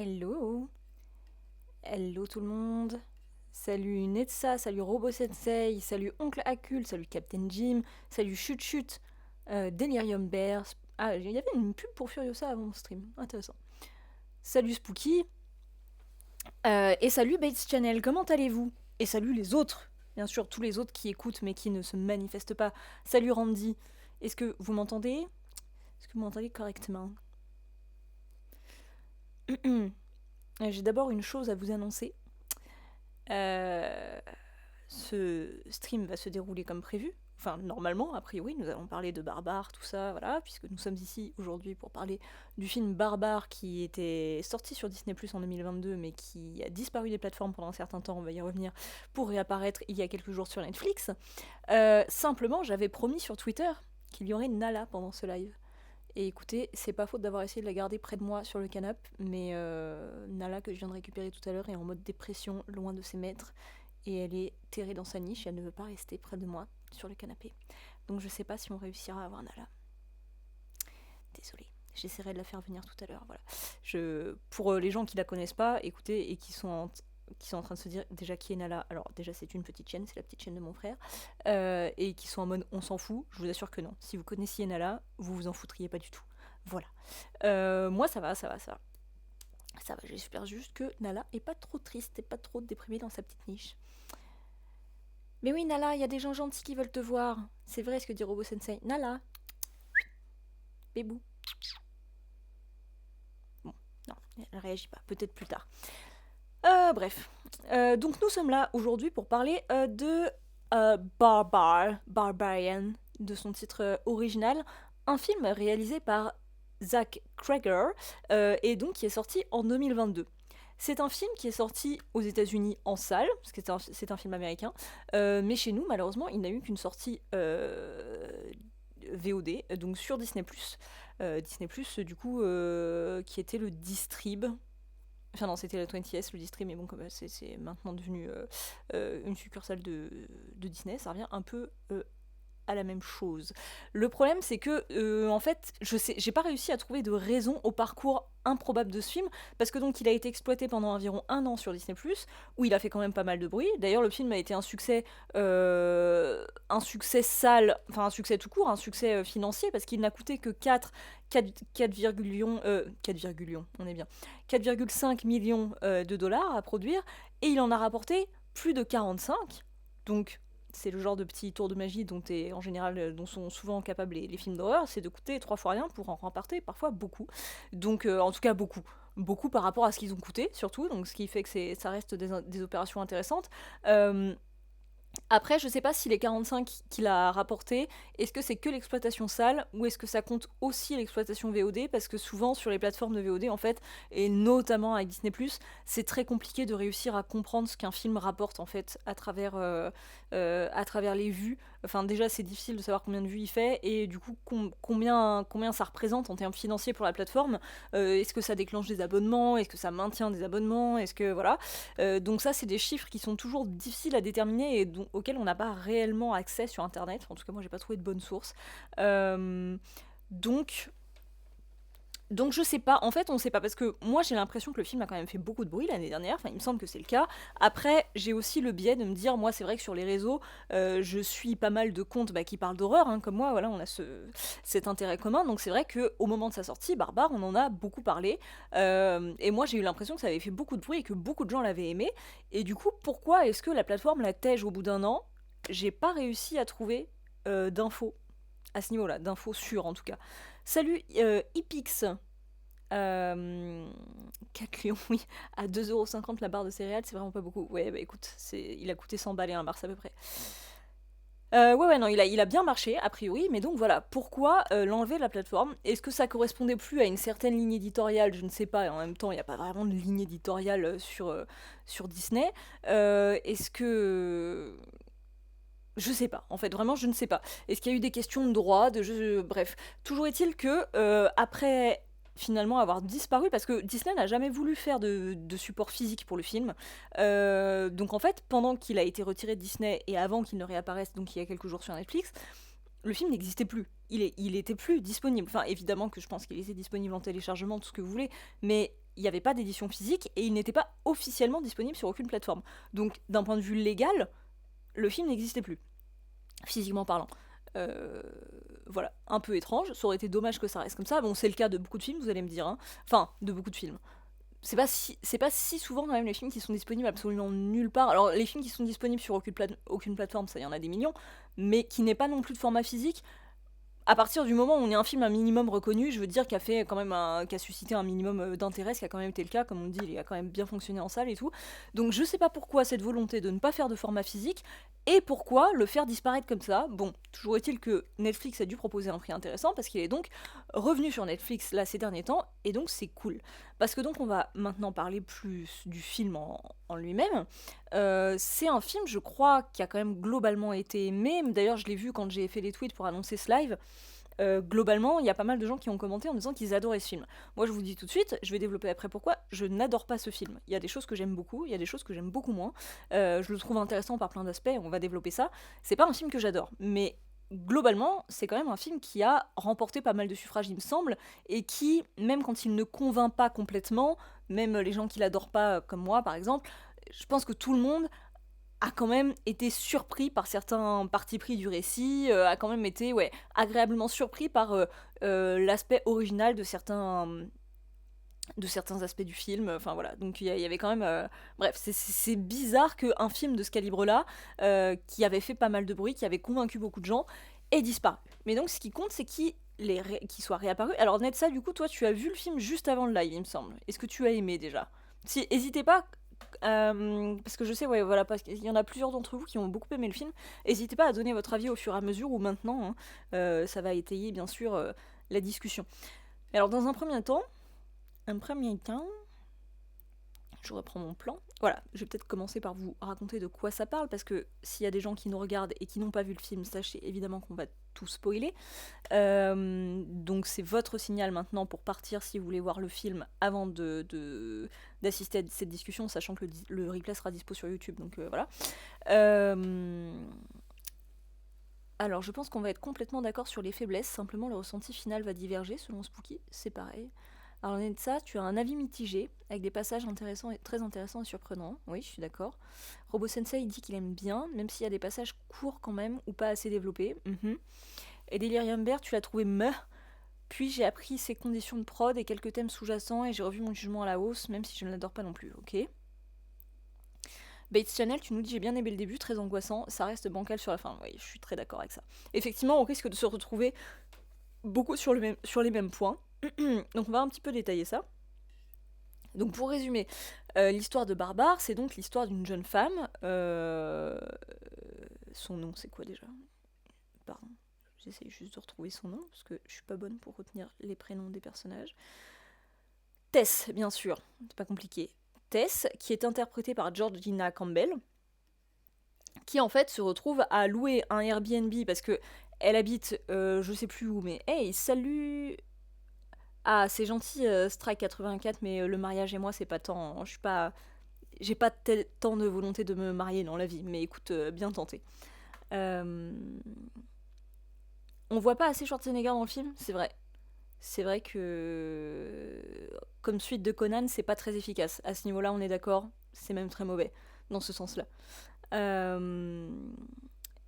Hello, hello tout le monde. Salut Netsa, salut Robo Sensei, salut Oncle Akul, salut Captain Jim, salut Chut Chut, Delirium Bear. Ah, il y avait une pub pour Furiosa avant mon stream, intéressant. Salut Spooky, et salut Bates Channel, comment allez-vous? Et salut les autres, bien sûr, tous les autres qui écoutent mais qui ne se manifestent pas. Salut Randy, est-ce que vous m'entendez? Est-ce que vous m'entendez correctement? J'ai d'abord une chose à vous annoncer. Euh, Ce stream va se dérouler comme prévu. Enfin, normalement, a priori, nous allons parler de Barbare, tout ça, voilà, puisque nous sommes ici aujourd'hui pour parler du film Barbare qui était sorti sur Disney Plus en 2022, mais qui a disparu des plateformes pendant un certain temps, on va y revenir, pour réapparaître il y a quelques jours sur Netflix. Simplement, j'avais promis sur Twitter qu'il y aurait Nala pendant ce live. Et écoutez, c'est pas faute d'avoir essayé de la garder près de moi sur le canapé, mais Nala que je viens de récupérer tout à l'heure est en mode dépression, loin de ses maîtres, et elle est terrée dans sa niche et elle ne veut pas rester près de moi sur le canapé. Donc je sais pas si on réussira à avoir Nala. Désolée. J'essaierai de la faire venir tout à l'heure. Voilà. Pour les gens qui la connaissent pas, écoutez, et qui sont en train de se dire déjà qui est Nala. Alors déjà c'est une petite chaîne, c'est la petite chaîne de mon frère, et qui sont en mode on s'en fout. Je vous assure que non. Si vous connaissiez Nala, vous vous en foutriez pas du tout. Voilà. Moi ça va. Ça va, j'espère juste que Nala est pas trop triste et pas trop déprimée dans sa petite niche. Mais oui, Nala, il y a des gens gentils qui veulent te voir. C'est vrai ce que dit Robo Sensei. Nala. Bébou. Bon, non, elle réagit pas. Peut-être plus tard. Bref. Donc nous sommes là aujourd'hui pour parler de Barbarian, de son titre original. Un film réalisé par Zach Cregger, et donc qui est sorti en 2022. C'est un film qui est sorti aux États-Unis en salle, parce que c'est un film américain, mais chez nous, malheureusement, il n'a eu qu'une sortie VOD, donc sur Disney+. Disney+, du coup, qui était le distrib. Enfin non, c'était la 20S, le distrib, mais bon, comme c'est maintenant devenu une succursale de Disney, ça revient un peu à la même chose. Le problème, c'est que, en fait, j'ai pas réussi à trouver de raison au parcours improbable de ce film, parce que donc il a été exploité pendant environ 1 an sur Disney+, où il a fait quand même pas mal de bruit. D'ailleurs, le film a été un succès sale, enfin un succès tout court, un succès financier, parce qu'il n'a coûté que 4 millions, on est bien, 4,5 millions de dollars à produire, et il en a rapporté plus de 45, donc c'est le genre de petit tour de magie dont sont souvent capables les films d'horreur, c'est de coûter 3 fois rien pour en remporter parfois beaucoup. Donc en tout cas beaucoup par rapport à ce qu'ils ont coûté surtout, donc ce qui fait que ça reste des opérations intéressantes. Après, je sais pas si les 45 qu'il a rapporté, est-ce que c'est que l'exploitation salle ou est-ce que ça compte aussi l'exploitation VOD, parce que souvent sur les plateformes de VOD en fait, et notamment avec Disney+, c'est très compliqué de réussir à comprendre ce qu'un film rapporte en fait à travers les vues. Enfin déjà c'est difficile de savoir combien de vues il fait et du coup combien ça représente en termes financiers pour la plateforme. Est-ce que ça déclenche des abonnements, est-ce que ça maintient des abonnements, est-ce que voilà. Donc ça c'est des chiffres qui sont toujours difficiles à déterminer et auxquels on n'a pas réellement accès sur internet. En tout cas moi j'ai pas trouvé de bonne source. Donc je sais pas, en fait on sait pas, parce que moi j'ai l'impression que le film a quand même fait beaucoup de bruit l'année dernière, enfin il me semble que c'est le cas. Après j'ai aussi le biais de me dire, moi c'est vrai que sur les réseaux, je suis pas mal de comptes qui parlent d'horreur, hein, comme moi, voilà, on a cet intérêt commun, donc c'est vrai qu'au moment de sa sortie, Barbare, on en a beaucoup parlé, et moi j'ai eu l'impression que ça avait fait beaucoup de bruit et que beaucoup de gens l'avaient aimé, et du coup pourquoi est-ce que la plateforme la tège au bout d'un an? J'ai pas réussi à trouver d'infos à ce niveau-là, d'infos sûres en tout cas. Salut Ipix. 4 lions, oui, à 2,50€ la barre de céréales, c'est vraiment pas beaucoup. Ouais, bah écoute, il a coûté 100 balles et un bar, à peu près. Ouais, non, il a bien marché, a priori, mais donc voilà, pourquoi l'enlever de la plateforme? Est-ce que ça correspondait plus à une certaine ligne éditoriale? Je ne sais pas, et en même temps, il n'y a pas vraiment de ligne éditoriale sur Disney. Est-ce que... Je sais pas, en fait, vraiment, je ne sais pas. Est-ce qu'il y a eu des questions de droit, bref. Toujours est-il que, après finalement avoir disparu, parce que Disney n'a jamais voulu faire de support physique pour le film. Donc en fait, pendant qu'il a été retiré de Disney et avant qu'il ne réapparaisse, donc il y a quelques jours sur Netflix, le film n'existait plus. Il était plus disponible. Enfin, évidemment que je pense qu'il était disponible en téléchargement, tout ce que vous voulez, mais il n'y avait pas d'édition physique et il n'était pas officiellement disponible sur aucune plateforme. Donc d'un point de vue légal, le film n'existait plus, physiquement parlant. Voilà, un peu étrange, ça aurait été dommage que ça reste comme ça. Bon, c'est le cas de beaucoup de films, vous allez me dire, hein. Enfin, de beaucoup de films. C'est pas si souvent quand même les films qui sont disponibles absolument nulle part. Alors les films qui sont disponibles sur aucune plateforme, ça y en a des millions, mais qui n'est pas non plus de format physique, à partir du moment où on est un film un minimum reconnu, je veux dire, qui a suscité un minimum d'intérêt, ce qui a quand même été le cas, comme on dit, il a quand même bien fonctionné en salle et tout. Donc je sais pas pourquoi cette volonté de ne pas faire de format physique, et pourquoi le faire disparaître comme ça. Bon, toujours est-il que Netflix a dû proposer un prix intéressant, parce qu'il est donc revenu sur Netflix là ces derniers temps, et donc c'est cool. Parce que donc on va maintenant parler plus du film en lui-même. C'est un film, je crois, qui a quand même globalement été aimé. D'ailleurs, je l'ai vu quand j'ai fait les tweets pour annoncer ce live. Globalement, il y a pas mal de gens qui ont commenté en disant qu'ils adoraient ce film. Moi, je vous dis tout de suite, je vais développer après pourquoi, je n'adore pas ce film. Il y a des choses que j'aime beaucoup, il y a des choses que j'aime beaucoup moins. Je le trouve intéressant par plein d'aspects, on va développer ça. C'est pas un film que j'adore, mais globalement, c'est quand même un film qui a remporté pas mal de suffrages, il me semble, et qui, même quand il ne convainc pas complètement, même les gens qui l'adorent pas, comme moi par exemple, je pense que tout le monde a quand même été surpris par certains partis pris du récit, a quand même été ouais, agréablement surpris par l'aspect original de certains aspects du film. Enfin voilà, donc il y avait quand même... Bref, c'est bizarre qu'un film de ce calibre-là, qui avait fait pas mal de bruit, qui avait convaincu beaucoup de gens, ait disparu. Mais donc ce qui compte, c'est qu'il soit réapparu. Alors Netsa, du coup, toi tu as vu le film juste avant le live, il me semble. Est-ce que tu as aimé déjà? Si, n'hésitez pas, parce que je sais, ouais, voilà, parce qu'il y en a plusieurs d'entre vous qui ont beaucoup aimé le film. N'hésitez pas à donner votre avis au fur et à mesure ou maintenant, hein. Ça va étayer bien sûr la discussion. Mais alors dans un premier temps, je reprends mon plan. Voilà, je vais peut-être commencer par vous raconter de quoi ça parle, parce que s'il y a des gens qui nous regardent et qui n'ont pas vu le film, sachez évidemment qu'on va tout spoiler. Donc c'est votre signal maintenant pour partir si vous voulez voir le film avant d'assister à cette discussion, sachant que le replay sera dispo sur YouTube, donc voilà. Alors je pense qu'on va être complètement d'accord sur les faiblesses, simplement le ressenti final va diverger selon Spooky, c'est pareil. Alors Netsa, tu as un avis mitigé, avec des passages très intéressants et surprenants, oui je suis d'accord. Robo Sensei dit qu'il aime bien, même s'il y a des passages courts quand même, ou pas assez développés. Et Delirium Bear, tu l'as trouvé meh. Puis j'ai appris ses conditions de prod et quelques thèmes sous-jacents et j'ai revu mon jugement à la hausse, même si je ne l'adore pas non plus, ok. Bates Channel, tu nous dis j'ai bien aimé le début, très angoissant, ça reste bancal sur la fin. Oui, je suis très d'accord avec ça. Effectivement, on risque de se retrouver beaucoup sur les mêmes points. Donc on va un petit peu détailler ça. Donc pour résumer, l'histoire de Barbare, c'est donc l'histoire d'une jeune femme. Son nom, c'est quoi déjà? Pardon. J'essaie juste de retrouver son nom, parce que je suis pas bonne pour retenir les prénoms des personnages. Tess, bien sûr, c'est pas compliqué. Tess, qui est interprétée par Georgina Campbell, qui en fait se retrouve à louer un Airbnb parce que elle habite je sais plus où, mais hey, salut. Ah, c'est gentil, Strike 84, mais le mariage et moi, c'est pas tant. Je suis pas. J'ai pas tant de volonté de me marier dans la vie, mais écoute, bien tenté. Euh, On voit pas assez Schwarzenegger dans le film, c'est vrai. C'est vrai que, comme suite de Conan, c'est pas très efficace. À ce niveau-là, on est d'accord, c'est même très mauvais, dans ce sens-là. Euh,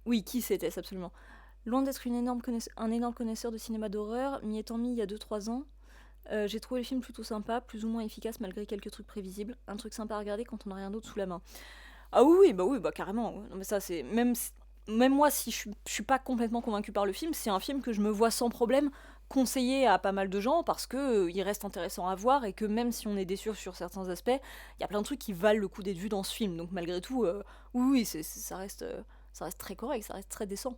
Oui, qui c'était, absolument. Loin d'être un énorme connaisseur de cinéma d'horreur, m'y étant mis il y a 2-3 ans, j'ai trouvé le film plutôt sympa, plus ou moins efficace malgré quelques trucs prévisibles. Un truc sympa à regarder quand on n'a rien d'autre sous la main. Ah oui, bah carrément. Non, mais ça, c'est. Même moi, si je suis pas complètement convaincue par le film, c'est un film que je me vois sans problème conseiller à pas mal de gens parce que il reste intéressant à voir et que même si on est déçu sur certains aspects, il y a plein de trucs qui valent le coup d'être vus dans ce film. Donc malgré tout, oui, ça reste très correct, ça reste très décent.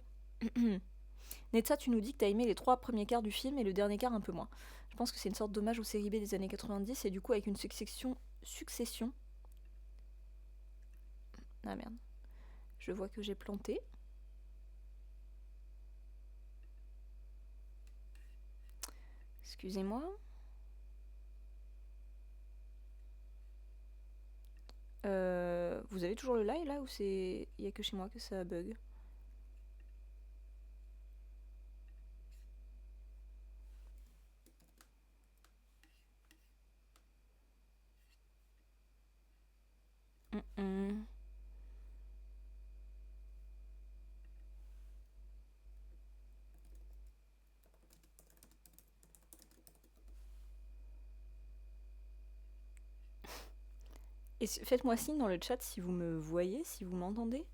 Netza, tu nous dis que t'as aimé les 3 premiers quarts du film et le dernier quart un peu moins. Je pense que c'est une sorte d'hommage aux séries B des années 90 et du coup avec une succession. Ah merde, je vois que j'ai planté. Excusez-moi. Vous avez toujours le live là ou c'est. Il y a que chez moi que ça bug? Mm-mm. Et faites-moi signe dans le chat si vous me voyez, si vous m'entendez.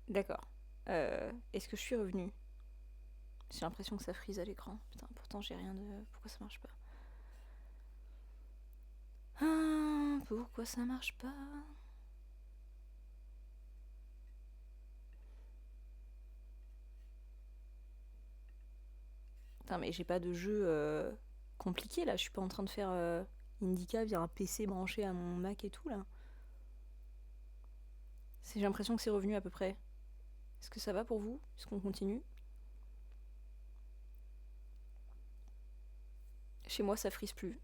D'accord. Est-ce que je suis revenue? J'ai l'impression que ça frise à l'écran. Putain, pourtant j'ai rien de... Pourquoi ça marche pas? Pourquoi ça marche pas? Putain, mais j'ai pas de jeu compliqué là. Je suis pas en train de faire Indica via un PC branché à mon Mac et tout là. J'ai l'impression que c'est revenu à peu près. Est-ce que ça va pour vous? Est-ce qu'on continue? Chez moi, ça frise plus.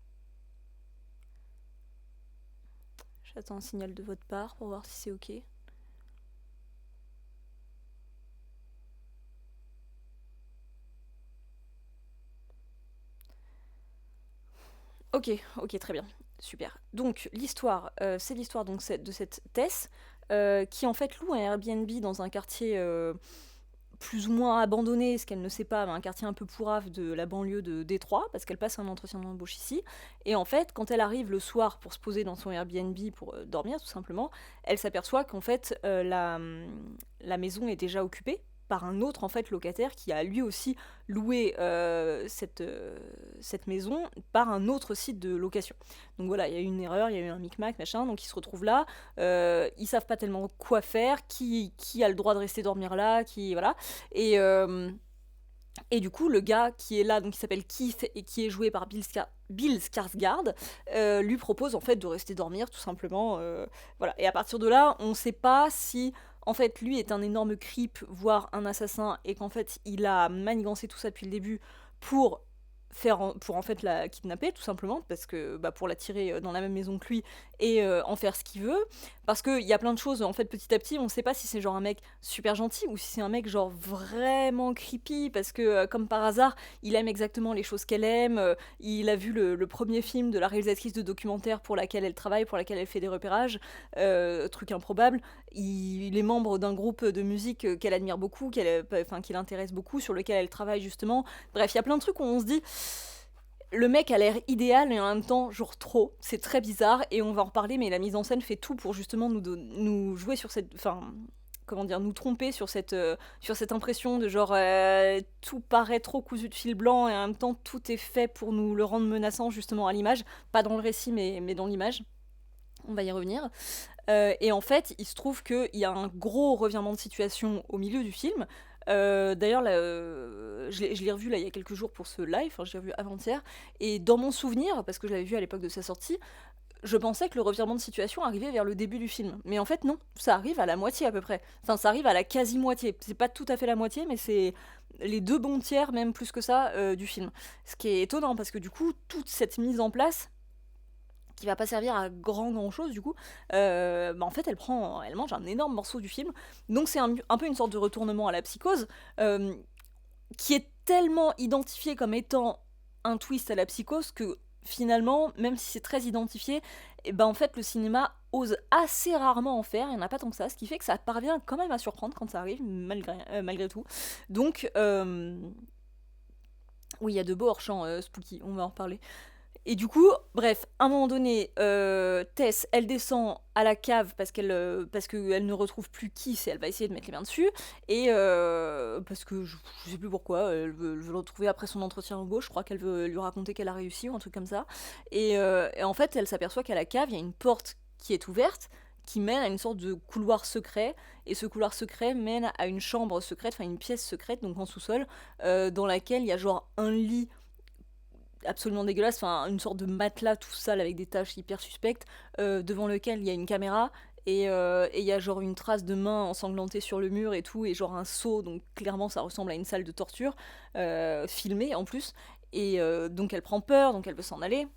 J'attends un signal de votre part pour voir si c'est ok. Ok, très bien. Super. Donc, l'histoire, c'est l'histoire donc, de cette Tess qui en fait loue un Airbnb dans un quartier plus ou moins abandonné, ce qu'elle ne sait pas, mais un quartier un peu pourrave de la banlieue de Détroit, parce qu'elle passe un entretien d'embauche ici. Et en fait, quand elle arrive le soir pour se poser dans son Airbnb pour dormir, tout simplement, elle s'aperçoit qu'en fait, la maison est déjà occupée par un autre en fait locataire qui a lui aussi loué cette maison par un autre site de location. Donc voilà, il y a eu une erreur, il y a eu un micmac, machin, donc ils se retrouvent là, ils savent pas tellement quoi faire, qui a le droit de rester dormir là, qui voilà. Et, euh, et du coup, le gars qui est là, donc qui s'appelle Keith et qui est joué par Bill Skarsgård, lui propose en fait de rester dormir tout simplement. Voilà. Et à partir de là, on sait pas si en fait lui est un énorme creep, voire un assassin, et qu'en fait il a manigancé tout ça depuis le début pour pour en fait la kidnapper tout simplement parce que bah, pour l'attirer dans la même maison que lui et en faire ce qu'il veut parce qu'il y a plein de choses en fait petit à petit on sait pas si c'est genre un mec super gentil ou si c'est un mec genre vraiment creepy parce que comme par hasard il aime exactement les choses qu'elle aime, il a vu le premier film de la réalisatrice de documentaire pour laquelle elle travaille, pour laquelle elle fait des repérages, truc improbable. Il est membre d'un groupe de musique qu'elle admire beaucoup, qui l'intéresse beaucoup, sur lequel elle travaille justement. Bref, il y a plein de trucs où on se dit le mec a l'air idéal et en même temps genre trop, c'est très bizarre et on va en reparler mais la mise en scène fait tout pour justement nous jouer sur cette... Enfin, comment dire, nous tromper sur cette impression de genre tout paraît trop cousu de fil blanc et en même temps tout est fait pour nous le rendre menaçant justement à l'image, pas dans le récit mais dans l'image. On va y revenir. Et en fait, il se trouve qu'il y a un gros revirement de situation au milieu du film. D'ailleurs, je l'ai revu là, il y a quelques jours pour ce live, enfin, je l'ai revu avant-hier, et dans mon souvenir, parce que je l'avais vu à l'époque de sa sortie, je pensais que le revirement de situation arrivait vers le début du film. Mais en fait, non, ça arrive à la moitié à peu près. Enfin, ça arrive à la quasi-moitié. C'est pas tout à fait la moitié, mais c'est les deux bons tiers, même plus que ça, du film. Ce qui est étonnant, parce que du coup, toute cette mise en place, qui va pas servir à grand chose du coup, bah en fait elle mange un énorme morceau du film. Donc c'est un peu une sorte de retournement à la psychose, qui est tellement identifié comme étant un twist à la psychose que finalement, même si c'est très identifié, et ben en fait le cinéma ose assez rarement en faire, il n'y en a pas tant que ça, ce qui fait que ça parvient quand même à surprendre quand ça arrive, malgré tout. Donc, oui, il y a de beaux hors-champs spooky, on va en reparler. Et du coup, bref, à un moment donné, Tess, elle descend à la cave parce qu'elle ne retrouve plus Kiss et elle va essayer de mettre les mains dessus. Et parce que je sais plus pourquoi, elle veut le retrouver après son entretien embauche. Je crois qu'elle veut lui raconter qu'elle a réussi ou un truc comme ça. Et en fait, elle s'aperçoit qu'à la cave, il y a une porte qui est ouverte qui mène à une sorte de couloir secret. Et ce couloir secret mène à une chambre secrète, enfin une pièce secrète, donc en sous-sol, dans laquelle il y a genre un lit absolument dégueulasse, enfin une sorte de matelas tout sale avec des taches hyper suspectes, devant lequel il y a une caméra et il y a genre une trace de main ensanglantée sur le mur et tout, et genre un seau, donc clairement ça ressemble à une salle de torture, filmée en plus, et donc elle prend peur, donc elle veut s'en aller.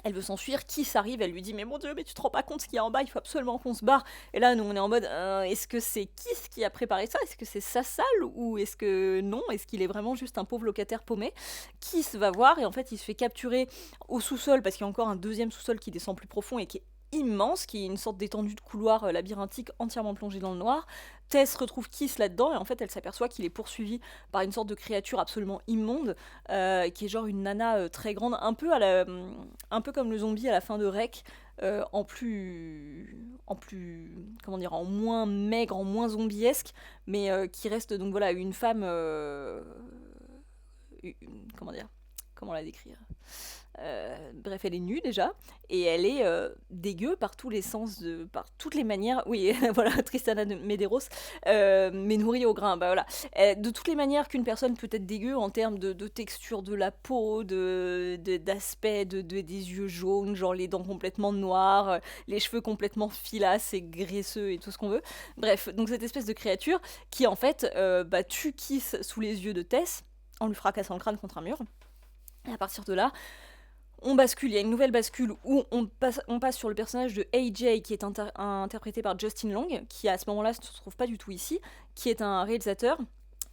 Elle veut s'enfuir, qui s'arrive, elle lui dit mais mon dieu mais tu te rends pas compte ce qu'il y a en bas, il faut absolument qu'on se barre. Et là nous on est en mode est-ce que c'est qui a préparé ça, est-ce que c'est sa salle ou est-ce que non, est-ce qu'il est vraiment juste un pauvre locataire paumé. Qui se va voir et en fait il se fait capturer au sous-sol parce qu'il y a encore un deuxième sous-sol qui descend plus profond et qui est immense, qui est une sorte d'étendue de couloir labyrinthique entièrement plongée dans le noir. Tess retrouve Kiss là-dedans, et en fait elle s'aperçoit qu'il est poursuivi par une sorte de créature absolument immonde, qui est genre une nana très grande, un peu comme le zombie à la fin de Rec, comment dire, en moins maigre, en moins zombiesque, mais qui reste donc voilà une femme, comment dire, comment la décrire. Bref, elle est nue déjà, et elle est dégueu par tous les sens, par toutes les manières. Oui, voilà, Tristana de Medeiros, mais nourrie au grain, bah voilà. De toutes les manières qu'une personne peut être dégueu en termes de texture de la peau, d'aspect, des yeux jaunes, genre les dents complètement noires, les cheveux complètement filasses et graisseux et tout ce qu'on veut. Bref, donc cette espèce de créature qui en fait tue Kiss sous les yeux de Tess en lui fracassant le crâne contre un mur. Et à partir de là, on bascule, il y a une nouvelle bascule où on passe sur le personnage de AJ qui est interprété par Justin Long, qui à ce moment-là ne se trouve pas du tout ici, qui est un réalisateur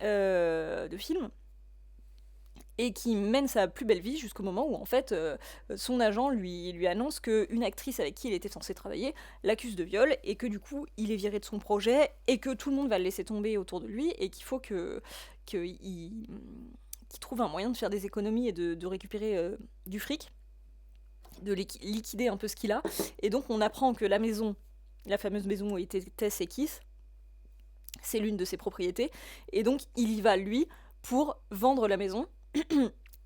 de films et qui mène sa plus belle vie jusqu'au moment où en fait son agent lui annonce qu'une actrice avec qui il était censé travailler l'accuse de viol et que du coup il est viré de son projet et que tout le monde va le laisser tomber autour de lui et qu'il faut qu'il trouve un moyen de faire des économies et de récupérer du fric, de liquider un peu ce qu'il a. Et donc on apprend que la fameuse maison où étaient Tess et Kiss, c'est l'une de ses propriétés, et donc il y va lui pour vendre la maison.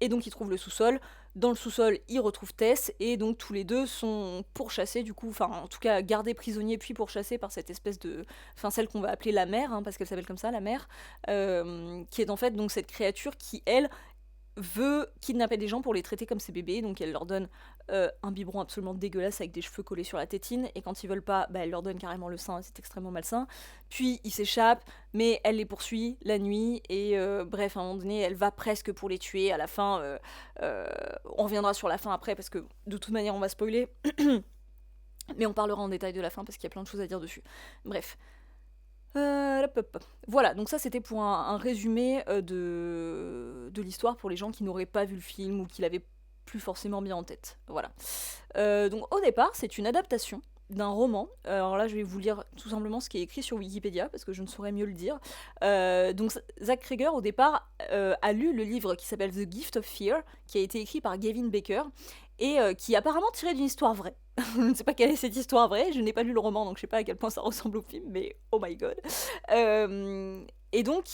Et donc il trouve le sous-sol. Dans le sous-sol, il retrouve Tess, et donc tous les deux sont pourchassés, du coup, enfin en tout cas gardés prisonniers puis pourchassés par cette espèce de, enfin celle qu'on va appeler la mère, parce qu'elle s'appelle comme ça, la mère, qui est en fait donc cette créature qui elle veut kidnapper des gens pour les traiter comme ses bébés, donc elle leur donne un biberon absolument dégueulasse avec des cheveux collés sur la tétine, et quand ils veulent pas, elle leur donne carrément le sein, c'est extrêmement malsain. Puis ils s'échappent, mais elle les poursuit la nuit, et bref, à un moment donné, elle va presque pour les tuer. À la fin, on reviendra sur la fin après, parce que de toute manière, on va spoiler, mais on parlera en détail de la fin, parce qu'il y a plein de choses à dire dessus. Bref. Voilà, donc ça c'était pour un résumé de l'histoire pour les gens qui n'auraient pas vu le film ou qui l'avaient plus forcément bien en tête. Voilà. Donc au départ, c'est une adaptation d'un roman. Alors là, je vais vous lire tout simplement ce qui est écrit sur Wikipédia, parce que je ne saurais mieux le dire. Donc Zach Cregger, au départ, a lu le livre qui s'appelle The Gift of Fear, qui a été écrit par Gavin Baker, et qui est apparemment tiré d'une histoire vraie. Je ne sais pas quelle est cette histoire vraie, je n'ai pas lu le roman, donc je sais pas à quel point ça ressemble au film, mais oh my god. Et donc,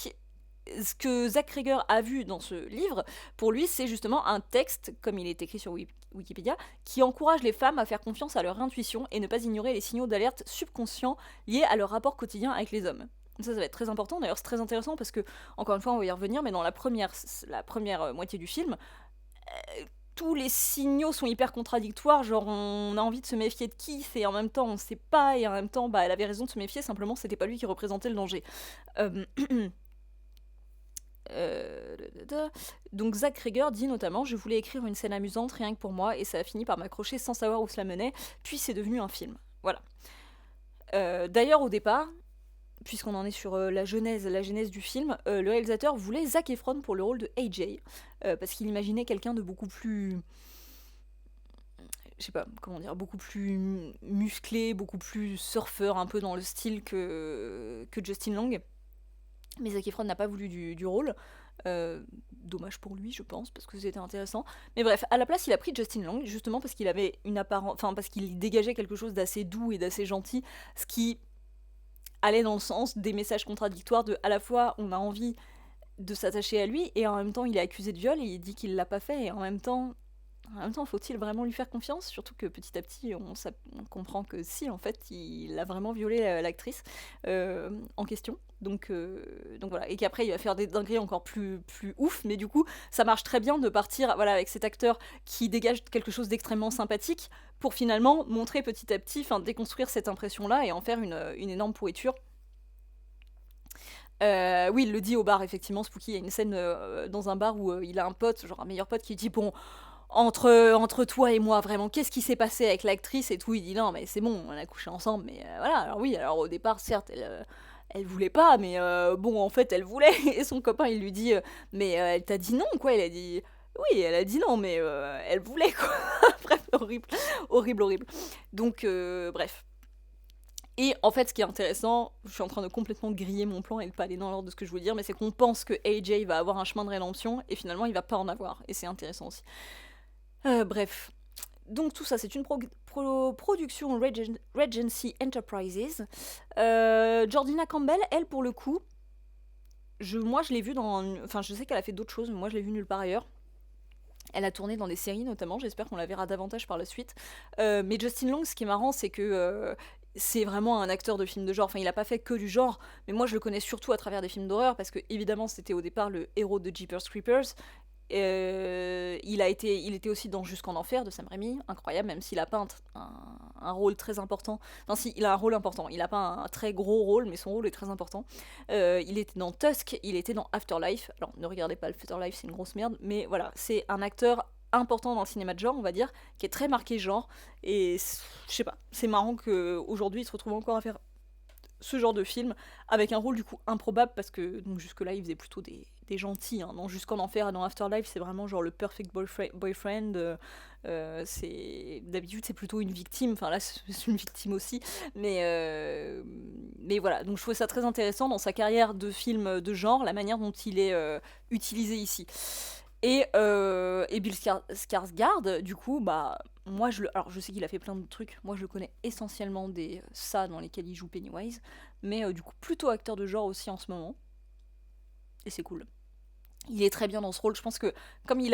ce que Zach Cregger a vu dans ce livre, pour lui, c'est justement un texte, comme il est écrit sur Wikipédia, qui encourage les femmes à faire confiance à leur intuition et ne pas ignorer les signaux d'alerte subconscients liés à leur rapport quotidien avec les hommes. Ça va être très important, d'ailleurs c'est très intéressant parce que, encore une fois, on va y revenir, mais dans la première moitié du film, tous les signaux sont hyper contradictoires, genre on a envie de se méfier de Keith et en même temps on sait pas, et en même temps elle avait raison de se méfier, simplement c'était pas lui qui représentait le danger. Donc Zach Cregger dit notamment: je voulais écrire une scène amusante rien que pour moi et ça a fini par m'accrocher sans savoir où cela menait, puis c'est devenu un film. Voilà. D'ailleurs au départ, puisqu'on en est sur la genèse du film, le réalisateur voulait Zac Efron pour le rôle de AJ, parce qu'il imaginait quelqu'un de beaucoup plus, je sais pas comment dire, beaucoup plus musclé, beaucoup plus surfeur, un peu dans le style que Justin Long. Mais Zac Efron n'a pas voulu du rôle. Dommage pour lui, je pense, parce que c'était intéressant. Mais bref, à la place, il a pris Justin Long, justement parce qu'il avait une apparence, enfin parce qu'il dégageait quelque chose d'assez doux et d'assez gentil, ce qui allait dans le sens des messages contradictoires de, à la fois, on a envie de s'attacher à lui, et en même temps, il est accusé de viol et il dit qu'il l'a pas fait, et en même temps, faut-il vraiment lui faire confiance? Surtout que petit à petit, on comprend que si, en fait, il a vraiment violé l'actrice en question. Donc voilà, et qu'après il va faire des dingueries encore plus ouf, mais du coup, ça marche très bien de partir voilà, avec cet acteur qui dégage quelque chose d'extrêmement sympathique pour finalement montrer petit à petit, enfin déconstruire cette impression-là et en faire une énorme pourriture. Oui, il le dit au bar, effectivement, Spooky. Il y a une scène dans un bar où il a un pote, genre un meilleur pote, qui dit: bon, entre toi et moi, vraiment, qu'est-ce qui s'est passé avec l'actrice et tout? Il dit: non, mais c'est bon, on a couché ensemble, mais voilà. Alors oui, alors au départ, certes, elle voulait pas, mais bon, en fait, elle voulait. Et son copain, il lui dit: mais elle t'a dit non, quoi? Il a dit: Oui, elle a dit non, mais elle voulait quoi. Bref, horrible, horrible, horrible. Donc, bref. Et en fait, ce qui est intéressant, je suis en train de complètement griller mon plan et de pas aller dans l'ordre de ce que je veux dire, mais c'est qu'on pense que AJ va avoir un chemin de rédemption et finalement il va pas en avoir. Et c'est intéressant aussi. Bref. Donc tout ça, c'est une production Regency Enterprises. Jordina Campbell, elle, pour le coup, moi je l'ai vue dans... Enfin, je sais qu'elle a fait d'autres choses, mais moi je l'ai vue nulle part ailleurs. Elle a tourné dans des séries notamment, j'espère qu'on la verra davantage par la suite. Mais Justin Long, ce qui est marrant, c'est que c'est vraiment un acteur de film de genre. Enfin, il a pas fait que du genre, mais moi je le connais surtout à travers des films d'horreur, parce que évidemment c'était au départ le héros de Jeepers Creepers. Il était aussi dans Jusqu'en Enfer de Sam Raimi, incroyable, même s'il a pas un rôle très important. Enfin, si, il a un rôle important. Il a pas un très gros rôle, mais son rôle est très important. Il était dans Tusk, il était dans Afterlife. Alors, ne regardez pas Afterlife, c'est une grosse merde, mais voilà, c'est un acteur important dans le cinéma de genre, on va dire, qui est très marqué genre. Et je sais pas, c'est marrant qu'aujourd'hui il se retrouve encore à faire ce genre de film avec un rôle du coup improbable parce que donc jusque là il faisait plutôt des gentils hein. Non, Jusqu'en Enfer et dans Afterlife c'est vraiment genre le perfect boyfriend, c'est d'habitude c'est plutôt une victime, enfin là c'est une victime aussi, mais voilà, donc je trouvais ça très intéressant dans sa carrière de film de genre la manière dont il est utilisé ici. Et Bill Skarsgård, du coup, bah, alors je sais qu'il a fait plein de trucs, moi je le connais essentiellement des ça dans lesquels il joue Pennywise, mais du coup plutôt acteur de genre aussi en ce moment, et c'est cool. Il est très bien dans ce rôle, je pense que comme il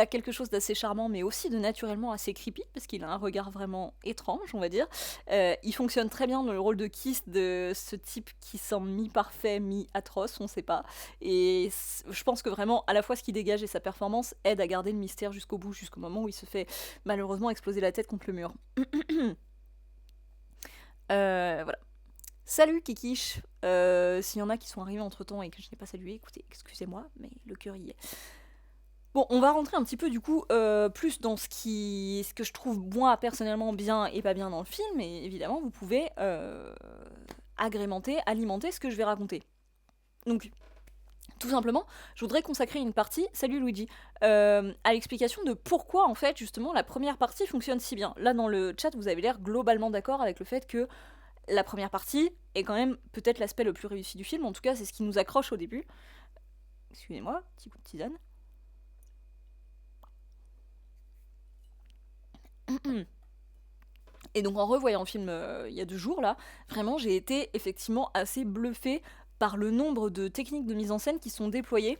a quelque chose d'assez charmant, mais aussi de naturellement assez creepy, parce qu'il a un regard vraiment étrange, on va dire. Il fonctionne très bien dans le rôle de Kiss, de ce type qui semble mi-parfait, mi-atroce, on sait pas. Et je pense que vraiment, à la fois ce qu'il dégage et sa performance aide à garder le mystère jusqu'au bout, jusqu'au moment où il se fait malheureusement exploser la tête contre le mur. Voilà. Salut Kikish. S'il y en a qui sont arrivés entre temps et que je n'ai pas salué, écoutez, excusez-moi, mais le cœur y est. Bon, on va rentrer un petit peu du coup plus dans ce que je trouve moi personnellement bien et pas bien dans le film, et évidemment vous pouvez agrémenter, alimenter ce que je vais raconter. Donc, tout simplement, je voudrais consacrer une partie, salut Luigi, à l'explication de pourquoi en fait justement la première partie fonctionne si bien. Là dans le chat vous avez l'air globalement d'accord avec le fait que la première partie est quand même peut-être l'aspect le plus réussi du film, en tout cas c'est ce qui nous accroche au début. Excusez-moi, petit coup de tisane. Et donc en revoyant le film il y a 2 jours là, vraiment j'ai été effectivement assez bluffée par le nombre de techniques de mise en scène qui sont déployées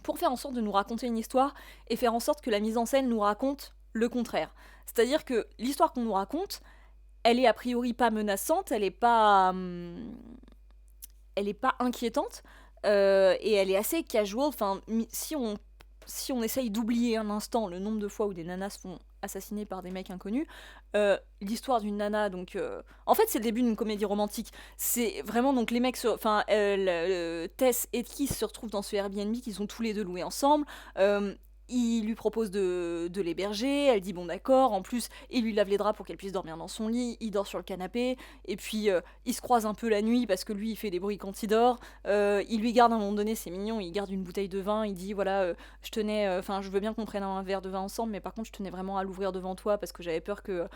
pour faire en sorte de nous raconter une histoire et faire en sorte que la mise en scène nous raconte le contraire. C'est-à-dire que l'histoire qu'on nous raconte, elle est a priori pas menaçante, elle est pas inquiétante, et elle est assez casual. Enfin, si on essaye d'oublier un instant le nombre de fois où des nanas se font assassiner par des mecs inconnus, l'histoire d'une nana, donc... en fait, c'est le début d'une comédie romantique. C'est vraiment, donc, les mecs... Enfin, Tess et Keith se retrouvent dans ce Airbnb qu'ils ont tous les deux loué ensemble. Il lui propose de l'héberger, elle dit bon d'accord, en plus il lui lave les draps pour qu'elle puisse dormir dans son lit, il dort sur le canapé, et puis il se croise un peu la nuit parce que lui il fait des bruits quand il dort, il lui garde à un moment donné, c'est mignon, il garde une bouteille de vin, il dit voilà, je veux bien qu'on prenne un verre de vin ensemble, mais par contre je tenais vraiment à l'ouvrir devant toi parce que j'avais peur que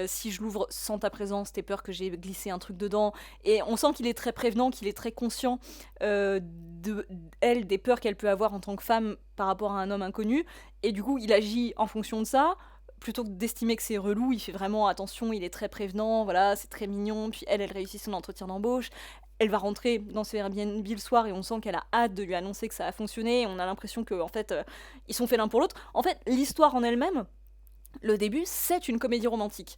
si je l'ouvre sans ta présence, t'aies peur que j'ai glissé un truc dedans, et on sent qu'il est très prévenant, qu'il est très conscient des peurs qu'elle peut avoir en tant que femme par rapport à un homme inconnu, et du coup il agit en fonction de ça, plutôt que d'estimer que c'est relou, il fait vraiment attention, il est très prévenant, voilà, c'est très mignon, puis elle réussit son entretien d'embauche, elle va rentrer dans ce Airbnb le soir et on sent qu'elle a hâte de lui annoncer que ça a fonctionné, et on a l'impression que en fait ils sont faits l'un pour l'autre. En fait, l'histoire en elle-même, le début, c'est une comédie romantique,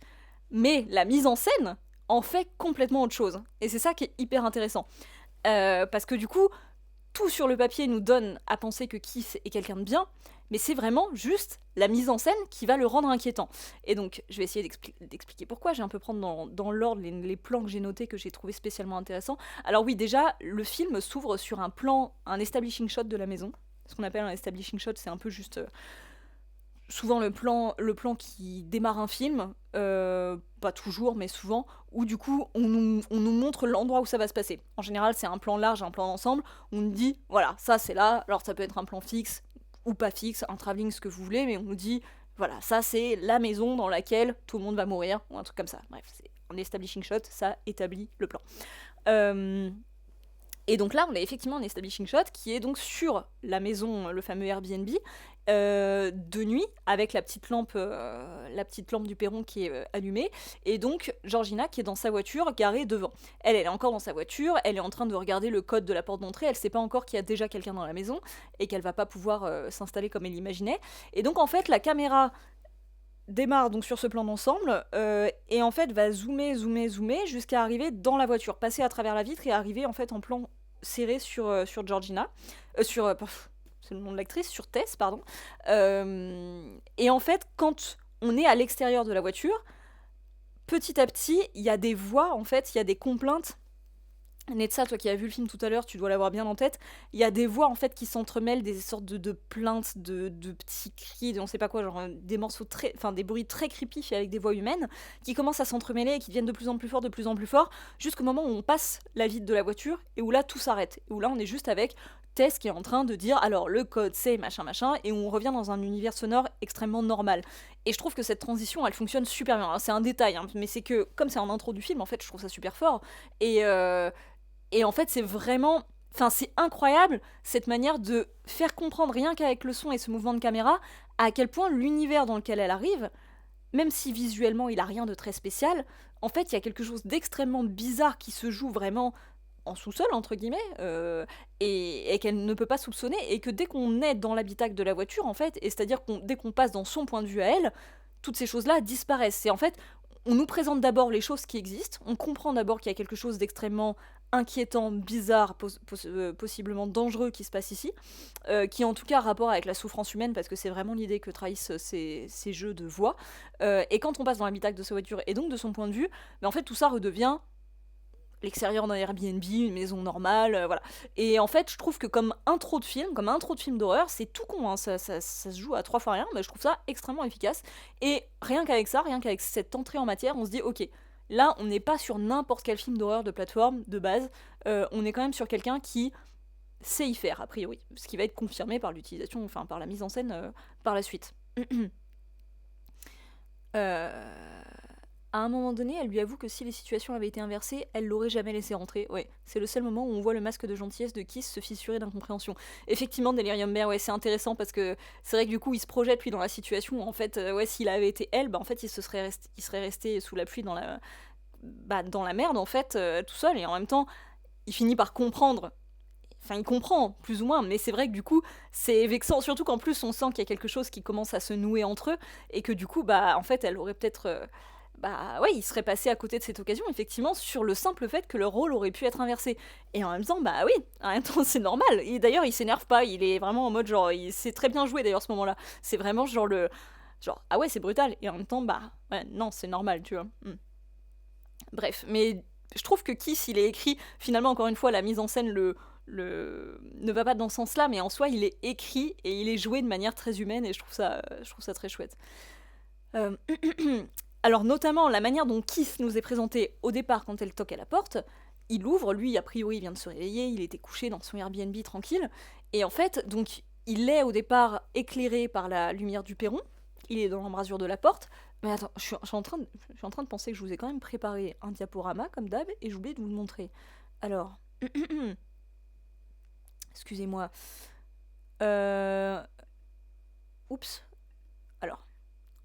mais la mise en scène en fait complètement autre chose, et c'est ça qui est hyper intéressant. Parce que du coup, tout sur le papier nous donne à penser que Keith est quelqu'un de bien, mais c'est vraiment juste la mise en scène qui va le rendre inquiétant. Et donc, je vais essayer d'expliquer pourquoi. Je vais un peu prendre dans l'ordre les plans que j'ai notés, que j'ai trouvé spécialement intéressants. Alors oui, déjà, le film s'ouvre sur un establishing shot de la maison. Ce qu'on appelle un establishing shot, c'est un peu juste... souvent le plan qui démarre un film, pas toujours, mais souvent, où du coup on nous montre l'endroit où ça va se passer. En général, c'est un plan large, un plan d'ensemble, on nous dit, voilà, ça c'est là, alors ça peut être un plan fixe, ou pas fixe, un travelling, ce que vous voulez, mais on nous dit, voilà, ça c'est la maison dans laquelle tout le monde va mourir, ou un truc comme ça. Bref, c'est un establishing shot, ça établit le plan. Et donc là, on a effectivement un establishing shot qui est donc sur la maison, le fameux Airbnb, de nuit, avec la petite lampe du perron qui est allumée, et donc Georgina qui est dans sa voiture, garée devant. Elle est encore dans sa voiture, elle est en train de regarder le code de la porte d'entrée, elle sait pas encore qu'il y a déjà quelqu'un dans la maison, et qu'elle va pas pouvoir s'installer comme elle l'imaginait. Et donc en fait, la caméra démarre donc sur ce plan d'ensemble, et en fait va zoomer jusqu'à arriver dans la voiture, passer à travers la vitre et arriver en fait en plan serré sur Georgina, c'est le nom de l'actrice, sur Tess, pardon. Et en fait, quand on est à l'extérieur de la voiture, petit à petit, il y a des voix, en fait, il y a des complaintes. Netsa, toi qui as vu le film tout à l'heure, tu dois l'avoir bien en tête. Il y a des voix en fait qui s'entremêlent, des sortes de plaintes, de petits cris, de on sait pas quoi, genre des morceaux des bruits très creepy avec des voix humaines qui commencent à s'entremêler et qui deviennent de plus en plus forts, jusqu'au moment où on passe la vitre de la voiture et où là tout s'arrête. Et où là on est juste avec Tess qui est en train de dire alors le code c'est machin machin, et où on revient dans un univers sonore extrêmement normal. Et je trouve que cette transition elle fonctionne super bien. Alors, c'est un détail, hein, mais c'est que comme c'est en intro du film, en fait je trouve ça super fort. Et en fait, c'est vraiment. Enfin, c'est incroyable cette manière de faire comprendre, rien qu'avec le son et ce mouvement de caméra, à quel point l'univers dans lequel elle arrive, même si visuellement il a rien de très spécial, en fait, il y a quelque chose d'extrêmement bizarre qui se joue vraiment en sous-sol, entre guillemets, et qu'elle ne peut pas soupçonner, et que dès qu'on est dans l'habitacle de la voiture, en fait, et c'est-à-dire dès qu'on passe dans son point de vue à elle, toutes ces choses-là disparaissent. C'est en fait, on nous présente d'abord les choses qui existent, on comprend d'abord qu'il y a quelque chose d'extrêmement inquiétant, bizarre, possiblement dangereux qui se passe ici, qui en tout cas a rapport avec la souffrance humaine, parce que c'est vraiment l'idée que trahissent ces jeux de voix. Et quand on passe dans l'habitacle de sa voiture, et donc de son point de vue, en fait tout ça redevient l'extérieur d'un Airbnb, une maison normale, voilà. Et en fait, je trouve que comme intro de film d'horreur, c'est tout con, hein, ça se joue à 3 fois rien, mais je trouve ça extrêmement efficace. Et rien qu'avec cette entrée en matière, on se dit, ok, là, on n'est pas sur n'importe quel film d'horreur de plateforme, de base, on est quand même sur quelqu'un qui sait y faire, a priori, ce qui va être confirmé par l'utilisation, enfin par la mise en scène par la suite. À un moment donné, elle lui avoue que si les situations avaient été inversées, elle l'aurait jamais laissé rentrer. Ouais, c'est le seul moment où on voit le masque de gentillesse de Kiss se fissurer d'incompréhension. Effectivement, Delirium Bear, ouais, c'est intéressant parce que c'est vrai que du coup, il se projette lui dans la situation où en fait, ouais, s'il avait été elle, en fait, il serait resté sous la pluie dans la merde en fait, tout seul, et en même temps, il finit par comprendre. Enfin, il comprend, plus ou moins, mais c'est vrai que du coup, c'est vexant, surtout qu'en plus, on sent qu'il y a quelque chose qui commence à se nouer entre eux, et que du coup, en fait, elle aurait peut-être... ouais, il serait passé à côté de cette occasion, effectivement, sur le simple fait que le rôle aurait pu être inversé. Et en même temps, oui, en même temps, c'est normal. Et d'ailleurs, il s'énerve pas, il est vraiment en mode genre, il sait très bien jouer d'ailleurs ce moment-là. C'est vraiment genre ah ouais, c'est brutal. Et en même temps, ouais, non, c'est normal, tu vois. Bref, mais je trouve que Kiss, il est écrit, finalement, encore une fois, la mise en scène ne va pas dans ce sens-là, mais en soi, il est écrit et il est joué de manière très humaine, et je trouve ça très chouette. Alors notamment la manière dont Keith nous est présenté au départ quand elle toque à la porte, il ouvre, lui a priori il vient de se réveiller, il était couché dans son Airbnb tranquille, et en fait donc il est au départ éclairé par la lumière du perron, il est dans l'embrasure de la porte, mais attends, je suis en train de penser que je vous ai quand même préparé un diaporama comme d'hab, et j'ai oublié de vous le montrer. Alors, excusez-moi, oups, alors,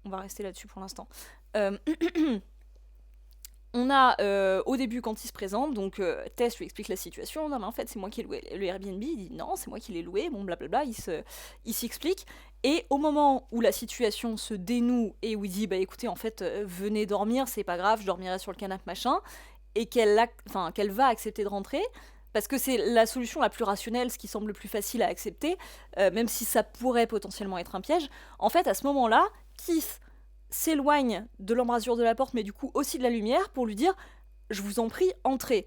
on va rester là-dessus pour l'instant. On a au début quand il se présente, donc Tess lui explique la situation, non mais en fait c'est moi qui ai loué le Airbnb, il dit non c'est moi qui l'ai loué, bon blablabla, il s'explique, et au moment où la situation se dénoue et où il dit écoutez en fait venez dormir, c'est pas grave, je dormirai sur le canapé machin, et qu'elle va accepter de rentrer, parce que c'est la solution la plus rationnelle, ce qui semble le plus facile à accepter, même si ça pourrait potentiellement être un piège, en fait à ce moment-là, Keith s'éloigne de l'embrasure de la porte, mais du coup aussi de la lumière, pour lui dire « Je vous en prie, entrez ».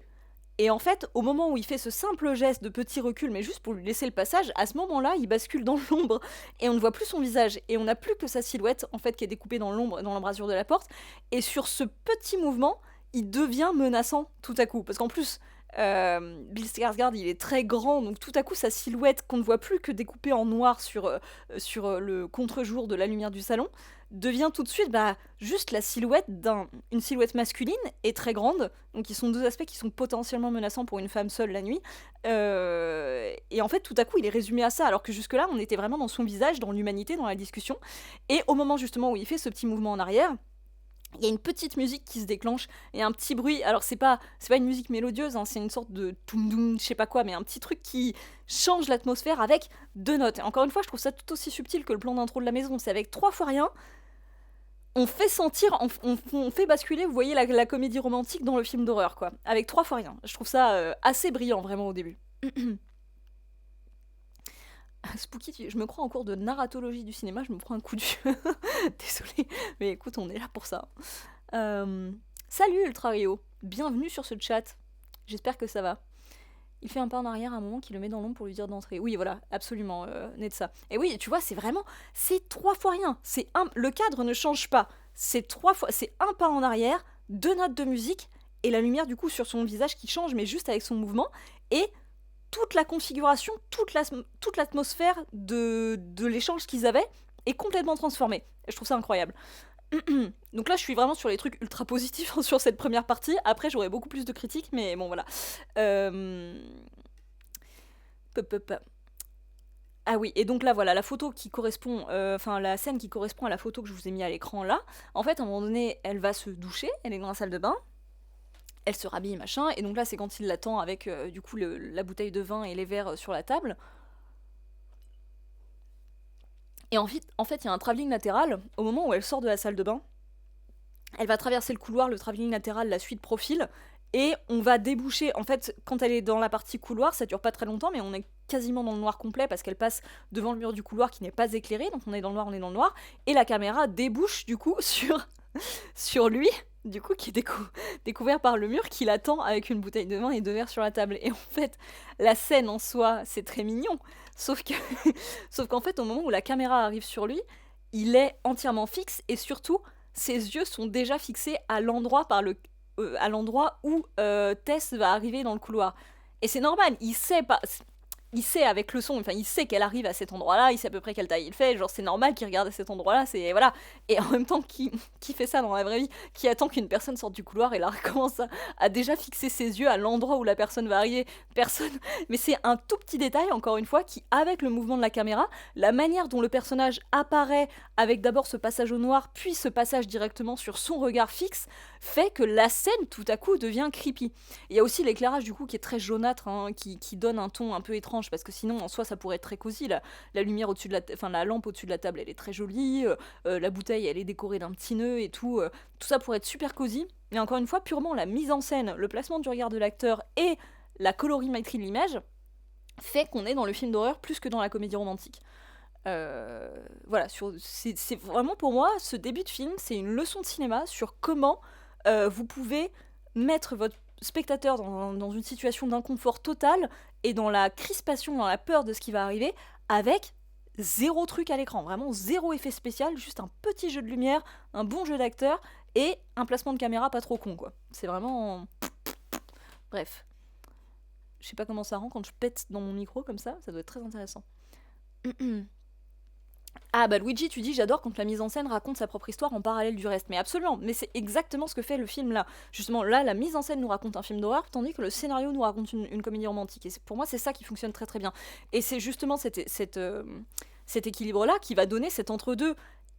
Et en fait, au moment où il fait ce simple geste de petit recul, mais juste pour lui laisser le passage, à ce moment-là, il bascule dans l'ombre, et on ne voit plus son visage, et on n'a plus que sa silhouette, en fait, qui est découpée dans l'ombre, dans l'embrasure de la porte, et sur ce petit mouvement, il devient menaçant tout à coup, parce qu'en plus, Bill Skarsgård, il est très grand, donc tout à coup, sa silhouette, qu'on ne voit plus que découpée en noir sur le contre-jour de la lumière du salon, devient tout de suite juste la silhouette une silhouette masculine et très grande. Donc, ils sont deux aspects qui sont potentiellement menaçants pour une femme seule la nuit. Et en fait, tout à coup, il est résumé à ça, alors que jusque-là, on était vraiment dans son visage, dans l'humanité, dans la discussion. Et au moment justement où il fait ce petit mouvement en arrière, il y a une petite musique qui se déclenche et un petit bruit. Alors c'est pas une musique mélodieuse, hein, c'est une sorte de toum doum, je sais pas quoi, mais un petit truc qui change l'atmosphère avec deux notes. Et encore une fois, je trouve ça tout aussi subtil que le plan d'intro de la maison. C'est avec trois fois rien. On fait sentir, on fait basculer, vous voyez, la comédie romantique dans le film d'horreur, quoi. Avec trois fois rien. Je trouve ça assez brillant, vraiment, au début. Spooky, je me crois en cours de narratologie du cinéma, je me prends un coup de vieux. Désolée, mais écoute, on est là pour ça. Euh, Salut Ultra Rio, bienvenue sur ce chat. J'espère que ça va. Il fait un pas en arrière à un moment qui le met dans l'ombre pour lui dire d'entrer. Oui, voilà, absolument, Netsa. Et oui, tu vois, c'est trois fois rien. Le cadre ne change pas. C'est un pas en arrière, deux notes de musique et la lumière du coup sur son visage qui change, mais juste avec son mouvement et toute la configuration, toute l'atmosphère de l'échange qu'ils avaient est complètement transformée. Et je trouve ça incroyable. Donc là, je suis vraiment sur les trucs ultra positifs hein, sur cette première partie. Après, j'aurais beaucoup plus de critiques, mais bon, voilà. Euh... Ah oui, et donc là, voilà, la photo qui correspond, enfin, la scène qui correspond à la photo que je vous ai mis à l'écran là. En fait, à un moment donné, elle va se doucher, elle est dans la salle de bain, elle se rhabille, machin, et donc là, c'est quand il l'attend avec, du coup, la bouteille de vin et les verres sur la table. Et il y a un travelling latéral au moment où elle sort de la salle de bain. Elle va traverser le couloir, le travelling latéral, la suite profil, et on va déboucher. En fait, quand elle est dans la partie couloir, ça dure pas très longtemps, mais on est quasiment dans le noir complet parce qu'elle passe devant le mur du couloir qui n'est pas éclairé, donc on est dans le noir, on est dans le noir, et la caméra débouche du coup sur lui, du coup qui est découvert par le mur, qui l'attend avec une bouteille de vin et deux verres sur la table. Et en fait, la scène en soi, c'est très mignon, sauf que, sauf qu'en fait, au moment où la caméra arrive sur lui, il est entièrement fixe et surtout ses yeux sont déjà fixés à l'endroit où Tess va arriver dans le couloir. Et c'est normal, il sait pas. Il sait avec le son, enfin il sait qu'elle arrive à cet endroit-là, il sait à peu près quelle taille il fait, genre c'est normal qu'il regarde à cet endroit-là, c'est voilà. Et en même temps, qui fait ça dans la vraie vie, qui attend qu'une personne sorte du couloir et là commence à déjà fixer ses yeux à l'endroit où la personne va arriver, personne. Mais c'est un tout petit détail, encore une fois, qui avec le mouvement de la caméra, la manière dont le personnage apparaît avec d'abord ce passage au noir, puis ce passage directement sur son regard fixe, fait que la scène tout à coup devient creepy. Il y a aussi l'éclairage du coup qui est très jaunâtre, hein, qui donne un ton un peu étrange parce que sinon en soi ça pourrait être très cosy. La lumière au-dessus de enfin la lampe au-dessus de la table elle est très jolie, la bouteille elle est décorée d'un petit nœud et tout. Tout ça pourrait être super cosy. Mais encore une fois, purement la mise en scène, le placement du regard de l'acteur et la colorimétrie de l'image fait qu'on est dans le film d'horreur plus que dans la comédie romantique. Voilà, c'est vraiment pour moi, ce début de film, c'est une leçon de cinéma sur comment vous pouvez mettre votre spectateur dans une situation d'inconfort total et dans la crispation, dans la peur de ce qui va arriver, avec zéro truc à l'écran, vraiment zéro effet spécial, juste un petit jeu de lumière, un bon jeu d'acteur et un placement de caméra pas trop con, quoi. C'est vraiment... Bref. Je sais pas comment ça rend quand je pète dans mon micro comme ça doit être très intéressant. Ah bah Luigi, tu dis j'adore quand la mise en scène raconte sa propre histoire en parallèle du reste. Mais absolument, mais c'est exactement ce que fait le film là. Justement, là, la mise en scène nous raconte un film d'horreur, tandis que le scénario nous raconte une comédie romantique. Et pour moi, c'est ça qui fonctionne très très bien. Et c'est justement cet équilibre-là qui va donner cet entre-deux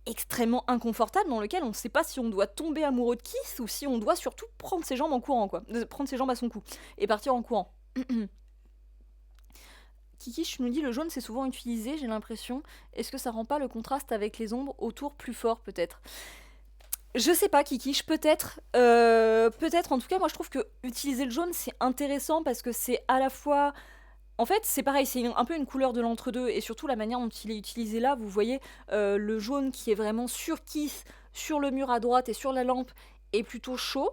extrêmement inconfortable dans lequel on ne sait pas si on doit tomber amoureux de Keith ou si on doit surtout prendre ses jambes en courant, quoi. Prendre ses jambes à son cou et partir en courant. Kikish nous dit le jaune c'est souvent utilisé, j'ai l'impression. Est-ce que ça rend pas le contraste avec les ombres autour plus fort peut-être? Je sais pas Kikish, peut-être. Peut-être, en tout cas moi je trouve que utiliser le jaune c'est intéressant parce que c'est à la fois... En fait c'est pareil, c'est un peu une couleur de l'entre-deux et surtout la manière dont il est utilisé là, vous voyez le jaune qui est vraiment sur Keith, sur le mur à droite et sur la lampe est plutôt chaud,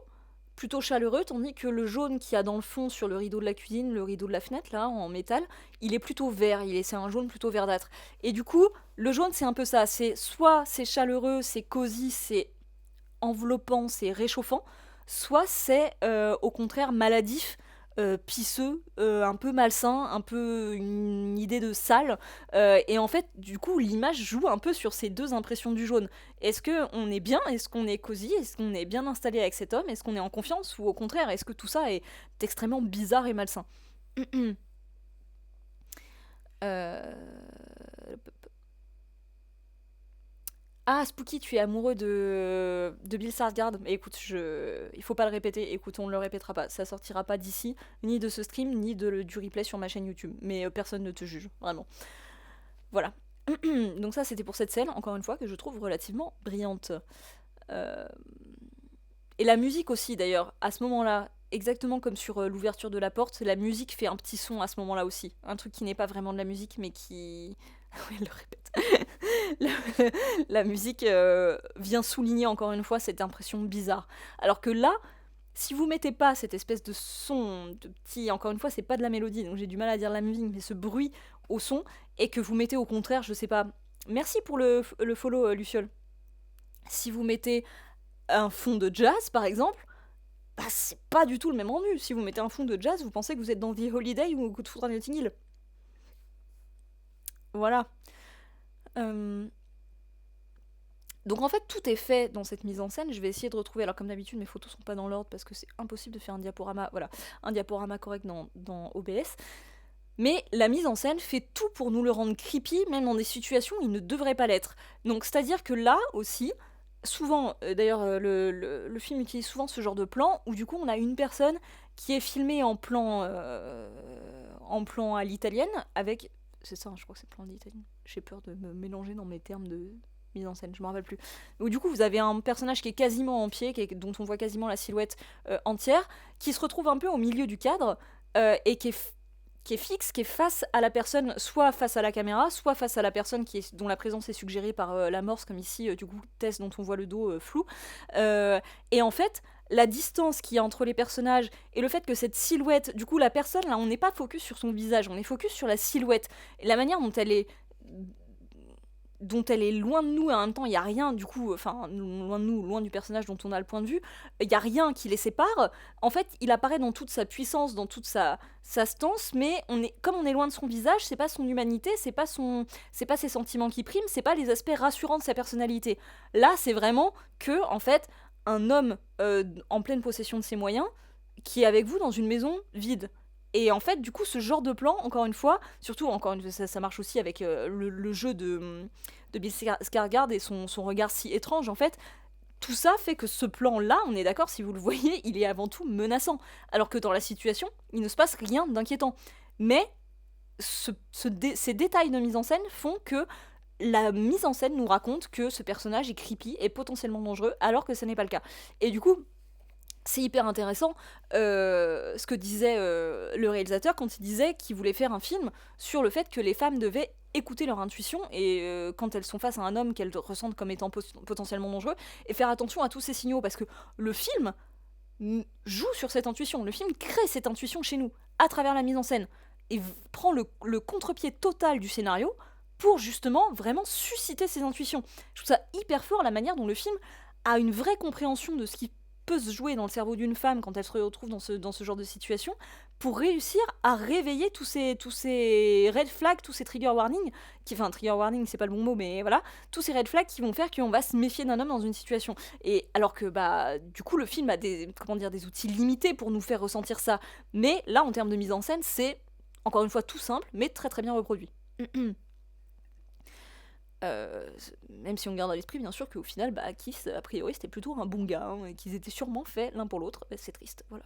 plutôt chaleureux, tandis que le jaune qu'il y a dans le fond sur le rideau de la cuisine, le rideau de la fenêtre, là, en métal, il est plutôt vert, c'est un jaune plutôt verdâtre. Et du coup, le jaune, c'est un peu ça, c'est soit c'est chaleureux, c'est cosy, c'est enveloppant, c'est réchauffant, soit c'est au contraire maladif, pisseux, un peu malsain, un peu une idée de sale. Et en fait, du coup, l'image joue un peu sur ces deux impressions du jaune. Est-ce qu'on est bien? Est-ce qu'on est cosy? Est-ce qu'on est bien installé avec cet homme? Est-ce qu'on est en confiance? Ou au contraire, est-ce que tout ça est extrêmement bizarre et malsain? Euh, Ah, Spooky, tu es amoureux de Bill Skarsgård. Mais écoute, il faut pas le répéter. Écoute, on le répétera pas. Ça sortira pas d'ici, ni de ce stream, ni du replay sur ma chaîne YouTube. Mais personne ne te juge, vraiment. Voilà. Donc ça, c'était pour cette scène, encore une fois, que je trouve relativement brillante. Euh, Et la musique aussi, d'ailleurs, à ce moment-là, exactement comme sur l'ouverture de la porte, la musique fait un petit son à ce moment-là aussi. Un truc qui n'est pas vraiment de la musique, mais qui... Oui, elle le répète. la, la musique vient souligner encore une fois cette impression bizarre. Alors que là, si vous mettez pas cette espèce de son, de petit... Encore une fois, c'est pas de la mélodie, donc j'ai du mal à dire la musique, mais ce bruit au son, et que vous mettez au contraire, je sais pas... Merci pour le follow, Luciole. Si vous mettez un fond de jazz, par exemple, bah, c'est pas du tout le même rendu. Si vous mettez un fond de jazz, vous pensez que vous êtes dans The Holiday ou Coup de foudre à Notting Hill. Voilà. Euh, Donc en fait, tout est fait dans cette mise en scène. Je vais essayer de retrouver. Alors comme d'habitude, mes photos sont pas dans l'ordre parce que c'est impossible de faire un diaporama. Voilà, un diaporama correct dans OBS. Mais la mise en scène fait tout pour nous le rendre creepy, même dans des situations où il ne devrait pas l'être. Donc c'est-à-dire que là aussi, souvent, d'ailleurs le film utilise souvent ce genre de plan, où du coup on a une personne qui est filmée en plan à l'italienne, avec... C'est ça, je crois que c'est plan à l'italienne. J'ai peur de me mélanger dans mes termes de mise en scène, je me rappelle plus. Donc du coup vous avez un personnage qui est quasiment en pied, dont on voit quasiment la silhouette entière, qui se retrouve un peu au milieu du cadre, et qui est fixe, qui est face à la personne, soit face à la caméra, soit face à la personne dont la présence est suggérée par l'amorce, comme ici, du coup, Tess, dont on voit le dos flou. Et en fait, la distance qu'il y a entre les personnages et le fait que cette silhouette, du coup, la personne, là, on n'est pas focus sur son visage, on est focus sur la silhouette. Et la manière dont elle est loin de nous, et en même temps il y a rien du coup, enfin loin de nous, loin du personnage dont on a le point de vue, il y a rien qui les sépare. En fait, il apparaît dans toute sa puissance, dans toute sa stance, mais comme on est loin de son visage, c'est pas son humanité, c'est pas ses sentiments qui priment, c'est pas les aspects rassurants de sa personnalité. Là, c'est vraiment que en fait un homme en pleine possession de ses moyens qui est avec vous dans une maison vide. Et en fait, du coup, ce genre de plan, encore une fois, surtout, ça marche aussi avec le jeu de Bill Skarsgård et son regard si étrange, en fait. Tout ça fait que ce plan-là, on est d'accord, si vous le voyez, il est avant tout menaçant. Alors que dans la situation, il ne se passe rien d'inquiétant. Mais ces détails de mise en scène font que la mise en scène nous raconte que ce personnage est creepy et potentiellement dangereux, alors que ce n'est pas le cas. Et du coup, c'est hyper intéressant ce que disait le réalisateur quand il disait qu'il voulait faire un film sur le fait que les femmes devaient écouter leur intuition et quand elles sont face à un homme qu'elles ressentent comme étant potentiellement dangereux, et faire attention à tous ces signaux, parce que le film joue sur cette intuition, le film crée cette intuition chez nous à travers la mise en scène et prend le contre-pied total du scénario pour justement vraiment susciter ces intuitions. Je trouve ça hyper fort la manière dont le film a une vraie compréhension de ce qui peut se jouer dans le cerveau d'une femme quand elle se retrouve dans ce genre de situation, pour réussir à réveiller tous ces red flags, tous ces trigger warnings, enfin trigger warning c'est pas le bon mot, mais voilà, tous ces red flags qui vont faire qu'on va se méfier d'un homme dans une situation. Et alors que bah du coup le film a des outils limités pour nous faire ressentir ça, mais là en termes de mise en scène c'est encore une fois tout simple, mais très très bien reproduit. Même si on garde à l'esprit bien sûr qu'au final Kiss a priori c'était plutôt un bon gars, hein, et qu'ils étaient sûrement faits l'un pour l'autre. C'est triste, voilà.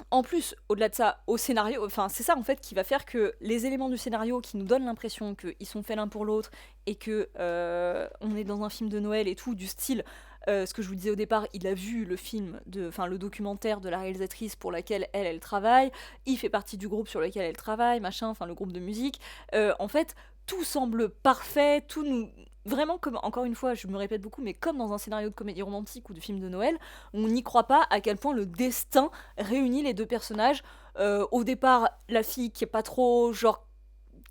En plus, au-delà de ça, au scénario, enfin c'est ça en fait qui va faire que les éléments du scénario qui nous donnent l'impression qu'ils sont faits l'un pour l'autre et que on est dans un film de Noël et tout, du style, ce que je vous disais au départ, il a vu le documentaire de la réalisatrice pour laquelle elle travaille, il fait partie du groupe sur lequel elle travaille, machin, enfin le groupe de musique. En fait, tout semble parfait, tout nous... Vraiment, comme, encore une fois, je me répète beaucoup, mais comme dans un scénario de comédie romantique ou de film de Noël, on n'y croit pas à quel point le destin réunit les deux personnages. Au départ, la fille qui est pas trop, genre,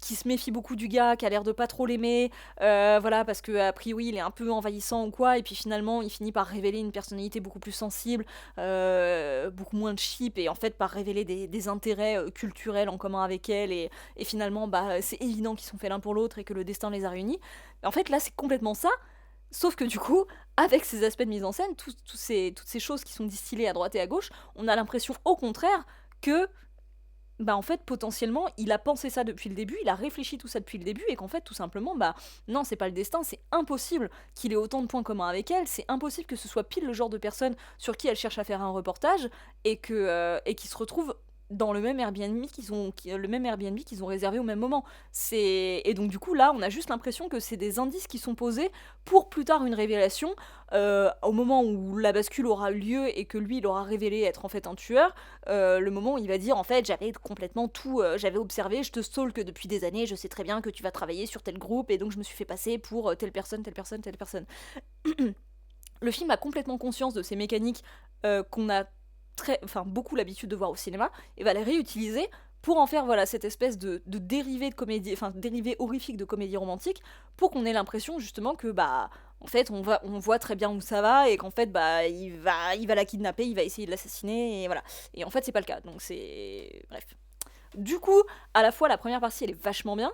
qui se méfie beaucoup du gars, qui a l'air de pas trop l'aimer, voilà, parce que a priori il est un peu envahissant ou quoi, et puis finalement il finit par révéler une personnalité beaucoup plus sensible, beaucoup moins cheap, et en fait par révéler des intérêts culturels en commun avec elle, et finalement bah c'est évident qu'ils sont faits l'un pour l'autre et que le destin les a réunis. En fait là c'est complètement ça, sauf que du coup, avec ces aspects de mise en scène, toutes ces choses qui sont distillées à droite et à gauche, on a l'impression au contraire que bah en fait potentiellement il a pensé ça depuis le début, il a réfléchi tout ça depuis le début, et qu'en fait tout simplement bah non c'est pas le destin, c'est impossible qu'il ait autant de points communs avec elle, c'est impossible que ce soit pile le genre de personne sur qui elle cherche à faire un reportage, et qui se retrouve dans le même Airbnb le même Airbnb qu'ils ont réservé au même moment. Et donc du coup là on a juste l'impression que c'est des indices qui sont posés pour plus tard une révélation, au moment où la bascule aura eu lieu et que lui il aura révélé être en fait un tueur. Le moment où il va dire en fait j'avais complètement tout, j'avais observé, je te stalk depuis des années, je sais très bien que tu vas travailler sur tel groupe, et donc je me suis fait passer pour telle personne, telle personne, telle personne. Le film a complètement conscience de ces mécaniques qu'on a beaucoup l'habitude de voir au cinéma, et va les réutiliser pour en faire voilà cette espèce de dérivé de comédie, enfin dérivé horrifique de comédie romantique, pour qu'on ait l'impression justement que bah en fait on voit très bien où ça va, et qu'en fait bah il va la kidnapper, il va essayer de l'assassiner, et voilà. Et en fait c'est pas le cas, donc c'est bref. Du coup, à la fois la première partie elle est vachement bien,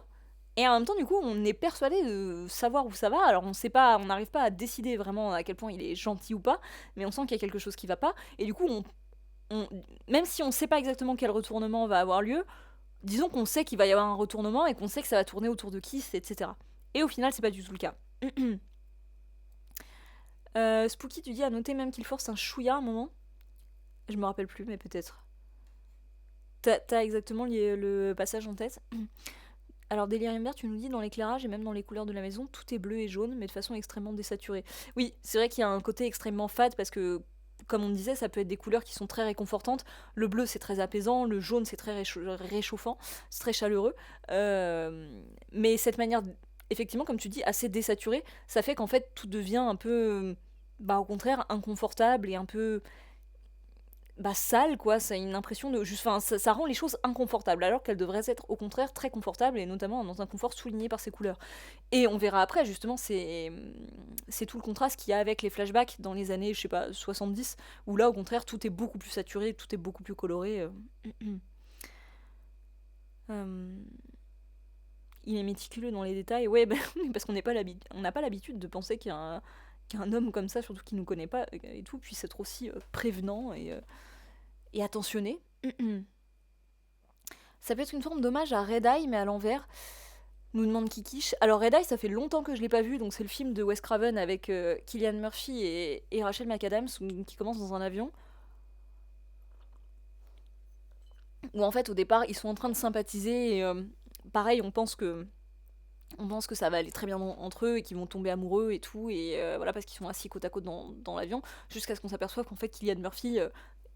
et en même temps, du coup, on est persuadé de savoir où ça va. Alors, on sait pas, on n'arrive pas à décider vraiment à quel point il est gentil ou pas, mais on sent qu'il y a quelque chose qui va pas. Et du coup, on- même si on sait pas exactement quel retournement va avoir lieu, disons qu'on sait qu'il va y avoir un retournement et qu'on sait que ça va tourner autour de qui, etc. Et au final, c'est pas du tout le cas. Spooky, tu dis à noter même qu'il force un chouïa à un moment. Je me rappelle plus, mais peut-être. T'as exactement le passage en tête. Alors Delirium Vert, tu nous dis dans l'éclairage et même dans les couleurs de la maison, tout est bleu et jaune, mais de façon extrêmement désaturée. Oui, c'est vrai qu'il y a un côté extrêmement fade parce que, comme on disait, ça peut être des couleurs qui sont très réconfortantes. Le bleu, c'est très apaisant, le jaune, c'est très réchauffant, c'est très chaleureux. Mais cette manière, effectivement, comme tu dis, assez désaturée, ça fait qu'en fait tout devient un peu, bah au contraire, inconfortable et un peu bah sale quoi, ça a une impression de juste, enfin ça rend les choses inconfortables alors qu'elles devraient être au contraire très confortables, et notamment dans un confort souligné par ces couleurs. Et on verra après justement c'est tout le contraste qu'il y a avec les flashbacks dans les années je sais pas 70, où là au contraire tout est beaucoup plus saturé, tout est beaucoup plus coloré. Euh, il est méticuleux dans les détails, ouais bah, parce qu'on n'est pas on n'a pas l'habitude de penser qu'un homme comme ça, surtout qui nous connaît pas et tout, puisse être aussi prévenant et attentionné. Ça peut être une forme d'hommage à Red Eye, mais à l'envers, nous demande Kikish. Alors Red Eye, ça fait longtemps que je l'ai pas vu, donc c'est le film de Wes Craven avec Cillian Murphy et Rachel McAdams, qui commence dans un avion, où en fait au départ ils sont en train de sympathiser, et pareil on pense que ça va aller très bien entre eux et qu'ils vont tomber amoureux et tout, et voilà, parce qu'ils sont assis côte à côte dans l'avion, jusqu'à ce qu'on s'aperçoive qu'en fait Cillian Murphy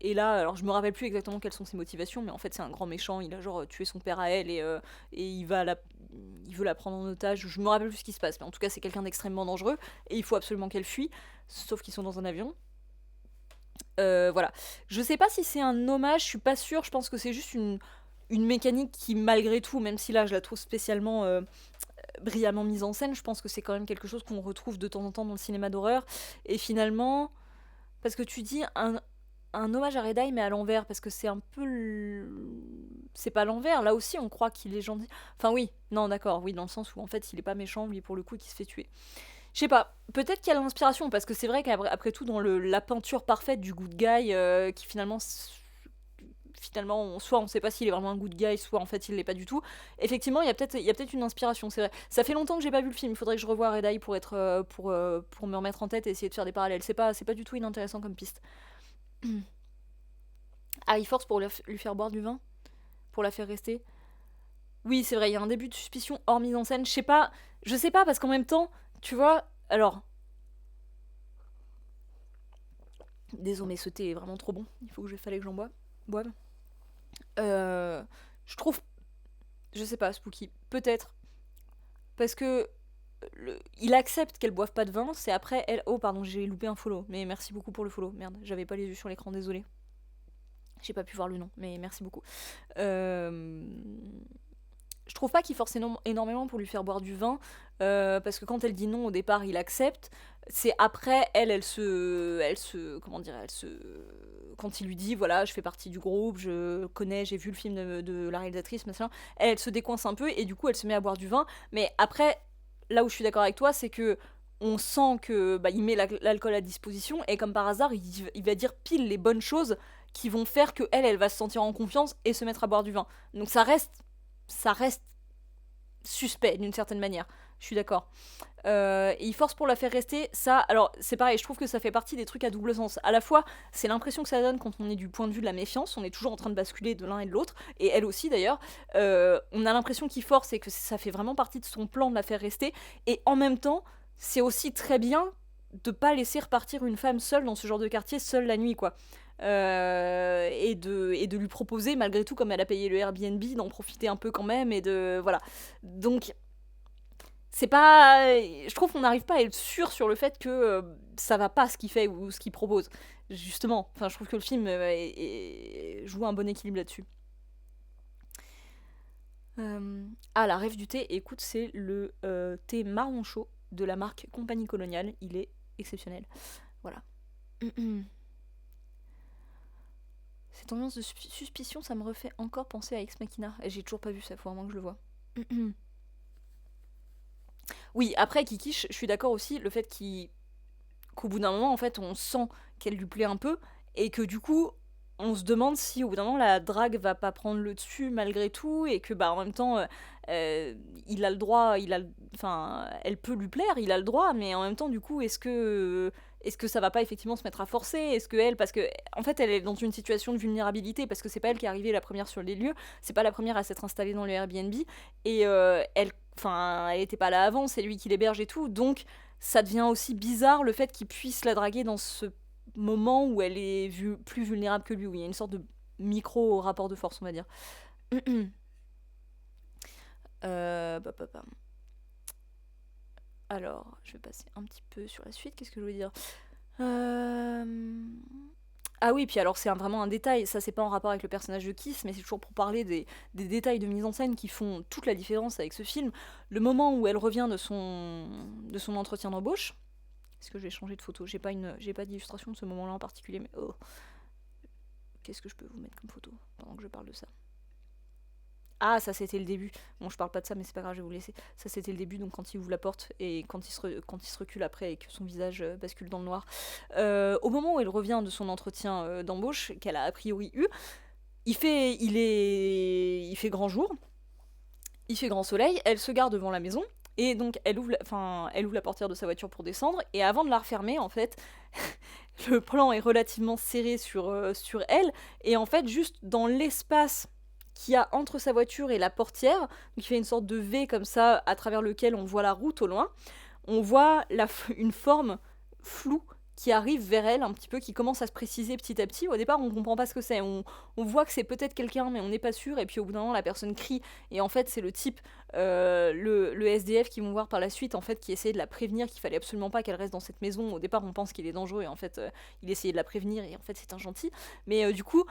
est là. Alors je me rappelle plus exactement quelles sont ses motivations, mais en fait c'est un grand méchant, il a genre tué son père à elle, et il veut la prendre en otage, je me rappelle plus ce qui se passe, mais en tout cas c'est quelqu'un d'extrêmement dangereux, et il faut absolument qu'elle fuit, sauf qu'ils sont dans un avion. Voilà. Je sais pas si c'est un hommage, je suis pas sûre, je pense que c'est juste une mécanique qui malgré tout, même si là je la trouve spécialement brillamment mise en scène, je pense que c'est quand même quelque chose qu'on retrouve de temps en temps dans le cinéma d'horreur. Et finalement, parce que tu dis un hommage à Red Eye, mais à l'envers, parce que c'est un peu. C'est pas l'envers, là aussi on croit qu'il est gentil. Enfin, oui, non, d'accord, oui, dans le sens où en fait il est pas méchant, lui pour le coup, qui se fait tuer. Je sais pas, peut-être qu'il y a l'inspiration, parce que c'est vrai qu'après tout, dans la peinture parfaite du good guy, qui finalement, soit on sait pas s'il est vraiment un good guy, soit en fait il l'est pas du tout. Effectivement, il y a peut-être une inspiration, c'est vrai. Ça fait longtemps que j'ai pas vu le film, il faudrait que je revoie Red Eye pour être pour me remettre en tête et essayer de faire des parallèles. C'est pas du tout inintéressant comme piste. Harry Force pour lui faire boire du vin, pour la faire rester. Oui, c'est vrai, il y a un début de suspicion hors mise en scène. Je sais pas parce qu'en même temps, tu vois, alors désolé mais ce thé est vraiment trop bon. Fallait que j'en boive. Euh, je trouve, je sais pas, Spooky, peut-être parce que il accepte qu'elle boive pas de vin, c'est après elle. Oh, pardon, j'ai loupé un follow, mais merci beaucoup pour le follow. Merde, j'avais pas les yeux sur l'écran, désolé. J'ai pas pu voir le nom, mais merci beaucoup. Euh, je trouve pas qu'il force énormément pour lui faire boire du vin, parce que quand elle dit non au départ, il accepte. C'est après, comment dire, quand il lui dit, voilà, je fais partie du groupe, je connais, j'ai vu le film de la réalisatrice, machin, elle se décoince un peu et du coup, elle se met à boire du vin. Mais après, là où je suis d'accord avec toi, c'est que on sent que bah, il met l'alcool à disposition et comme par hasard, il va dire pile les bonnes choses qui vont faire que elle va se sentir en confiance et se mettre à boire du vin. Donc ça reste suspect d'une certaine manière. Je suis d'accord. Et il force pour la faire rester. Ça, alors c'est pareil, je trouve que ça fait partie des trucs à double sens. À la fois, c'est l'impression que ça donne quand on est du point de vue de la méfiance. On est toujours en train de basculer de l'un et de l'autre. Et elle aussi d'ailleurs. On a l'impression qu'il force et que ça fait vraiment partie de son plan de la faire rester. Et en même temps, c'est aussi très bien de pas laisser repartir une femme seule dans ce genre de quartier, seule la nuit, quoi. Et de lui proposer, malgré tout, comme elle a payé le Airbnb, d'en profiter un peu quand même, et de... Voilà. Donc, c'est pas... Je trouve qu'on n'arrive pas à être sûr sur le fait que ça va pas ce qu'il fait ou ce qu'il propose. Justement, enfin, je trouve que le film joue un bon équilibre là-dessus. La rêve du thé, écoute, c'est le thé marron chaud de la marque Compagnie Coloniale. Il est exceptionnel. Voilà. Cette ambiance de suspicion, ça me refait encore penser à Ex Machina. Et j'ai toujours pas vu ça, faut vraiment que je le vois. Oui, après, Kiki, je suis d'accord aussi, le fait qu'au bout d'un moment, en fait, on sent qu'elle lui plaît un peu, et que du coup, on se demande si au bout d'un moment, la drague va pas prendre le dessus malgré tout, et que, bah, en même temps, il a le droit, enfin, elle peut lui plaire, il a le droit, mais en même temps, du coup, est-ce que ça va pas effectivement se mettre à forcer? Est-ce que elle, parce que en fait elle est dans une situation de vulnérabilité parce que c'est pas elle qui est arrivée la première sur les lieux, c'est pas la première à s'être installée dans le Airbnb et elle était pas là avant, c'est lui qui l'héberge et tout, donc ça devient aussi bizarre le fait qu'il puisse la draguer dans ce moment où elle est plus vulnérable que lui, où il y a une sorte de micro rapport de force, on va dire. Bah, bah. Alors, je vais passer un petit peu sur la suite. Qu'est-ce que je voulais dire? Ah oui, puis alors c'est vraiment un détail, ça c'est pas en rapport avec le personnage de Kiss, mais c'est toujours pour parler des détails de mise en scène qui font toute la différence avec ce film. Le moment où elle revient de son entretien d'embauche, est-ce que je vais changer de photo? J'ai pas d'illustration de ce moment-là en particulier, mais oh, qu'est-ce que je peux vous mettre comme photo pendant que je parle de ça? Ah, ça c'était le début. Bon, je parle pas de ça, mais c'est pas grave, je vais vous laisser. Ça c'était le début, donc quand il ouvre la porte et quand il se recule après et que son visage bascule dans le noir. Au moment où elle revient de son entretien d'embauche, qu'elle a a priori eu, il fait grand jour, il fait grand soleil, elle se gare devant la maison. Et donc elle ouvre la portière de sa voiture pour descendre, et avant de la refermer, en fait, le plan est relativement serré sur elle, et en fait, juste dans l'espace qu'il y a entre sa voiture et la portière, qui fait une sorte de V comme ça, à travers lequel on voit la route au loin, on voit une forme floue qui arrive vers elle un petit peu, qui commence à se préciser petit à petit. Au départ, on comprend pas ce que c'est. On voit que c'est peut-être quelqu'un, mais on n'est pas sûr. Et puis au bout d'un moment, la personne crie. Et en fait, c'est le type, le SDF qui vont voir par la suite, en fait, qui essayait de la prévenir qu'il fallait absolument pas qu'elle reste dans cette maison. Au départ, on pense qu'il est dangereux. Et en fait, il essayait de la prévenir. Et en fait, c'est un gentil. Mais du coup,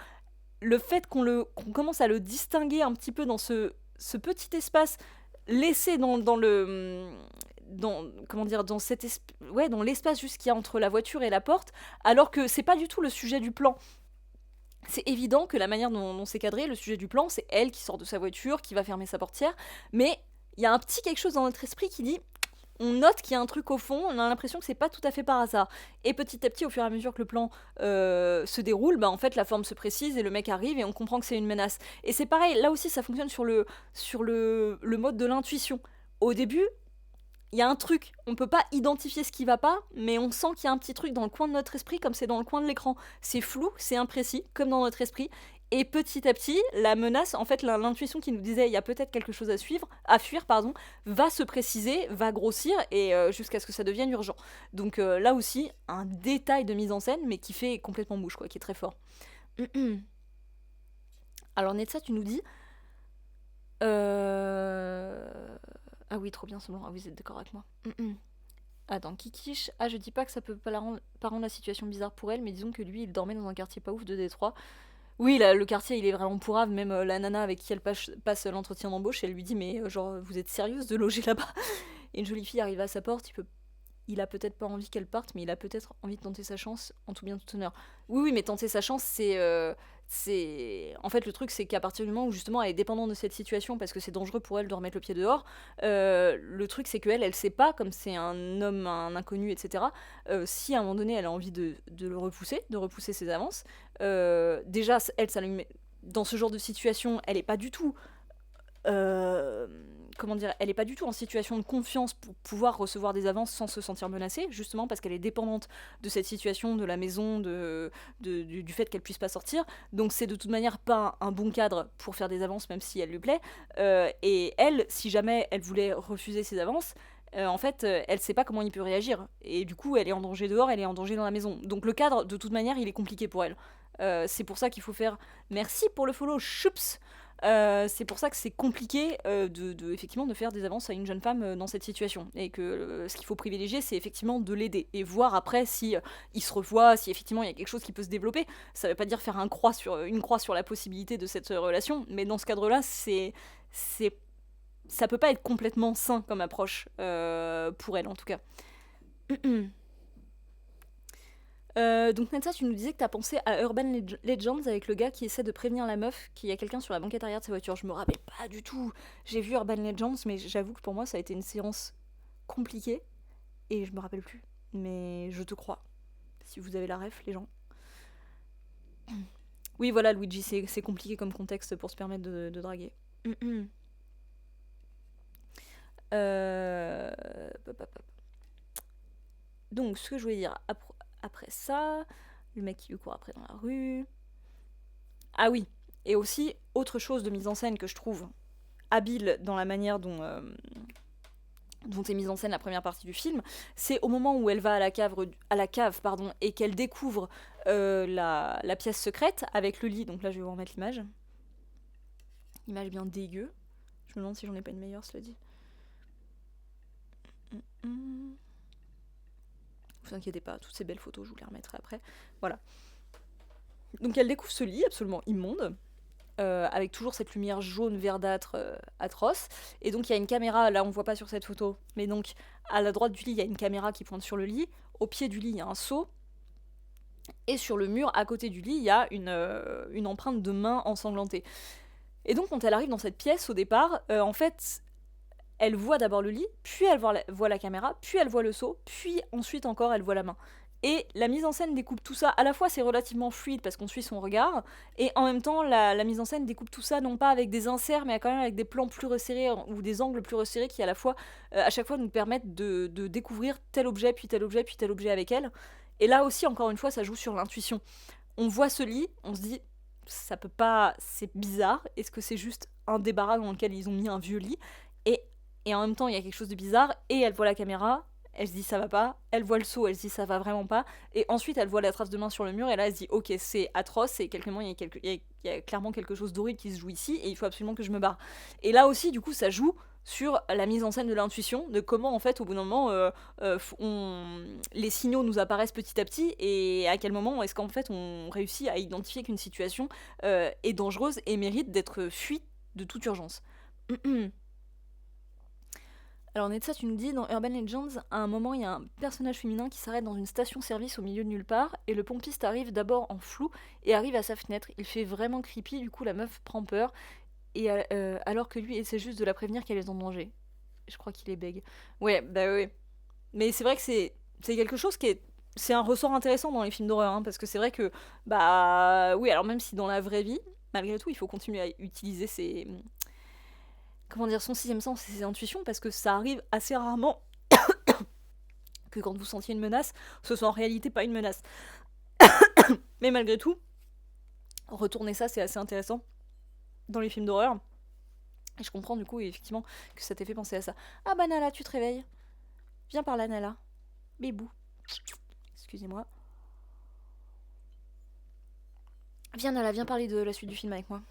le fait qu'on commence à le distinguer un petit peu dans ce petit espace laissé dans le comment dire, dans l'espace juste qu'il y a entre la voiture et la porte, alors que c'est pas du tout le sujet du plan. C'est évident que la manière dont c'est cadré, le sujet du plan, c'est elle qui sort de sa voiture, qui va fermer sa portière, mais il y a un petit quelque chose dans notre esprit qui dit, on note qu'il y a un truc au fond, on a l'impression que c'est pas tout à fait par hasard. Et petit à petit, au fur et à mesure que le plan se déroule, bah en fait la forme se précise et le mec arrive et on comprend que c'est une menace. Et c'est pareil, là aussi ça fonctionne sur le mode de l'intuition. Au début, il y a un truc, on peut pas identifier ce qui va pas, mais on sent qu'il y a un petit truc dans le coin de notre esprit, comme c'est dans le coin de l'écran. C'est flou, c'est imprécis, comme dans notre esprit. Et petit à petit, la menace, en fait, l'intuition qui nous disait il y a peut-être quelque chose à fuir, pardon, va se préciser, va grossir, et jusqu'à ce que ça devienne urgent. Donc là aussi, un détail de mise en scène, mais qui fait complètement mouche, quoi, qui est très fort. Alors Netsa, tu nous dis, ah oui, trop bien ce moment. Ah, vous êtes d'accord avec moi. Attends, Kikish. Ah, je dis pas que ça peut pas rendre la situation bizarre pour elle, mais disons que lui, il dormait dans un quartier pas ouf de Détroit. Oui, là, le quartier, il est vraiment pourrave. Même la nana avec qui elle passe l'entretien d'embauche, elle lui dit mais genre vous êtes sérieuse de loger là-bas? Et une jolie fille arrive à sa porte, il a peut-être pas envie qu'elle parte, mais il a peut-être envie de tenter sa chance en tout bien tout honneur. Oui, oui, mais tenter sa chance, En fait, le truc, c'est qu'à partir du moment où justement elle est dépendante de cette situation, parce que c'est dangereux pour elle de remettre le pied dehors, le truc, c'est qu'elle, elle sait pas, comme c'est un homme, un inconnu, etc., si à un moment donné, elle a envie de le repousser, de repousser ses avances, déjà, elle, ça lui met... Dans ce genre de situation, elle est pas du tout euh, comment dire, elle est pas du tout en situation de confiance pour pouvoir recevoir des avances sans se sentir menacée, justement parce qu'elle est dépendante de cette situation, de la maison, du fait qu'elle puisse pas sortir. Donc c'est de toute manière pas un bon cadre pour faire des avances, même si elle lui plaît. Et elle, si jamais elle voulait refuser ses avances, en fait, elle sait pas comment il peut réagir. Et du coup, elle est en danger dehors, elle est en danger dans la maison. Donc le cadre, de toute manière, il est compliqué pour elle. C'est pour ça qu'il faut faire... Merci pour le follow, choups. C'est pour ça que c'est compliqué effectivement de faire des avances à une jeune femme dans cette situation. Et que ce qu'il faut privilégier, c'est effectivement de l'aider. Et voir après si il se revoit, si effectivement il y a quelque chose qui peut se développer. Ça veut pas dire faire une croix sur la possibilité de cette relation, mais dans ce cadre-là, c'est ça peut pas être complètement sain comme approche, pour elle en tout cas. Donc Netsa, tu nous disais que t'as pensé à Urban Legends avec le gars qui essaie de prévenir la meuf qu'il y a quelqu'un sur la banquette arrière de sa voiture. Je me rappelle pas du tout. J'ai vu Urban Legends, mais j'avoue que pour moi ça a été une séance compliquée et je me rappelle plus. Mais je te crois. Si vous avez la ref, les gens. Oui, voilà, Luigi, c'est compliqué comme contexte pour se permettre de draguer. Euh... Donc, ce que je voulais dire après ça, le mec qui lui court après dans la rue. Ah oui, et aussi, autre chose de mise en scène que je trouve habile dans la manière dont est mise en scène la première partie du film, c'est au moment où elle va à la cave pardon, et qu'elle découvre la pièce secrète avec le lit. Donc là, je vais vous remettre l'image. Image bien dégueu. Je me demande si j'en ai pas une meilleure, cela dit. Vous inquiétez pas, toutes ces belles photos, je vous les remettrai après. Voilà. Donc elle découvre ce lit absolument immonde, avec toujours cette lumière jaune verdâtre atroce. Et donc il y a une caméra, là on voit pas sur cette photo, mais donc à la droite du lit, il y a une caméra qui pointe sur le lit. Au pied du lit, il y a un seau. Et sur le mur, à côté du lit, il y a une empreinte de main ensanglantée. Et donc quand elle arrive dans cette pièce, au départ, en fait, elle voit d'abord le lit, puis elle voit la caméra, puis elle voit le seau, puis ensuite encore elle voit la main. Et la mise en scène découpe tout ça. À la fois, c'est relativement fluide parce qu'on suit son regard, et en même temps, la mise en scène découpe tout ça non pas avec des inserts, mais quand même avec des plans plus resserrés ou des angles plus resserrés qui, à chaque fois, nous permettent de découvrir tel objet, puis tel objet, puis tel objet avec elle. Et là aussi, encore une fois, ça joue sur l'intuition. On voit ce lit, on se dit, ça peut pas, c'est bizarre. Est-ce que c'est juste un débarras dans lequel ils ont mis un vieux lit? Et et en même temps, il y a quelque chose de bizarre, et elle voit la caméra, elle se dit ça va pas, elle voit le seau, elle se dit ça va vraiment pas, et ensuite elle voit la trace de main sur le mur, et là elle se dit ok, c'est atroce, et il y a clairement quelque chose d'horrible qui se joue ici, et il faut absolument que je me barre. Et là aussi, du coup, ça joue sur la mise en scène de l'intuition, de comment en fait au bout d'un moment les signaux nous apparaissent petit à petit, et à quel moment est-ce qu'en fait on réussit à identifier qu'une situation est dangereuse et mérite d'être fuite de toute urgence. Alors Netsa, tu nous dis, dans Urban Legends, à un moment, il y a un personnage féminin qui s'arrête dans une station-service au milieu de nulle part, et le pompiste arrive d'abord en flou, et arrive à sa fenêtre. Il fait vraiment creepy, du coup la meuf prend peur, et alors que lui essaie juste de la prévenir qu'elle est en danger. Je crois qu'il est bègue. Ouais, bah ouais. Mais c'est vrai que c'est quelque chose qui est... C'est un ressort intéressant dans les films d'horreur, hein, parce que c'est vrai que, bah oui, alors même si dans la vraie vie, malgré tout, il faut continuer à utiliser comment dire, son sixième sens et ses intuitions, parce que ça arrive assez rarement que quand vous sentiez une menace, ce soit en réalité pas une menace. Mais malgré tout, retourner ça, c'est assez intéressant dans les films d'horreur. Et je comprends du coup, effectivement, que ça t'ait fait penser à ça. Ah bah Nala, tu te réveilles. Viens par là, Nala. Bébou. Excusez-moi. Viens Nala, viens parler de la suite du film avec moi.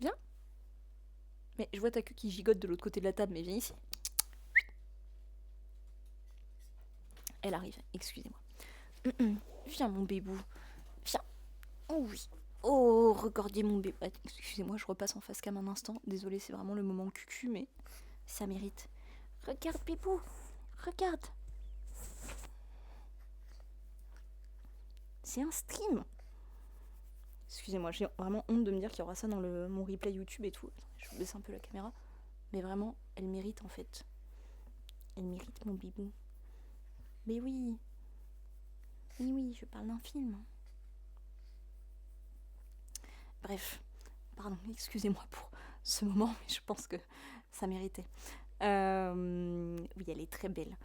Viens. Mais je vois ta queue qui gigote de l'autre côté de la table, mais viens ici. Elle arrive, excusez-moi. Viens, mon bébou. Viens. Oh oui. Oh, regardez mon bébé. Excusez-moi, je repasse en face cam un instant. Désolée, c'est vraiment le moment cucu, mais ça mérite. Regarde, bébou. Regarde. C'est un stream. Excusez-moi, j'ai vraiment honte de me dire qu'il y aura ça dans mon replay YouTube et tout. Je vais baisser un peu la caméra. Mais vraiment, elle mérite en fait. Elle mérite mon bibou. Mais oui. Oui, oui, je parle d'un film. Bref. Pardon, excusez-moi pour ce moment, mais je pense que ça méritait. Oui, elle est très belle.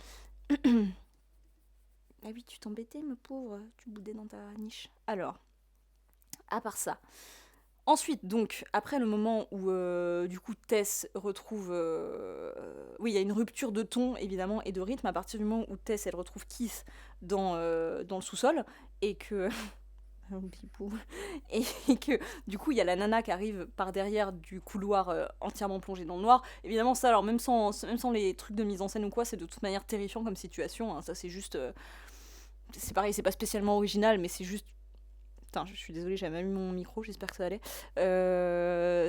Ah oui, tu t'embêtais, me pauvre. Tu boudais dans ta niche. Alors, à part ça. Ensuite, donc, après le moment où du coup Tess retrouve... Oui, il y a une rupture de ton, évidemment, et de rythme, à partir du moment où Tess, elle retrouve Keith dans le sous-sol, et que... Bibou. Et que du coup, il y a la nana qui arrive par derrière du couloir entièrement plongé dans le noir. Évidemment, ça, alors même sans les trucs de mise en scène ou quoi, c'est de toute manière terrifiant comme situation. Hein. Ça, c'est juste... c'est pareil, c'est pas spécialement original, mais c'est juste... Putain, je suis désolée, j'avais même mis mon micro, j'espère que ça allait.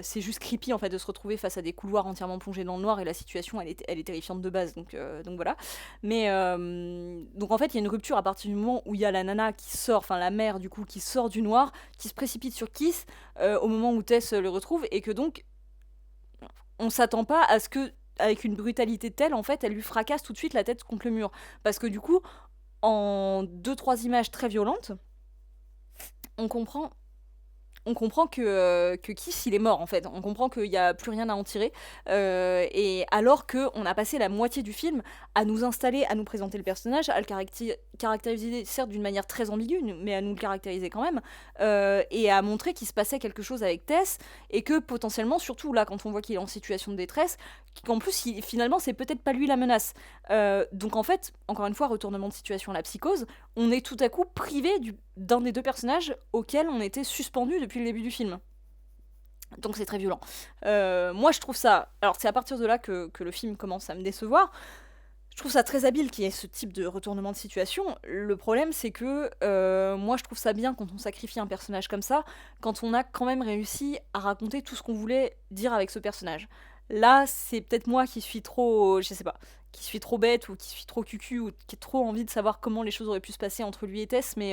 C'est juste creepy en fait de se retrouver face à des couloirs entièrement plongés dans le noir et la situation elle est terrifiante de base, donc voilà. Mais donc en fait il y a une rupture à partir du moment où il y a la nana qui sort, enfin la mère du coup qui sort du noir, qui se précipite sur Keith au moment où Tess le retrouve et que donc on s'attend pas à ce que avec une brutalité telle en fait elle lui fracasse tout de suite la tête contre le mur. Parce que du coup en 2-3 images très violentes, on comprend que Keith il est mort en fait. On comprend qu'il n'y a plus rien à en tirer. Et alors qu'on a passé la moitié du film à nous installer, à nous présenter le personnage, à le caractériser certes d'une manière très ambiguë, mais à nous le caractériser quand même, et à montrer qu'il se passait quelque chose avec Tess, et que potentiellement, surtout là quand on voit qu'il est en situation de détresse, qu'en plus finalement c'est peut-être pas lui la menace. Donc en fait, encore une fois, retournement de situation à la psychose, on est tout à coup privé d'un des deux personnages auxquels on était suspendu depuis le début du film. Donc c'est très violent. Moi je trouve ça... Alors c'est à partir de là que le film commence à me décevoir. Je trouve ça très habile qu'il y ait ce type de retournement de situation. Le problème c'est que moi je trouve ça bien quand on sacrifie un personnage comme ça, quand on a quand même réussi à raconter tout ce qu'on voulait dire avec ce personnage. Là c'est peut-être moi qui suis trop... Je sais pas, qui suis trop bête ou qui suis trop cucu ou qui ai trop envie de savoir comment les choses auraient pu se passer entre lui et Tess, mais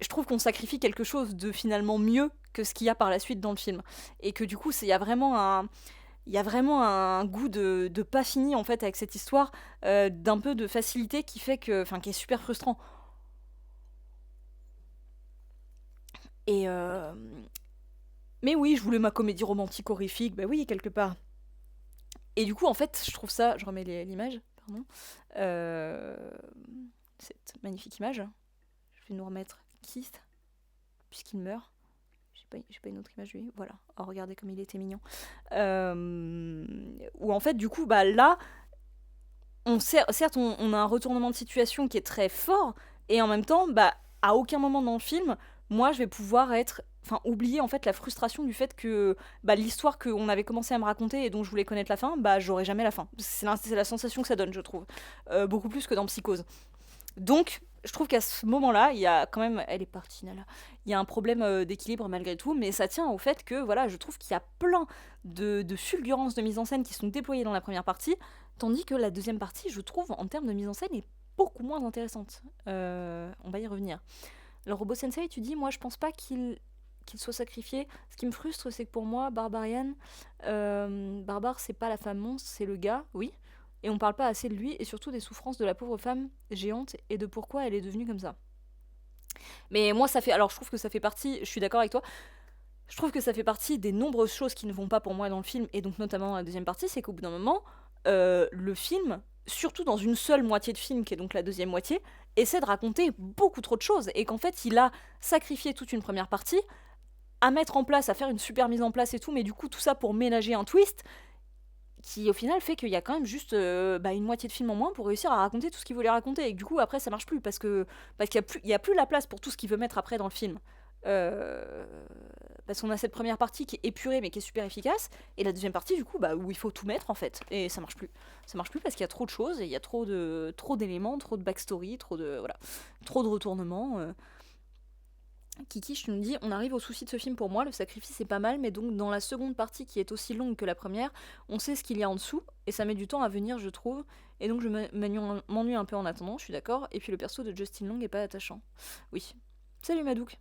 je trouve qu'on sacrifie quelque chose de finalement mieux que ce qu'il y a par la suite dans le film. Et que du coup, il y a vraiment un goût de pas fini en fait avec cette histoire, d'un peu de facilité qui fait que, enfin, qui est super frustrant. Et mais oui, je voulais ma comédie romantique horrifique, bah oui, quelque part. Et du coup, en fait, je trouve ça, je remets l'image, pardon, euh, cette magnifique image. Je vais nous remettre Keith, puisqu'il meurt. J'ai pas une autre image de lui. Voilà. Oh, regardez comme il était mignon. Où en fait, du coup, bah là, certes, on a un retournement de situation qui est très fort, et en même temps, bah, à aucun moment dans le film, moi, je vais pouvoir oublier en fait la frustration du fait que bah, l'histoire qu'on avait commencé à me raconter et dont je voulais connaître la fin, bah, j'aurai jamais la fin. C'est la sensation que ça donne, je trouve. Beaucoup plus que dans Psychose. Donc, je trouve qu'à ce moment-là, il y a quand même... Elle est partie, Nala. Il y a un problème d'équilibre malgré tout, mais ça tient au fait que, voilà, je trouve qu'il y a plein de fulgurances de mise en scène qui sont déployées dans la première partie, tandis que la deuxième partie, je trouve, en termes de mise en scène, est beaucoup moins intéressante. On va y revenir. Alors, Robo Sensei, tu dis, moi, je pense pas qu'il soit sacrifié. Ce qui me frustre, c'est que pour moi, Barbarian, Barbare, c'est pas la femme monstre, c'est le gars, oui. Et on parle pas assez de lui, et surtout des souffrances de la pauvre femme géante, et de pourquoi elle est devenue comme ça. Mais moi, alors je trouve que ça fait partie, je suis d'accord avec toi, je trouve que ça fait partie des nombreuses choses qui ne vont pas pour moi dans le film, et donc notamment dans la deuxième partie, c'est qu'au bout d'un moment, le film, surtout dans une seule moitié de film, qui est donc la deuxième moitié, essaie de raconter beaucoup trop de choses, et qu'en fait, il a sacrifié toute une première partie à mettre en place, à faire une super mise en place et tout, mais du coup, tout ça pour ménager un twist qui au final fait qu'il y a quand même juste une moitié de film en moins pour réussir à raconter tout ce qu'il voulait raconter, et que du coup après ça marche plus parce qu'il y a plus la place pour tout ce qu'il veut mettre après dans le film. Euh, Parce qu'on a cette première partie qui est épurée mais qui est super efficace, et la deuxième partie du coup bah, où il faut tout mettre en fait, et ça marche plus. Ça marche plus parce qu'il y a trop de choses, et il y a trop d'éléments, trop de backstory, trop de retournements. Kiki, je te nous dis, on arrive au souci de ce film pour moi, le sacrifice est pas mal, mais donc dans la seconde partie qui est aussi longue que la première, on sait ce qu'il y a en dessous, et ça met du temps à venir je trouve, et donc je m'ennuie un peu en attendant, je suis d'accord, et puis le perso de Justin Long est pas attachant. Oui. Salut Madouk.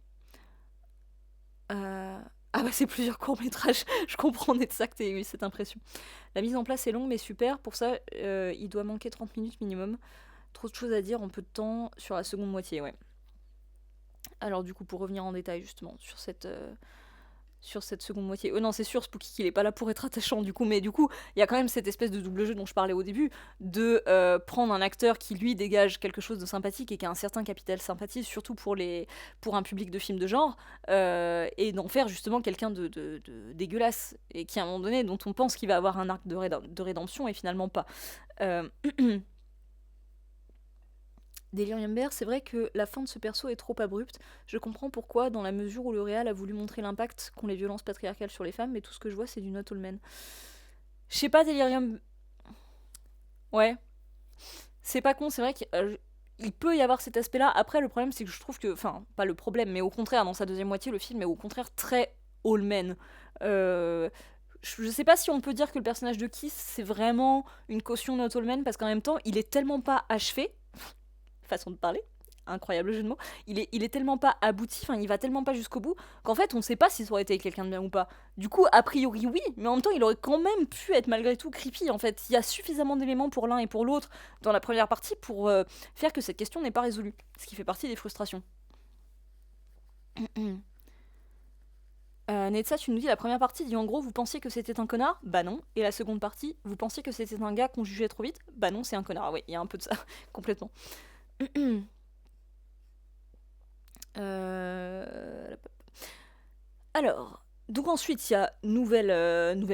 Ah bah c'est plusieurs courts-métrages, je comprends Netza que t'aies eu cette impression. La mise en place est longue mais super, pour ça il doit manquer 30 minutes minimum. Trop de choses à dire en peu de temps sur la seconde moitié, ouais. Alors du coup pour revenir en détail justement sur cette seconde moitié. Oh non, c'est sûr, Spooky qu'il est pas là pour être attachant du coup, mais du coup, il y a quand même cette espèce de double jeu dont je parlais au début, de prendre un acteur qui lui dégage quelque chose de sympathique et qui a un certain capital sympathie, surtout pour un public de films de genre, et d'en faire justement quelqu'un de dégueulasse, et qui à un moment donné, dont on pense qu'il va avoir un arc de rédemption et finalement pas. Euh, Delirium Bear, c'est vrai que la fin de ce perso est trop abrupte. Je comprends pourquoi, dans la mesure où le réal a voulu montrer l'impact qu'ont les violences patriarcales sur les femmes, mais tout ce que je vois, c'est du not all men. Je sais pas, Delirium. Ouais, c'est pas con, c'est vrai qu'il peut y avoir cet aspect-là. Après, le problème, c'est que je trouve que. Enfin, pas le problème, mais au contraire, dans sa deuxième moitié, le film est au contraire très all men. Euh, je sais pas si on peut dire que le personnage de Kiss, c'est vraiment une caution not all men, parce qu'en même temps, il est tellement pas achevé, façon de parler, incroyable jeu de mots, il est tellement pas abouti, enfin il va tellement pas jusqu'au bout, qu'en fait on sait pas si ça aurait été quelqu'un de bien ou pas. Du coup, a priori oui, mais en même temps il aurait quand même pu être malgré tout creepy. En fait, il y a suffisamment d'éléments pour l'un et pour l'autre dans la première partie pour faire que cette question n'est pas résolue, ce qui fait partie des frustrations. Netza, tu nous dis la première partie dit en gros vous pensiez que c'était un connard. Bah non. Et la seconde partie, vous pensiez que c'était un gars qu'on jugeait trop vite. Bah non, c'est un connard. Oui, il y a un peu de ça, complètement. Euh, Alors, donc ensuite, il y a nouvelle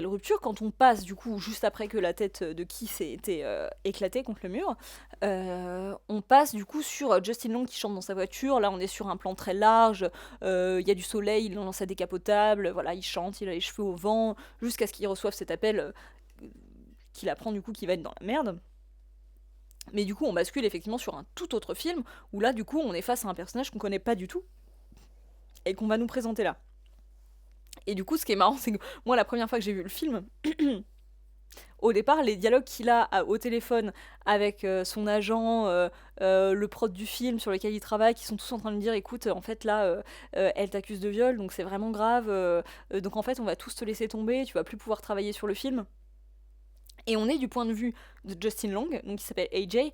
rupture, quand on passe, du coup, juste après que la tête de Keith s'est été éclatée contre le mur, on passe, du coup, sur Justin Long qui chante dans sa voiture. Là, on est sur un plan très large, il y a du soleil, il est dans sa décapotable, voilà, il chante, il a les cheveux au vent, jusqu'à ce qu'il reçoive cet appel qu'il apprend, du coup, qu'il va être dans la merde. Mais du coup, on bascule effectivement sur un tout autre film, où là, du coup, on est face à un personnage qu'on connaît pas du tout, et qu'on va nous présenter là. Et du coup, ce qui est marrant, c'est que moi, la première fois que j'ai vu le film, au départ, les dialogues qu'il a au téléphone avec son agent, le prod du film sur lequel il travaille, qui sont tous en train de lui dire écoute, en fait, là, elle t'accuse de viol, donc c'est vraiment grave, donc en fait, on va tous te laisser tomber, tu vas plus pouvoir travailler sur le film. Et on est du point de vue de Justin Long, donc qui s'appelle AJ,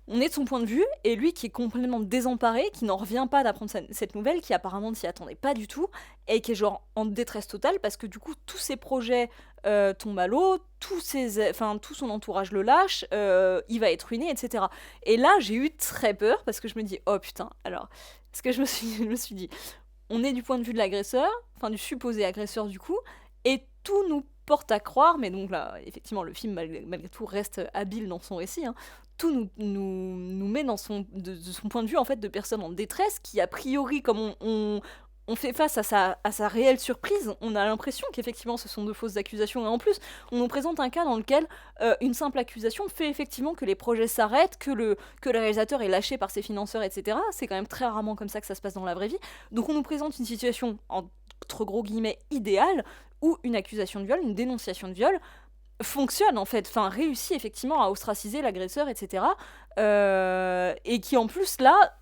on est de son point de vue, et lui qui est complètement désemparé, qui n'en revient pas d'apprendre cette nouvelle, qui apparemment ne s'y attendait pas du tout, et qui est genre en détresse totale, parce que du coup tous ses projets tombent à l'eau, tout son entourage le lâche, il va être ruiné, etc. Et là j'ai eu très peur, parce que je me dis, oh putain, alors, parce que je me suis dit, on est du point de vue de l'agresseur, enfin du supposé agresseur du coup, et tout nous porte à croire, mais donc là, effectivement, le film, malgré tout, reste habile dans son récit, hein, tout nous met de son point de vue, en fait, de personne en détresse, qui, a priori, comme on fait face à sa réelle surprise, on a l'impression qu'effectivement ce sont de fausses accusations, et en plus, on nous présente un cas dans lequel une simple accusation fait effectivement que les projets s'arrêtent, que le réalisateur est lâché par ses financeurs, etc. C'est quand même très rarement comme ça que ça se passe dans la vraie vie. Donc on nous présente une situation, entre gros guillemets, idéale, où une accusation de viol, une dénonciation de viol, fonctionne en fait, enfin réussit effectivement à ostraciser l'agresseur, etc. Et qui en plus là,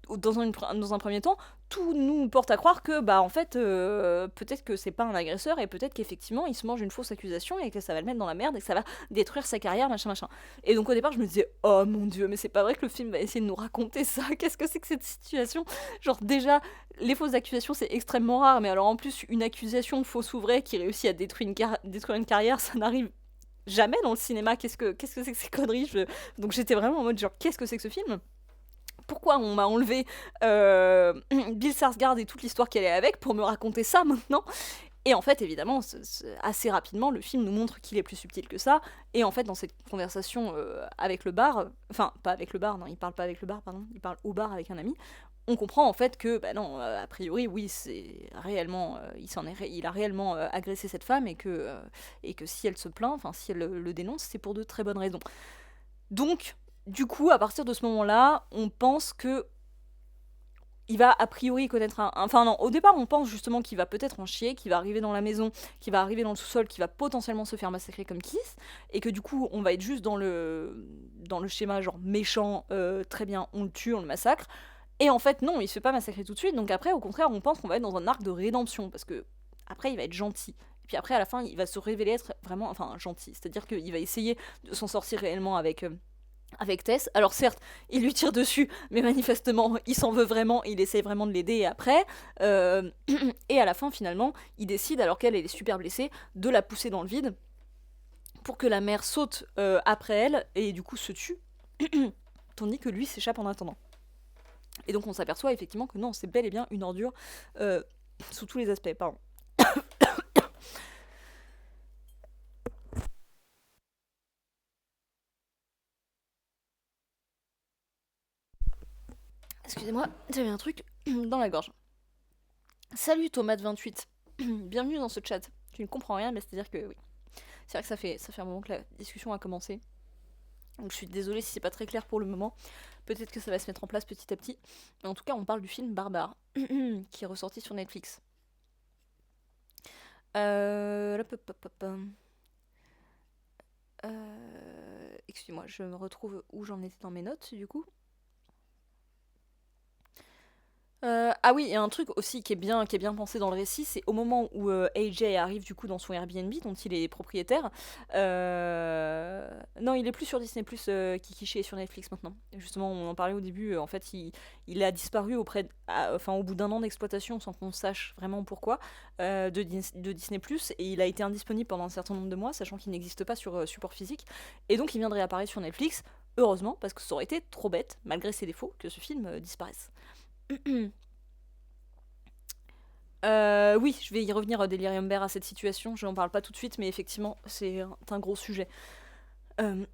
dans un premier temps, tout nous porte à croire que bah en fait peut-être que c'est pas un agresseur, et peut-être qu'effectivement il se mange une fausse accusation et que ça va le mettre dans la merde et que ça va détruire sa carrière, machin machin. Et donc au départ je me disais oh mon dieu, mais c'est pas vrai que le film va essayer de nous raconter ça, qu'est-ce que c'est que cette situation. Genre déjà les fausses accusations c'est extrêmement rare, mais alors en plus une accusation fausse ou vraie qui réussit à détruire une carrière, ça n'arrive jamais dans le cinéma. Qu'est-ce que c'est que ces conneries. Donc j'étais vraiment en mode genre qu'est-ce que c'est que ce film. Pourquoi on m'a enlevé Bill Skarsgård et toute l'histoire qu'elle est avec pour me raconter ça maintenant. Et en fait, évidemment, assez rapidement, le film nous montre qu'il est plus subtil que ça. Et en fait, dans cette conversation avec le bar, enfin, pas avec le bar, non, il parle pas avec le bar, pardon, il parle au bar avec un ami, on comprend en fait que, bah non, a priori, oui, c'est réellement, il a réellement agressé cette femme et que si elle se plaint, enfin si elle le dénonce, c'est pour de très bonnes raisons. Donc, du coup, à partir de ce moment-là, on pense que il va a priori connaître enfin non, au départ on pense justement qu'il va peut-être en chier, qu'il va arriver dans la maison, qu'il va arriver dans le sous-sol, qu'il va potentiellement se faire massacrer comme Kiss, et que du coup on va être juste dans le schéma genre méchant, très bien, on le tue, on le massacre, et en fait non, il se fait pas massacrer tout de suite, donc après au contraire on pense qu'on va être dans un arc de rédemption, parce que après il va être gentil. Et puis après à la fin il va se révéler être vraiment, enfin gentil, c'est-à-dire qu'il va essayer de s'en sortir réellement avec Tess. Alors certes, il lui tire dessus, mais manifestement, il s'en veut vraiment, il essaie vraiment de l'aider après. Euh, et à la fin, finalement, il décide, alors qu'elle elle est super blessée, de la pousser dans le vide pour que la mère saute après elle et du coup se tue, tandis que lui s'échappe en attendant. Et donc on s'aperçoit effectivement que non, c'est bel et bien une ordure sous tous les aspects. Pardon. Excusez-moi, j'avais un truc dans la gorge. Salut Tomate28, bienvenue dans ce chat. Tu ne comprends rien, mais c'est-à-dire que oui. C'est vrai que ça fait un moment que la discussion a commencé. Donc je suis désolée si c'est pas très clair pour le moment. Peut-être que ça va se mettre en place petit à petit. Mais en tout cas, on parle du film Barbare, qui est ressorti sur Netflix. Excuse-moi, je me retrouve où j'en étais dans mes notes, du coup. Ah oui, il y a un truc aussi qui est bien pensé dans le récit, c'est au moment où AJ arrive du coup dans son Airbnb dont il est propriétaire. Non, il est plus sur Disney+, Kikiché est sur Netflix maintenant. Et justement, on en parlait au début, en fait, il a disparu enfin, au bout d'un an d'exploitation sans qu'on sache vraiment pourquoi de Disney+, et il a été indisponible pendant un certain nombre de mois, sachant qu'il n'existe pas sur support physique. Et donc, il vient de réapparaître sur Netflix, heureusement, parce que ça aurait été trop bête, malgré ses défauts, que ce film disparaisse. Oui, je vais y revenir, Delirium Bear, à cette situation. Je n'en parle pas tout de suite, mais effectivement, c'est un gros sujet. Euh,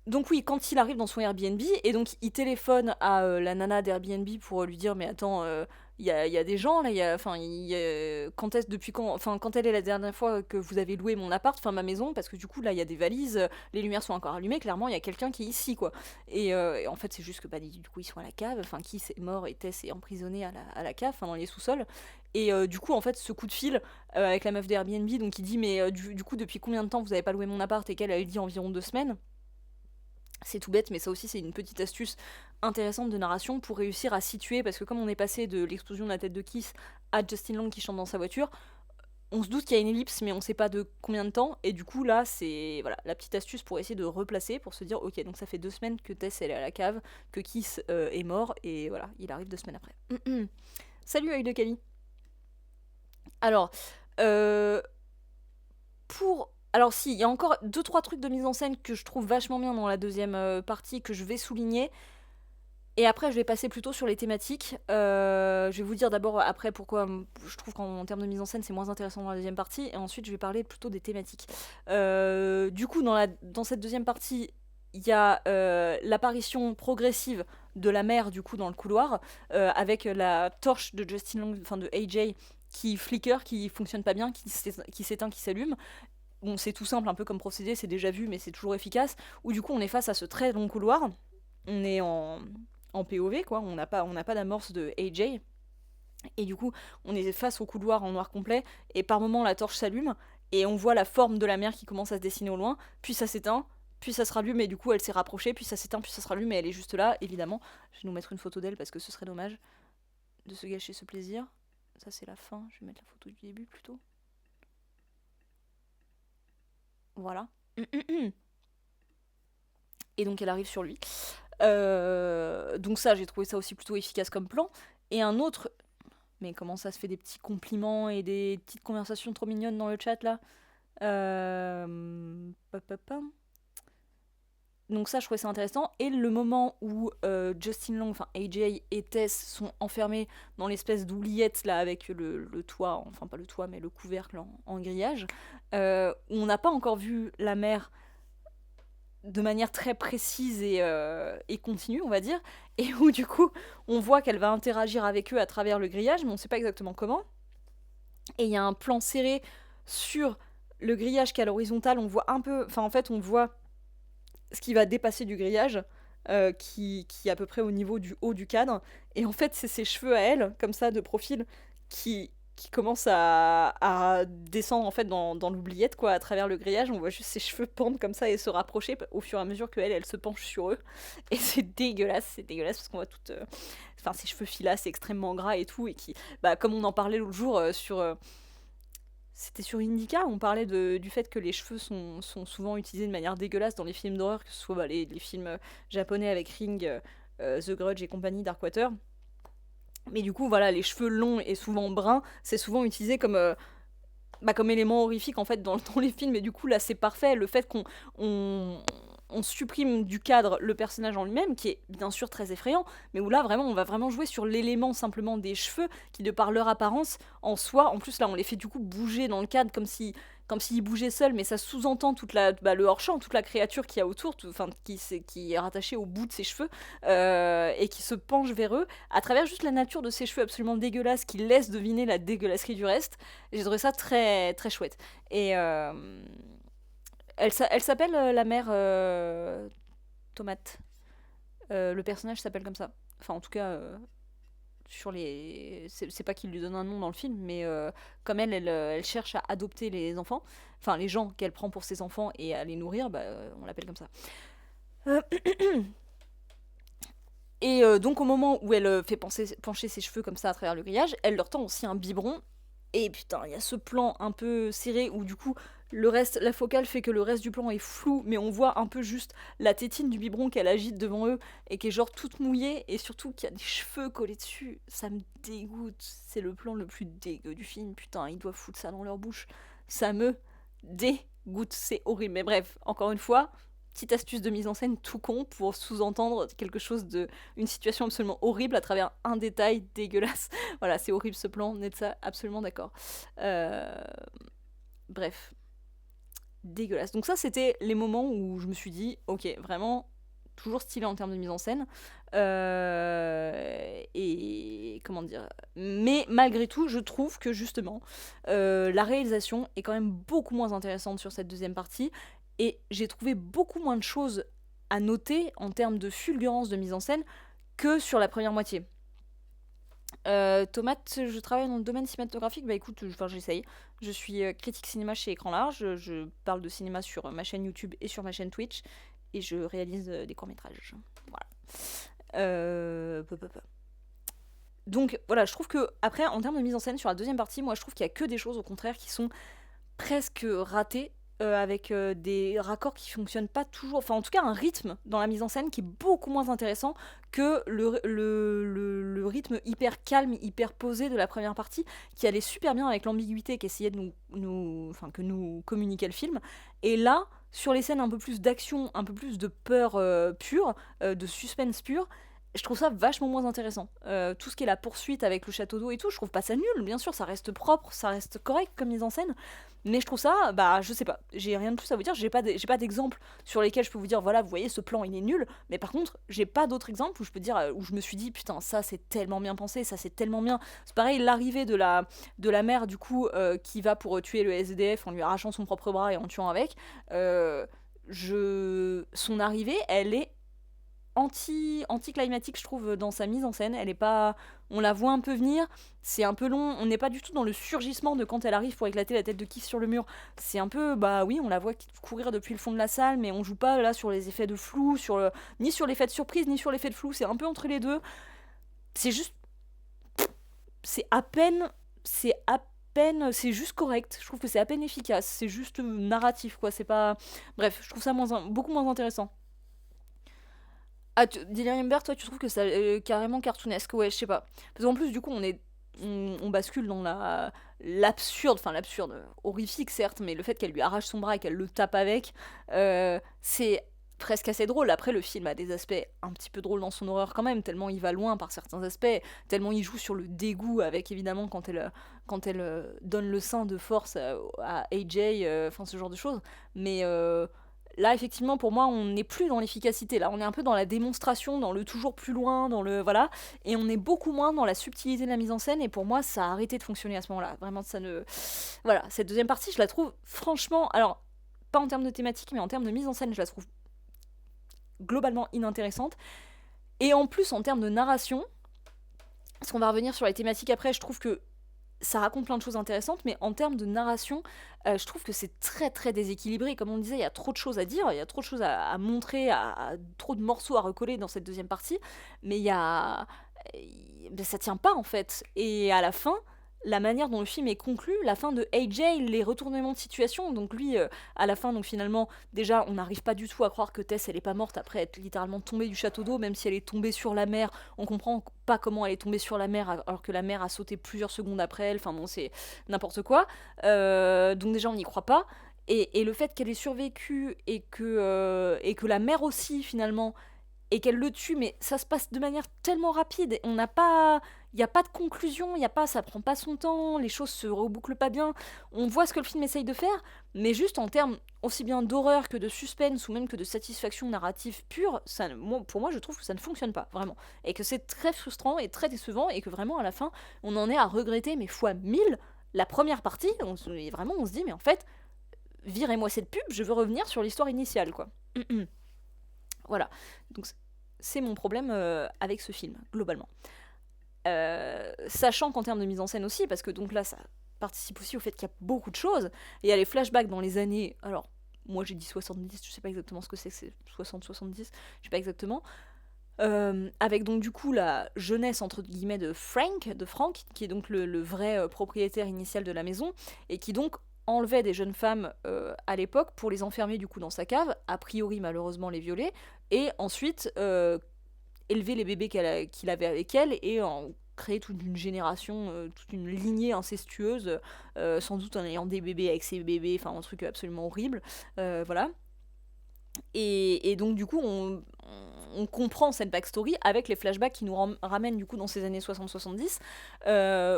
Donc oui, quand il arrive dans son Airbnb, et donc il téléphone à la nana d'Airbnb pour lui dire, mais attends, il y a des gens là, enfin, quand elle est la dernière fois que vous avez loué mon appart, enfin ma maison, parce que du coup là il y a des valises, les lumières sont encore allumées, clairement il y a quelqu'un qui est ici quoi. Et en fait c'est juste que bah, du coup ils sont à la cave, enfin qui est mort et Tess est emprisonnée à la cave, enfin dans les sous-sols. Et du coup en fait ce coup de fil avec la meuf d'Airbnb, donc il dit mais du coup depuis combien de temps vous avez pas loué mon appart, et qu'elle a dit environ 2 semaines. C'est tout bête, mais ça aussi c'est une petite astuce intéressante de narration pour réussir à situer, parce que comme on est passé de l'explosion de la tête de Kiss à Justin Long qui chante dans sa voiture, on se doute qu'il y a une ellipse, mais on sait pas de combien de temps, et du coup là c'est voilà la petite astuce pour essayer de replacer, pour se dire ok, donc ça fait 2 semaines que Tess elle est à la cave, que Kiss est mort, et voilà, il arrive 2 semaines après. Salut Œil de Cali. Alors, euh, alors si, il y a encore deux trois trucs de mise en scène que je trouve vachement bien dans la deuxième partie que je vais souligner. Et après, je vais passer plutôt sur les thématiques. Je vais vous dire d'abord après pourquoi je trouve qu'en termes de mise en scène, c'est moins intéressant dans la deuxième partie. Et ensuite, je vais parler plutôt des thématiques. Du coup, dans cette deuxième partie, il y a l'apparition progressive de la mère, du coup, dans le couloir, avec la torche de Justin Long, enfin de AJ, qui flicker, qui fonctionne pas bien, qui s'éteint, qui s'allume. Bon, c'est tout simple, un peu comme procédé, c'est déjà vu, mais c'est toujours efficace. Où du coup, on est face à ce très long couloir. On est en POV, quoi. On n'a pas d'amorce de AJ. Et du coup, on est face au couloir en noir complet. Et par moment, la torche s'allume. Et on voit la forme de la mer qui commence à se dessiner au loin. Puis ça s'éteint. Puis ça se rallume. Et du coup, elle s'est rapprochée. Puis ça s'éteint. Puis ça se rallume. Et elle est juste là, évidemment. Je vais nous mettre une photo d'elle parce que ce serait dommage de se gâcher ce plaisir. Ça, c'est la fin. Je vais mettre la photo du début plutôt. Voilà. Et donc elle arrive sur lui. Donc ça, j'ai trouvé ça aussi plutôt efficace comme plan. Et un autre... Mais comment ça se fait des petits compliments et des petites conversations trop mignonnes dans le chat là. Donc ça, je trouvais ça intéressant. Et le moment où Justin Long, enfin AJ et Tess sont enfermés dans l'espèce d'oubliette là avec le toit, enfin pas le toit mais le couvercle en grillage, où on n'a pas encore vu la mère de manière très précise et continue, on va dire, et où du coup, on voit qu'elle va interagir avec eux à travers le grillage, mais on sait pas exactement comment. Et il y a un plan serré sur le grillage qui est à l'horizontale, on voit un peu, enfin en fait on voit ce qui va dépasser du grillage, qui est à peu près au niveau du haut du cadre. Et en fait, c'est ses cheveux à elle, comme ça, de profil, qui commencent à descendre en fait dans l'oubliette, quoi, à travers le grillage. On voit juste ses cheveux pendre comme ça et se rapprocher au fur et à mesure qu'elle, elle se penche sur eux. Et c'est dégueulasse parce qu'on voit toute. Enfin, ses cheveux filasses, extrêmement gras et tout, et qui, bah, comme on en parlait l'autre jour c'était sur Indica, on parlait du fait que les cheveux sont souvent utilisés de manière dégueulasse dans les films d'horreur, que ce soit bah, les films japonais avec Ring, The Grudge et compagnie, Darkwater. Mais du coup, voilà, les cheveux longs et souvent bruns, c'est souvent utilisé comme élément horrifique en fait dans les films. Et du coup, là, c'est parfait. Le fait on, on supprime du cadre le personnage en lui-même, qui est bien sûr très effrayant, mais où là, vraiment, on va vraiment jouer sur l'élément simplement des cheveux, qui de par leur apparence, en soi, en plus là, on les fait du coup bouger dans le cadre comme s'ils bougeaient seuls, mais ça sous-entend le hors-champ, toute la créature qu'il y a autour, qui est rattachée au bout de ses cheveux, et qui se penche vers eux, à travers juste la nature de ses cheveux absolument dégueulasses, qui laisse deviner la dégueulasserie du reste. J'ai trouvé ça très, très chouette. Et elle s'appelle la mère Tomate. Le personnage s'appelle comme ça. Enfin, en tout cas, sur les. C'est pas qu'il lui donne un nom dans le film, mais comme elle cherche à adopter les enfants, enfin les gens qu'elle prend pour ses enfants et à les nourrir, bah, on l'appelle comme ça. Euh, Et donc au moment où elle fait pencher ses cheveux comme ça à travers le grillage, elle leur tend aussi un biberon. Et putain, il y a ce plan un peu serré où du coup la focale fait que le reste du plan est flou, mais on voit un peu juste la tétine du biberon qu'elle agite devant eux et qui est genre toute mouillée et surtout qu'il y a des cheveux collés dessus. Ça me dégoûte. C'est le plan le plus dégueu du film. Putain, ils doivent foutre ça dans leur bouche. Ça me dégoûte. C'est horrible. Mais bref, encore une fois, petite astuce de mise en scène tout con pour sous-entendre une situation absolument horrible à travers un détail dégueulasse. Voilà, c'est horrible ce plan, on est de ça absolument d'accord. Euh, Bref, dégueulasse. Donc ça, c'était les moments où je me suis dit, ok, vraiment, toujours stylé en termes de mise en scène. Et comment dire. Mais malgré tout, je trouve que justement, la réalisation est quand même beaucoup moins intéressante sur cette deuxième partie. Et j'ai trouvé beaucoup moins de choses à noter en termes de fulgurance de mise en scène que sur la première moitié. Tomate, je travaille dans le domaine cinématographique. Bah écoute, enfin j'essaye. Je suis critique cinéma chez Écran Large. Je parle de cinéma sur ma chaîne YouTube et sur ma chaîne Twitch. Et je réalise des courts-métrages. Voilà. Peu, peu, peu. Donc voilà, je trouve que, après, en termes de mise en scène sur la deuxième partie, moi je trouve qu'il y a que des choses au contraire qui sont presque ratées. Avec des raccords qui fonctionnent pas toujours, enfin en tout cas un rythme dans la mise en scène qui est beaucoup moins intéressant que le rythme hyper calme, hyper posé de la première partie, qui allait super bien avec l'ambiguïté qu'essayait de enfin, que nous communiquait le film. Et là, sur les scènes un peu plus d'action, un peu plus de peur pure, de suspense pur, je trouve ça vachement moins intéressant. Tout ce qui est la poursuite avec le château d'eau et tout, je trouve pas ça nul. Bien sûr, ça reste propre, ça reste correct comme mise en scène. Mais je trouve ça, bah, je sais pas. J'ai rien de plus à vous dire. J'ai pas d'exemple sur lesquels je peux vous dire, voilà, vous voyez, ce plan, il est nul. Mais par contre, j'ai pas d'autres exemples où je peux dire, où je me suis dit, putain, ça, c'est tellement bien pensé, ça, c'est tellement bien. C'est pareil, l'arrivée de la mère, du coup, qui va pour tuer le SDF en lui arrachant son propre bras et en tuant avec. Son arrivée, elle est anticlimatique, je trouve, dans sa mise en scène. Elle est pas, on la voit un peu venir, c'est un peu long, on n'est pas du tout dans le surgissement de quand elle arrive pour éclater la tête de Keith sur le mur. C'est un peu, bah oui, on la voit courir depuis le fond de la salle, mais on joue pas là sur les effets de flou, ni sur l'effet de surprise, ni sur l'effet de flou, c'est un peu entre les deux. C'est juste, c'est à peine, c'est juste correct. Je trouve que c'est à peine efficace, c'est juste narratif, quoi. C'est pas, bref, je trouve ça beaucoup moins intéressant. Ah, Delirium Bear, toi, tu trouves que c'est carrément cartoonesque? Ouais, je sais pas. Parce qu'en plus, du coup, on bascule dans l'absurde, enfin l'absurde, horrifique certes, mais le fait qu'elle lui arrache son bras et qu'elle le tape avec, c'est presque assez drôle. Après, le film a des aspects un petit peu drôles dans son horreur quand même, tellement il va loin par certains aspects, tellement il joue sur le dégoût avec, évidemment, quand elle donne le sein de force à AJ, enfin ce genre de choses. Mais Là, effectivement, pour moi, on n'est plus dans l'efficacité. Là, on est un peu dans la démonstration, dans le toujours plus loin, dans le voilà, et on est beaucoup moins dans la subtilité de la mise en scène. Et pour moi, ça a arrêté de fonctionner à ce moment-là. Vraiment, ça ne. Voilà, cette deuxième partie, je la trouve franchement, alors pas en termes de thématique, mais en termes de mise en scène, je la trouve globalement inintéressante. Et en plus, en termes de narration, parce qu'on va revenir sur les thématiques après, je trouve que ça raconte plein de choses intéressantes, mais en termes de narration, je trouve que c'est très très déséquilibré. Comme on disait, il y a trop de choses à dire, il y a trop de choses à montrer, trop de morceaux à recoller dans cette deuxième partie, mais il y a... ben, ça tient pas en fait. Et à la fin, la manière dont le film est conclu, la fin de AJ, les retournements de situation, donc lui, à la fin, donc finalement, déjà, on n'arrive pas du tout à croire que Tess, elle est pas morte après être littéralement tombée du château d'eau, même si elle est tombée sur la mer, on comprend pas comment elle est tombée sur la mer alors que la mer a sauté plusieurs secondes après elle, enfin bon, c'est n'importe quoi. Donc déjà, on n'y croit pas. Et le fait qu'elle ait survécu et que la mère aussi, finalement, et qu'elle le tue, mais ça se passe de manière tellement rapide. On n'a pas, il y a pas de conclusion, il y a pas, ça prend pas son temps, les choses se rebouclent pas bien. On voit ce que le film essaye de faire, mais juste en termes aussi bien d'horreur que de suspense ou même que de satisfaction narrative pure, ça, pour moi, je trouve que ça ne fonctionne pas vraiment, et que c'est très frustrant et très décevant, et que vraiment à la fin, on en est à regretter mais fois 1000 la première partie. Et vraiment, on se dit mais en fait, virez-moi cette pub, je veux revenir sur l'histoire initiale, quoi. Voilà. Donc c'est mon problème avec ce film, globalement. Sachant qu'en termes de mise en scène aussi, parce que donc là, ça participe aussi au fait qu'il y a beaucoup de choses. Et il y a les flashbacks dans les années... Alors, moi j'ai dit 70, je sais pas exactement ce que c'est 60-70, je sais pas exactement. Avec donc du coup la jeunesse entre guillemets de Frank, qui est donc le vrai propriétaire initial de la maison, et qui donc enlevait des jeunes femmes à l'époque pour les enfermer du coup dans sa cave, a priori malheureusement les violer, et ensuite élever les bébés qu'il avait avec elle et en créer toute une génération, toute une lignée incestueuse, sans doute en ayant des bébés avec ses bébés, enfin un truc absolument horrible, voilà. Et donc du coup on comprend cette backstory avec les flashbacks qui nous ramènent du coup dans ces années 60-70,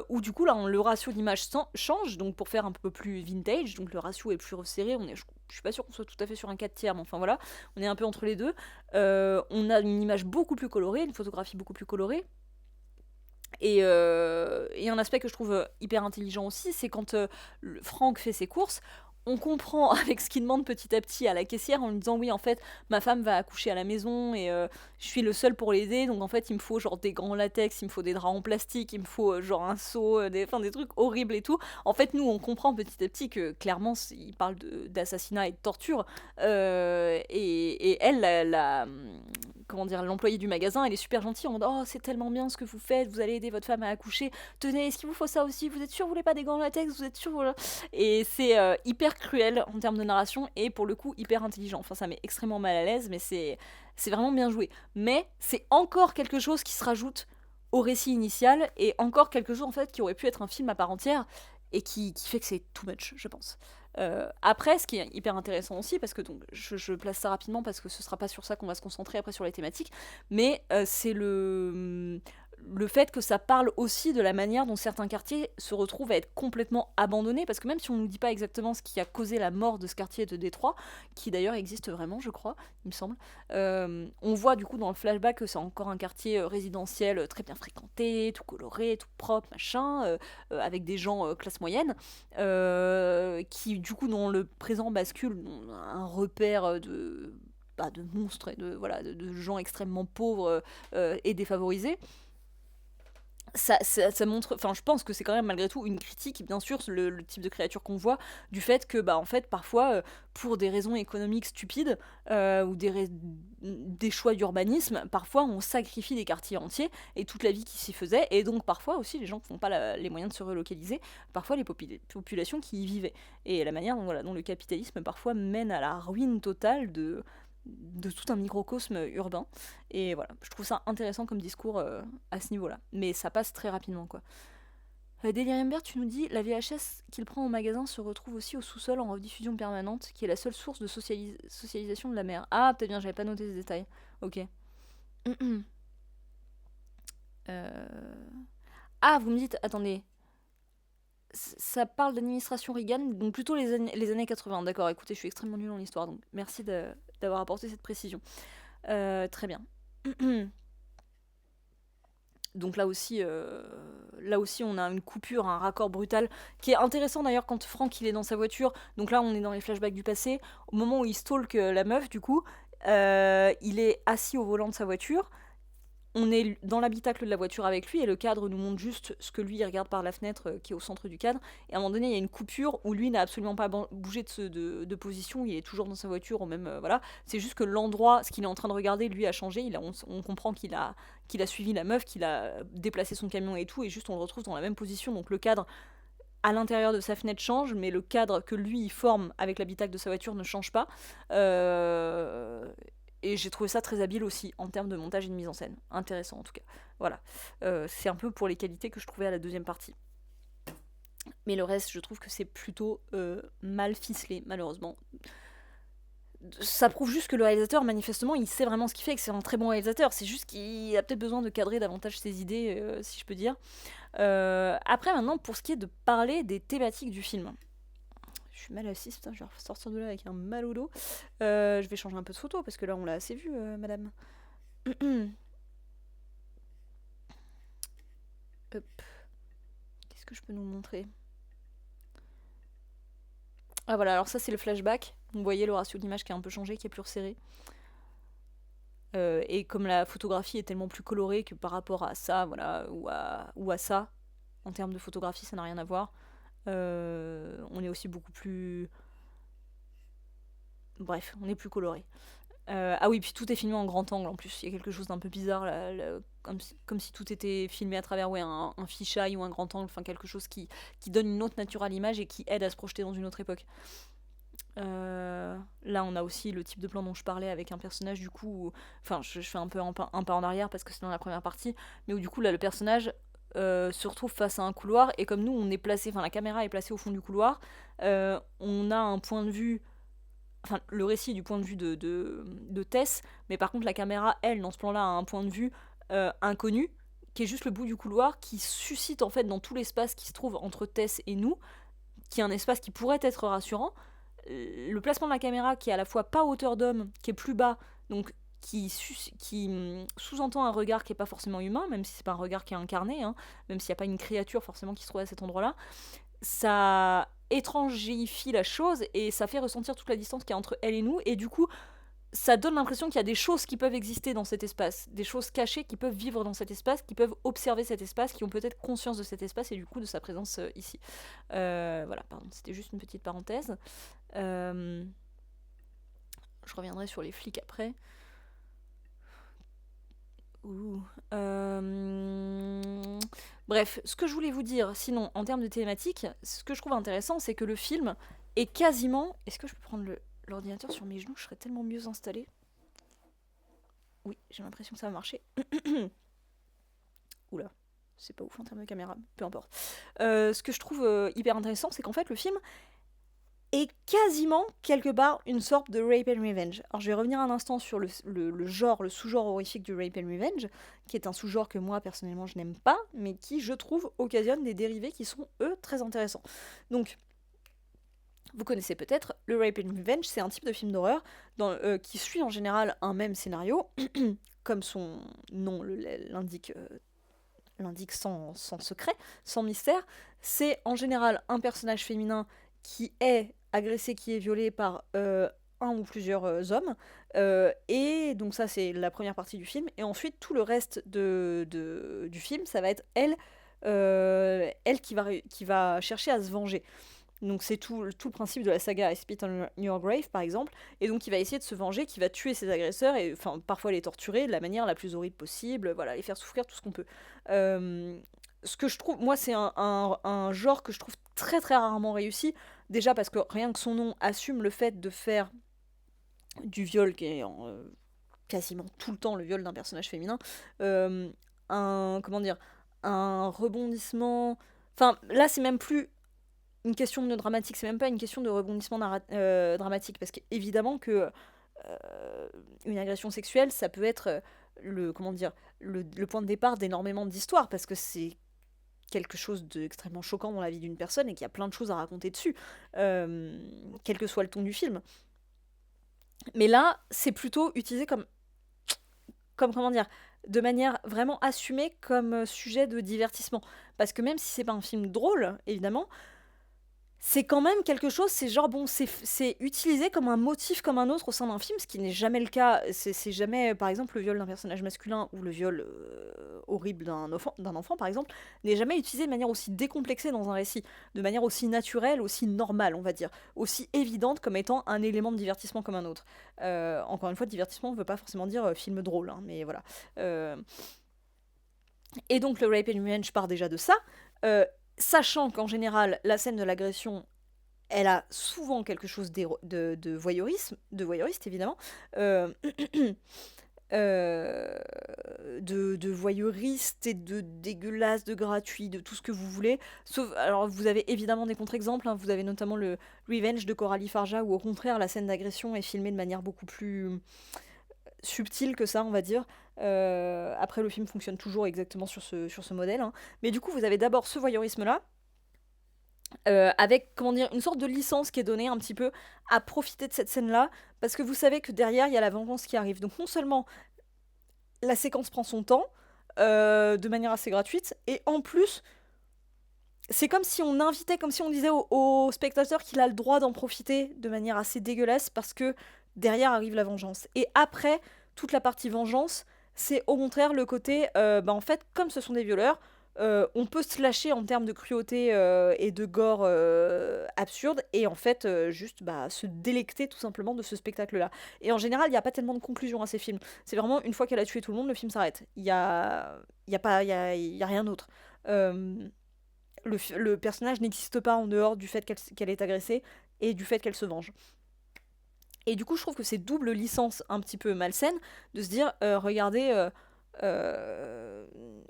où du coup là le ratio d'image change, donc pour faire un peu plus vintage, donc le ratio est plus resserré, je suis pas sûre qu'on soit tout à fait sur un 4/3, mais enfin voilà, on est un peu entre les deux. On a une image beaucoup plus colorée, une photographie beaucoup plus colorée. Et un aspect que je trouve hyper intelligent aussi, c'est quand Franck fait ses courses, on comprend avec ce qu'il demande petit à petit à la caissière en lui disant oui en fait ma femme va accoucher à la maison et je suis le seul pour l'aider, donc en fait il me faut genre des grands latex, il me faut des draps en plastique, il me faut genre un seau, des trucs horribles et tout. En fait nous on comprend petit à petit que clairement il parle d'assassinat et de torture, et elle comment dire, l'employée du magasin, elle est super gentille, en mode oh c'est tellement bien ce que vous faites, vous allez aider votre femme à accoucher, tenez, est-ce qu'il vous faut ça aussi, vous êtes sûr vous voulez pas des gants latex, vous êtes sûr voilà. Et c'est hyper cruel en termes de narration et pour le coup hyper intelligent, enfin ça met extrêmement mal à l'aise, mais c'est vraiment bien joué, mais c'est encore quelque chose qui se rajoute au récit initial et encore quelque chose en fait qui aurait pu être un film à part entière et qui fait que c'est too much, je pense. Après, ce qui est hyper intéressant aussi, parce que donc je place ça rapidement parce que ce sera pas sur ça qu'on va se concentrer après sur les thématiques, mais c'est le fait que ça parle aussi de la manière dont certains quartiers se retrouvent à être complètement abandonnés, parce que même si on nous dit pas exactement ce qui a causé la mort de ce quartier de Détroit, qui d'ailleurs existe vraiment, je crois, il me semble, on voit du coup dans le flashback que c'est encore un quartier résidentiel très bien fréquenté, tout coloré, tout propre, machin, avec des gens classe moyenne, qui du coup dans le présent bascule dans un repère de monstres et voilà, de gens extrêmement pauvres et défavorisés. Ça montre, enfin je pense que c'est quand même malgré tout une critique, bien sûr, le type de créature qu'on voit, du fait que bah en fait parfois pour des raisons économiques stupides ou des choix d'urbanisme, parfois on sacrifie des quartiers entiers et toute la vie qui s'y faisait, et donc parfois aussi les gens qui n'ont pas les moyens de se relocaliser, parfois les populations qui y vivaient, et la manière dont, voilà, dont le capitalisme parfois mène à la ruine totale de tout un microcosme urbain. Et voilà, je trouve ça intéressant comme discours à ce niveau-là. Mais ça passe très rapidement, quoi. Delirium Bear, tu nous dis, la VHS qu'il prend au magasin se retrouve aussi au sous-sol en rediffusion permanente, qui est la seule source de socialisation de la mère. Ah, peut-être bien, j'avais pas noté ce détail. Ok. Euh... Ah, vous me dites, attendez. ça parle d'administration Reagan, donc plutôt les années 80. D'accord, écoutez, je suis extrêmement nulle en histoire, donc merci d'avoir apporté cette précision. Très bien. Donc là aussi, on a une coupure, un raccord brutal, qui est intéressant d'ailleurs quand Frank il est dans sa voiture. Donc là, on est dans les flashbacks du passé. Au moment où il stalk la meuf, du coup, il est assis au volant de sa voiture. On est dans l'habitacle de la voiture avec lui et le cadre nous montre juste ce que lui il regarde par la fenêtre qui est au centre du cadre. Et à un moment donné, il y a une coupure où lui n'a absolument pas bougé de position, il est toujours dans sa voiture, ou même voilà. C'est juste que l'endroit, ce qu'il est en train de regarder, lui a changé. On comprend qu'il a suivi la meuf, qu'il a déplacé son camion et tout, et juste on le retrouve dans la même position. Donc le cadre à l'intérieur de sa fenêtre change, mais le cadre que lui il forme avec l'habitacle de sa voiture ne change pas. Et j'ai trouvé ça très habile aussi en termes de montage et de mise en scène. Intéressant en tout cas. Voilà. C'est un peu pour les qualités que je trouvais à la deuxième partie. Mais le reste, je trouve que c'est plutôt mal ficelé, malheureusement. Ça prouve juste que le réalisateur, manifestement, il sait vraiment ce qu'il fait et que c'est un très bon réalisateur. C'est juste qu'il a peut-être besoin de cadrer davantage ses idées, si je peux dire. Après, maintenant, pour ce qui est de parler des thématiques du film. Je suis mal assise, putain, je vais sortir de là avec un mal au dos. Je vais changer un peu de photo parce que là, on l'a assez vu, madame. Hop. Qu'est-ce que je peux nous montrer? Ah voilà, alors ça, c'est le flashback. Vous voyez le ratio d'image qui a un peu changé, qui est plus resserré. Et comme la photographie est tellement plus colorée que par rapport à ça, voilà, ou à ça, en termes de photographie, ça n'a rien à voir. On est aussi beaucoup plus. Bref, on est plus coloré. Ah oui, puis tout est filmé en grand angle en plus. Il y a quelque chose d'un peu bizarre, là, comme si tout était filmé à travers ouais, un fisheye ou un grand angle, enfin quelque chose qui donne une autre nature à l'image et qui aide à se projeter dans une autre époque. Là, on a aussi le type de plan dont je parlais avec un personnage, du coup, enfin, je fais un pas en arrière parce que c'est dans la première partie, mais où du coup, là, le personnage se retrouve face à un couloir et comme nous, on est placé, enfin, la caméra est placée au fond du couloir, on a un point de vue. Enfin, le récit est du point de vue de Tess, mais par contre, la caméra, elle, dans ce plan-là, a un point de vue inconnu, qui est juste le bout du couloir, qui suscite en fait dans tout l'espace qui se trouve entre Tess et nous, qui est un espace qui pourrait être rassurant. Le placement de la caméra qui est à la fois pas hauteur d'homme, qui est plus bas, donc qui sous-entend un regard qui est pas forcément humain, même si c'est pas un regard qui est incarné, hein, même s'il n'y a pas une créature forcément qui se trouve à cet endroit-là, ça étrangifie la chose et ça fait ressentir toute la distance qu'il y a entre elle et nous, et du coup, ça donne l'impression qu'il y a des choses qui peuvent exister dans cet espace, des choses cachées qui peuvent vivre dans cet espace, qui peuvent observer cet espace, qui ont peut-être conscience de cet espace et du coup de sa présence ici. Voilà, pardon, c'était juste une petite parenthèse. Je reviendrai sur les flics après. Ouh. Bref, ce que je voulais vous dire, sinon, en termes de thématique, ce que je trouve intéressant, c'est que le film est quasiment. Est-ce que je peux prendre l'ordinateur sur mes genoux? Je serais tellement mieux installée. Oui, j'ai l'impression que ça va marcher. Oula, c'est pas ouf en termes de caméra, peu importe. Ce que je trouve hyper intéressant, c'est qu'en fait, le film est quasiment quelque part une sorte de rape and revenge. Alors je vais revenir un instant sur le genre, le sous-genre horrifique du rape and revenge, qui est un sous-genre que moi personnellement je n'aime pas, mais qui je trouve occasionne des dérivés qui sont eux très intéressants. Donc vous connaissez peut-être, le rape and revenge, c'est un type de film d'horreur qui suit en général un même scénario, comme son nom l'indique sans secret, sans mystère. C'est en général un personnage féminin qui est agressé, qui est violé par un ou plusieurs hommes. Et donc ça, c'est la première partie du film. Et ensuite, tout le reste du film, ça va être elle qui va chercher à se venger. Donc c'est tout le principe de la saga I Spit on Your Grave, par exemple. Et donc il va essayer de se venger, qui va tuer ses agresseurs, et enfin parfois les torturer de la manière la plus horrible possible, voilà, les faire souffrir tout ce qu'on peut. Ce que je trouve, moi c'est un genre que je trouve très très rarement réussi. Déjà parce que rien que son nom assume le fait de faire du viol, qui est quasiment tout le temps le viol d'un personnage féminin. Comment dire, un rebondissement... Enfin là c'est même plus une question de dramatique, c'est même pas une question de rebondissement dramatique, parce qu'évidemment que une agression sexuelle, ça peut être le comment dire le point de départ d'énormément d'histoires, parce que c'est quelque chose d'extrêmement choquant dans la vie d'une personne et qu'il y a plein de choses à raconter dessus, quel que soit le ton du film. Mais là, c'est plutôt utilisé comme comment dire, de manière vraiment assumée comme sujet de divertissement. Parce que même si c'est pas un film drôle, évidemment, c'est quand même quelque chose, c'est genre, bon, c'est utilisé comme un motif comme un autre au sein d'un film, ce qui n'est jamais le cas. C'est jamais, par exemple, le viol d'un personnage masculin ou le viol horrible d'un enfant, par exemple, n'est jamais utilisé de manière aussi décomplexée dans un récit, de manière aussi naturelle, aussi normale, on va dire, aussi évidente comme étant un élément de divertissement comme un autre. Encore une fois, divertissement ne veut pas forcément dire film drôle, hein, mais voilà. Et donc le Rape and Revenge part déjà de ça. Euh, Sachant qu'en général, la scène de l'agression, elle a souvent quelque chose de voyeuriste évidemment, euh, euh, de voyeuriste et de dégueulasse, de gratuit, de tout ce que vous voulez. Sauf, alors vous avez évidemment des contre-exemples, hein. Vous avez notamment le Revenge de Coralie Farja, où au contraire la scène d'agression est filmée de manière beaucoup plus subtil que ça, on va dire. Après, le film fonctionne toujours exactement sur ce modèle, hein. Mais du coup, vous avez d'abord ce voyeurisme-là, avec, comment dire, une sorte de licence qui est donnée un petit peu à profiter de cette scène-là, parce que vous savez que derrière, il y a la vengeance qui arrive. Donc non seulement la séquence prend son temps, de manière assez gratuite, et en plus, c'est comme si on invitait, comme si on disait au spectateur qu'il a le droit d'en profiter de manière assez dégueulasse, parce que derrière arrive la vengeance. Et après, toute la partie vengeance, c'est au contraire le côté, en fait, comme ce sont des violeurs, on peut se lâcher en termes de cruauté et de gore absurde, et en fait, juste se délecter tout simplement de ce spectacle-là. Et en général, il n'y a pas tellement de conclusion à ces films. C'est vraiment, une fois qu'elle a tué tout le monde, le film s'arrête. Il y a rien d'autre. Euh, le personnage n'existe pas en dehors du fait qu'elle est agressée et du fait qu'elle se venge. Et du coup, je trouve que c'est double licence un petit peu malsaine de se dire, regardez,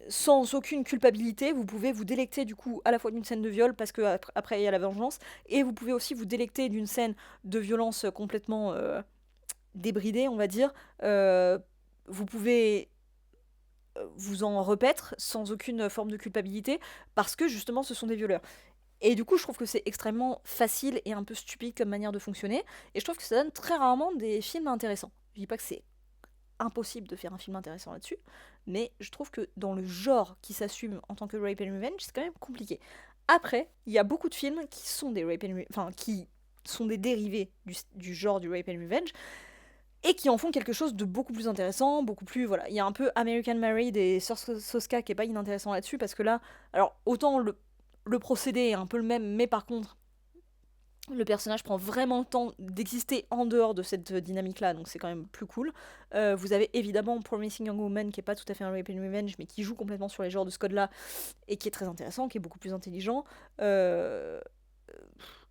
sans aucune culpabilité, vous pouvez vous délecter du coup à la fois d'une scène de viol parce que après il y a la vengeance, et vous pouvez aussi vous délecter d'une scène de violence complètement débridée, on va dire. Vous pouvez vous en repaître sans aucune forme de culpabilité parce que justement ce sont des violeurs. Et du coup, je trouve que c'est extrêmement facile et un peu stupide comme manière de fonctionner, et je trouve que ça donne très rarement des films intéressants. Je dis pas que c'est impossible de faire un film intéressant là-dessus, mais je trouve que dans le genre qui s'assume en tant que Rape and Revenge, c'est quand même compliqué. Après, il y a beaucoup de films qui sont des qui sont des dérivés du genre du Rape and Revenge, et qui en font quelque chose de beaucoup plus intéressant, beaucoup plus, voilà. Il y a un peu American Married et Soska qui est pas inintéressant là-dessus, parce que là, alors autant le procédé est un peu le même, mais par contre, le personnage prend vraiment le temps d'exister en dehors de cette dynamique-là, donc c'est quand même plus cool. Vous avez évidemment Promising Young Woman, qui est pas tout à fait un Rape and Revenge, mais qui joue complètement sur les genres de ce code-là, et qui est très intéressant, qui est beaucoup plus intelligent.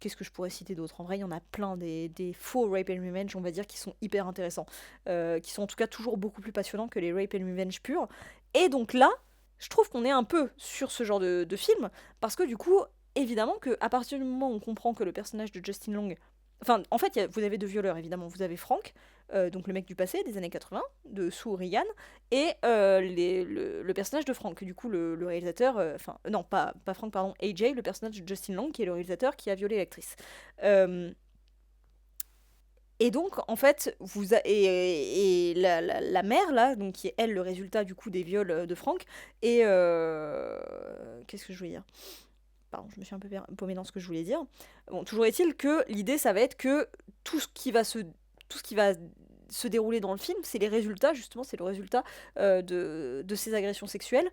Qu'est-ce que je pourrais citer d'autre? En vrai, il y en a plein, des faux Rape and Revenge, on va dire, qui sont hyper intéressants. Qui sont en tout cas toujours beaucoup plus passionnants que les Rape and Revenge purs. Et donc là, je trouve qu'on est un peu sur ce genre de film, parce que du coup, évidemment qu'à partir du moment où on comprend que le personnage de Justin Long... Enfin, en fait, vous avez deux violeurs, évidemment. Vous avez Frank, donc le mec du passé, des années 80, de Sue Regan, et le personnage de Frank, du coup, le réalisateur... Enfin, non, pas Frank, pardon, AJ, le personnage de Justin Long, qui est le réalisateur qui a violé l'actrice. Et donc, en fait, et la mère, là, donc qui est, elle, le résultat, du coup, des viols de Frank, et... Qu'est-ce que je voulais dire? Pardon, je me suis un peu paumée dans ce que je voulais dire. Bon, toujours est-il que l'idée, ça va être que tout ce qui va se dérouler dans le film, c'est les résultats, justement, c'est le résultat de ces agressions sexuelles.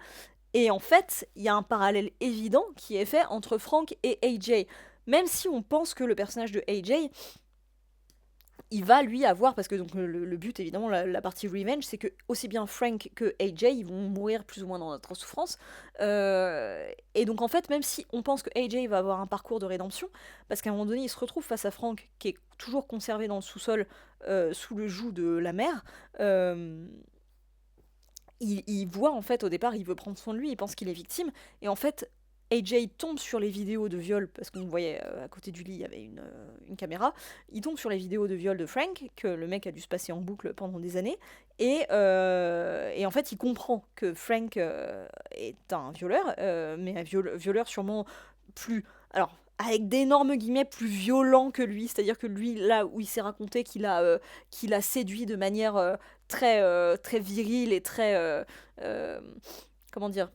Et en fait, il y a un parallèle évident qui est fait entre Frank et AJ. Même si on pense que le personnage de AJ, il va lui avoir, parce que donc le but évidemment, la partie revenge, c'est que aussi bien Frank que AJ, ils vont mourir plus ou moins dans notre souffrance. Et donc en fait, même si on pense que AJ va avoir un parcours de rédemption, parce qu'à un moment donné, il se retrouve face à Frank, qui est toujours conservé dans le sous-sol, sous le joug de la mère, il voit en fait au départ, il veut prendre soin de lui, il pense qu'il est victime, et en fait, AJ tombe sur les vidéos de viol, parce qu'on voyait à côté du lit, il y avait une caméra, il tombe sur les vidéos de viol de Frank, que le mec a dû se passer en boucle pendant des années, et en fait, il comprend que Frank est un violeur, mais un violeur sûrement plus... Alors, avec d'énormes guillemets, plus violent que lui, c'est-à-dire que lui, là où il s'est raconté qu'il a séduit de manière très virile et très... comment dire,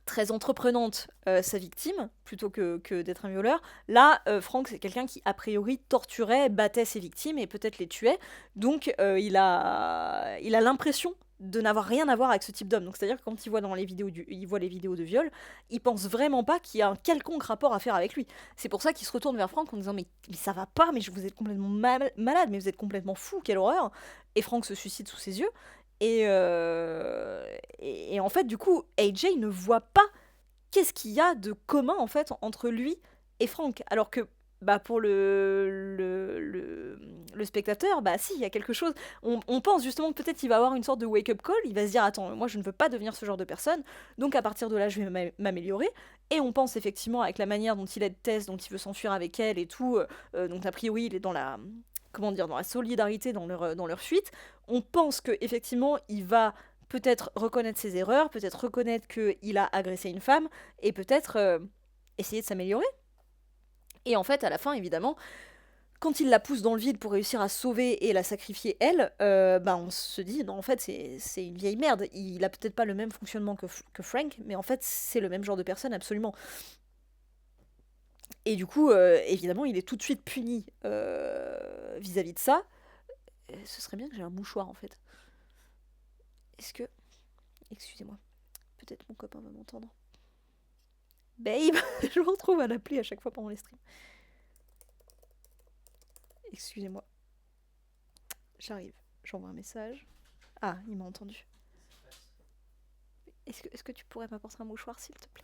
très entreprenante sa victime, plutôt que d'être un violeur. Là, Frank, c'est quelqu'un qui, a priori, torturait, battait ses victimes et peut-être les tuait. Donc, il a l'impression de n'avoir rien à voir avec ce type d'homme. Donc, c'est-à-dire que quand il voit il voit les vidéos de viol, il pense vraiment pas qu'il y a un quelconque rapport à faire avec lui. C'est pour ça qu'il se retourne vers Frank en disant mais ça va pas, mais vous êtes complètement malade, mais vous êtes complètement fou, quelle horreur. Et Frank se suicide sous ses yeux. Et en fait, du coup, AJ ne voit pas qu'est-ce qu'il y a de commun en fait entre lui et Frank. Alors que bah, pour le spectateur, bah si, il y a quelque chose. On pense justement que peut-être qu'il va avoir une sorte de wake-up call, il va se dire attends, moi je ne veux pas devenir ce genre de personne, donc à partir de là je vais m'améliorer. Et on pense effectivement avec la manière dont il aide Tess, dont il veut s'enfuir avec elle et tout, donc a priori il est dans la... Comment dire, dans la solidarité dans leur fuite, on pense que effectivement il va peut-être reconnaître ses erreurs, peut-être reconnaître qu'il a agressé une femme, et peut-être essayer de s'améliorer. Et en fait, à la fin, évidemment, quand il la pousse dans le vide pour réussir à sauver et la sacrifier elle, bah on se dit, non, en fait, c'est une vieille merde. Il a peut-être pas le même fonctionnement que Frank, mais en fait, c'est le même genre de personne, absolument. Et du coup, évidemment, il est tout de suite puni vis-à-vis de ça. Ce serait bien que j'ai un mouchoir, en fait. Est-ce que... Excusez-moi. Peut-être mon copain va m'entendre. Babe, je me retrouve à l'appeler à chaque fois pendant les streams. Excusez-moi. J'arrive. J'envoie un message. Ah, il m'a entendu. Est-ce que tu pourrais m'apporter un mouchoir, s'il te plaît?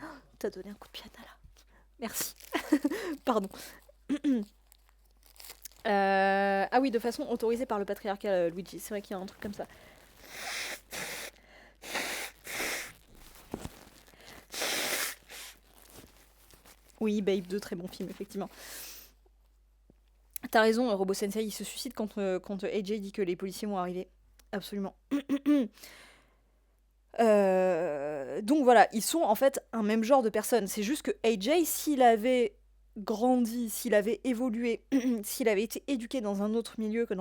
Oh, t'as donné un coup de pied à Nala. Merci. Pardon. Ah oui, de façon autorisée par le patriarcat, Luigi. C'est vrai qu'il y a un truc comme ça. Oui, Babe 2, très bon film, effectivement. T'as raison, Robo Sensei, il se suicide quand AJ dit que les policiers vont arriver. Absolument. Donc voilà, ils sont en fait un même genre de personne. C'est juste que AJ, s'il avait grandi, s'il avait évolué, s'il avait été éduqué dans un autre milieu que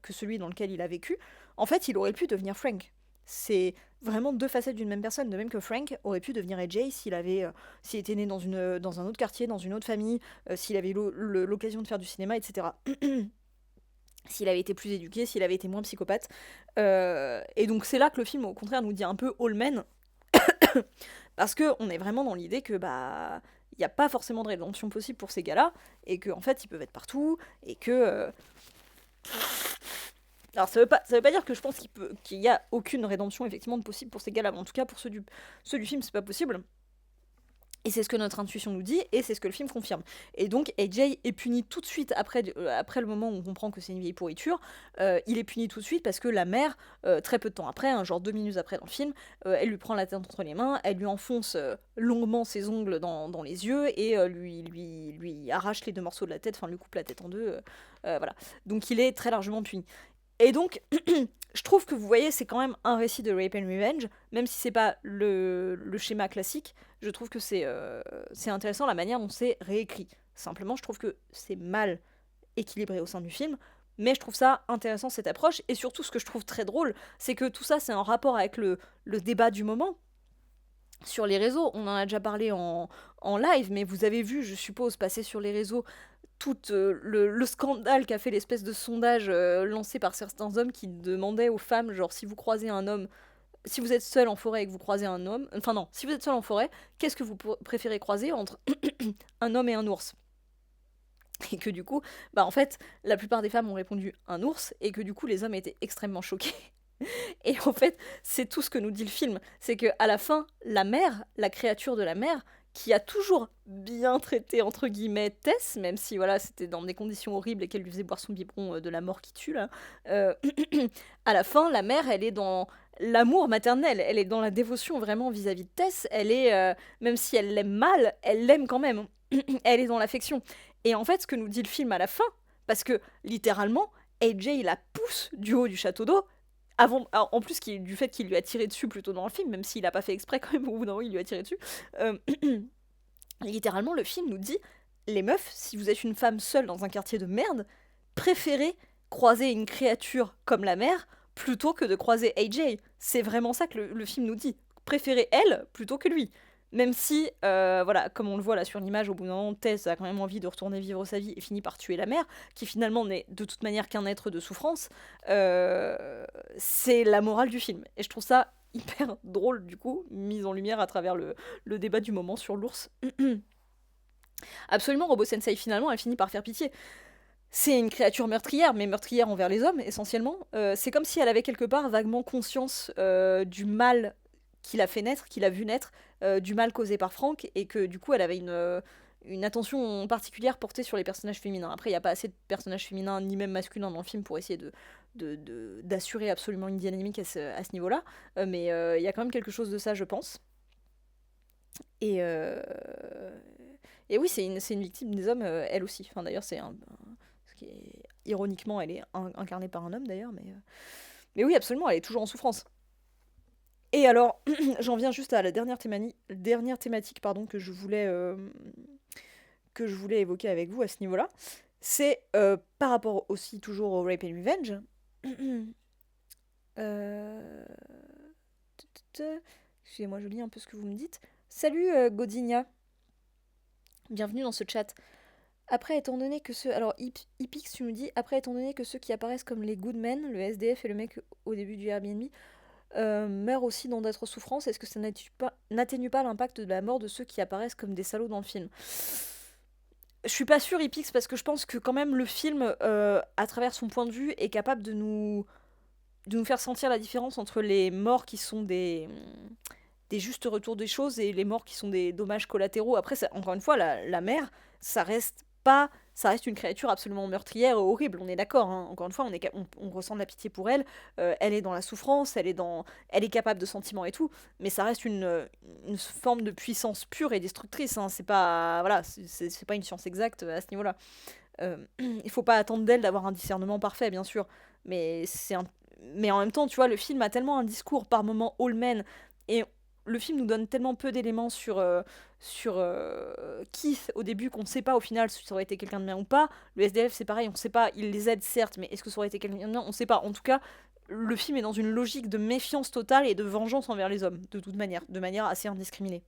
celui dans lequel il a vécu, en fait, il aurait pu devenir Frank. C'est vraiment deux facettes d'une même personne, de même que Frank aurait pu devenir AJ s'il était né dans un autre quartier, dans une autre famille, s'il avait eu l'occasion de faire du cinéma, etc. S'il avait été plus éduqué, s'il avait été moins psychopathe. Et donc c'est là que le film, au contraire, nous dit un peu all men, parce qu'on est vraiment dans l'idée que bah il n'y a pas forcément de rédemption possible pour ces gars-là, et qu'en fait ils peuvent être partout, et que... Alors ça veut pas dire que je pense qu'il y a aucune rédemption effectivement de possible pour ces gars-là, mais en tout cas pour ceux du film c'est pas possible. Et c'est ce que notre intuition nous dit, et c'est ce que le film confirme. Et donc AJ est puni tout de suite après le moment où on comprend que c'est une vieille pourriture. Il est puni tout de suite parce que la mère, très peu de temps après, genre 2 minutes après dans le film, elle lui prend la tête entre les mains, elle lui enfonce longuement ses ongles dans les yeux et lui arrache les 2 morceaux de la tête, enfin lui coupe la tête en deux. Voilà. Donc il est très largement puni. Et donc, je trouve que vous voyez, c'est quand même un récit de rape and revenge, même si c'est pas le schéma classique. Je trouve que c'est intéressant la manière dont c'est réécrit. Simplement, je trouve que c'est mal équilibré au sein du film, mais je trouve ça intéressant cette approche. Et surtout, ce que je trouve très drôle, c'est que tout ça, c'est en rapport avec le débat du moment. Sur les réseaux, on en a déjà parlé en live, mais vous avez vu, je suppose, passer sur les réseaux tout le scandale qu'a fait l'espèce de sondage lancé par certains hommes qui demandaient aux femmes, genre, si vous croisez un homme, si vous êtes seul en forêt et que vous croisez un homme, enfin non, si vous êtes seul en forêt, qu'est-ce que vous préférez croiser entre un homme et un ours? Et que du coup, bah en fait, la plupart des femmes ont répondu un ours, et que du coup, les hommes étaient extrêmement choqués. Et en fait, c'est tout ce que nous dit le film. C'est que à la fin, la mère, la créature de la mer, qui a toujours bien traité, entre guillemets, Tess, même si voilà, c'était dans des conditions horribles et qu'elle lui faisait boire son biberon de la mort qui tue, là. À la fin, la mère, elle est dans l'amour maternel, elle est dans la dévotion vraiment vis-à-vis de Tess, elle est, même si elle l'aime mal, elle l'aime quand même. Elle est dans l'affection. Et en fait, ce que nous dit le film à la fin, parce que littéralement, AJ la pousse du haut du château d'eau, en plus du fait qu'il lui a tiré dessus plutôt dans le film, même s'il a pas fait exprès quand même, au bout d'un moment il lui a tiré dessus, euh, littéralement le film nous dit, les meufs, si vous êtes une femme seule dans un quartier de merde, préférez croiser une créature comme la mère plutôt que de croiser AJ. C'est vraiment ça que le film nous dit. Préférez elle plutôt que lui. Même si, voilà, comme on le voit là sur l'image, au bout d'un moment, Tess a quand même envie de retourner vivre sa vie et finit par tuer la mère, qui finalement n'est de toute manière qu'un être de souffrance, c'est la morale du film. Et je trouve ça hyper drôle, du coup, mise en lumière à travers le débat du moment sur l'ours. Absolument, Robo Sensei, finalement, elle finit par faire pitié. C'est une créature meurtrière, mais meurtrière envers les hommes, essentiellement. C'est comme si elle avait quelque part vaguement conscience du mal qu'il a fait naître, qu'il a vu naître, du mal causé par Frank, et que du coup elle avait une attention particulière portée sur les personnages féminins. Après, il n'y a pas assez de personnages féminins, ni même masculins dans le film pour essayer d'assurer absolument une dynamique à ce niveau-là, mais il y a quand même quelque chose de ça, je pense. Et, euh, et oui, c'est une victime des hommes, elle aussi. Enfin, d'ailleurs, ce qui est, ironiquement, elle est incarnée par un homme, d'ailleurs, mais oui, absolument, elle est toujours en souffrance. Et alors, j'en viens juste à la dernière thématique pardon, que je voulais évoquer avec vous à ce niveau-là. C'est par rapport aussi toujours au Rape and Revenge. Euh, Excusez-moi, je lis un peu ce que vous me dites. Salut Godinia, bienvenue dans ce chat. Après, étant donné que ceux... Alors, Ipix, tu me dis, après, étant donné que ceux qui apparaissent comme les good men, le SDF et le mec au début du Airbnb, meurent aussi dans d'autres souffrances, est-ce que ça n'atténue pas l'impact de la mort de ceux qui apparaissent comme des salauds dans le film? Je suis pas sûre, Ipix, parce que je pense que quand même le film, à travers son point de vue, est capable de nous faire sentir la différence entre les morts qui sont des justes retours des choses et les morts qui sont des dommages collatéraux. Après, encore une fois, la mère, ça reste une créature absolument meurtrière et horrible, on est d'accord, hein. Encore une fois, on ressent de la pitié pour elle, elle est dans la souffrance, elle est capable de sentiments et tout, mais ça reste une forme de puissance pure et destructrice, hein. C'est pas, voilà, c'est pas une science exacte à ce niveau-là. Il faut pas attendre d'elle d'avoir un discernement parfait, bien sûr, mais mais en même temps, tu vois, le film a tellement un discours par moments all-men, et le film nous donne tellement peu d'éléments sur Keith au début qu'on ne sait pas au final si ça aurait été quelqu'un de bien ou pas. Le SDF, c'est pareil, on ne sait pas, il les aide certes, mais est-ce que ça aurait été quelqu'un de bien? On ne sait pas. En tout cas, le film est dans une logique de méfiance totale et de vengeance envers les hommes, de toute manière, de manière assez indiscriminée.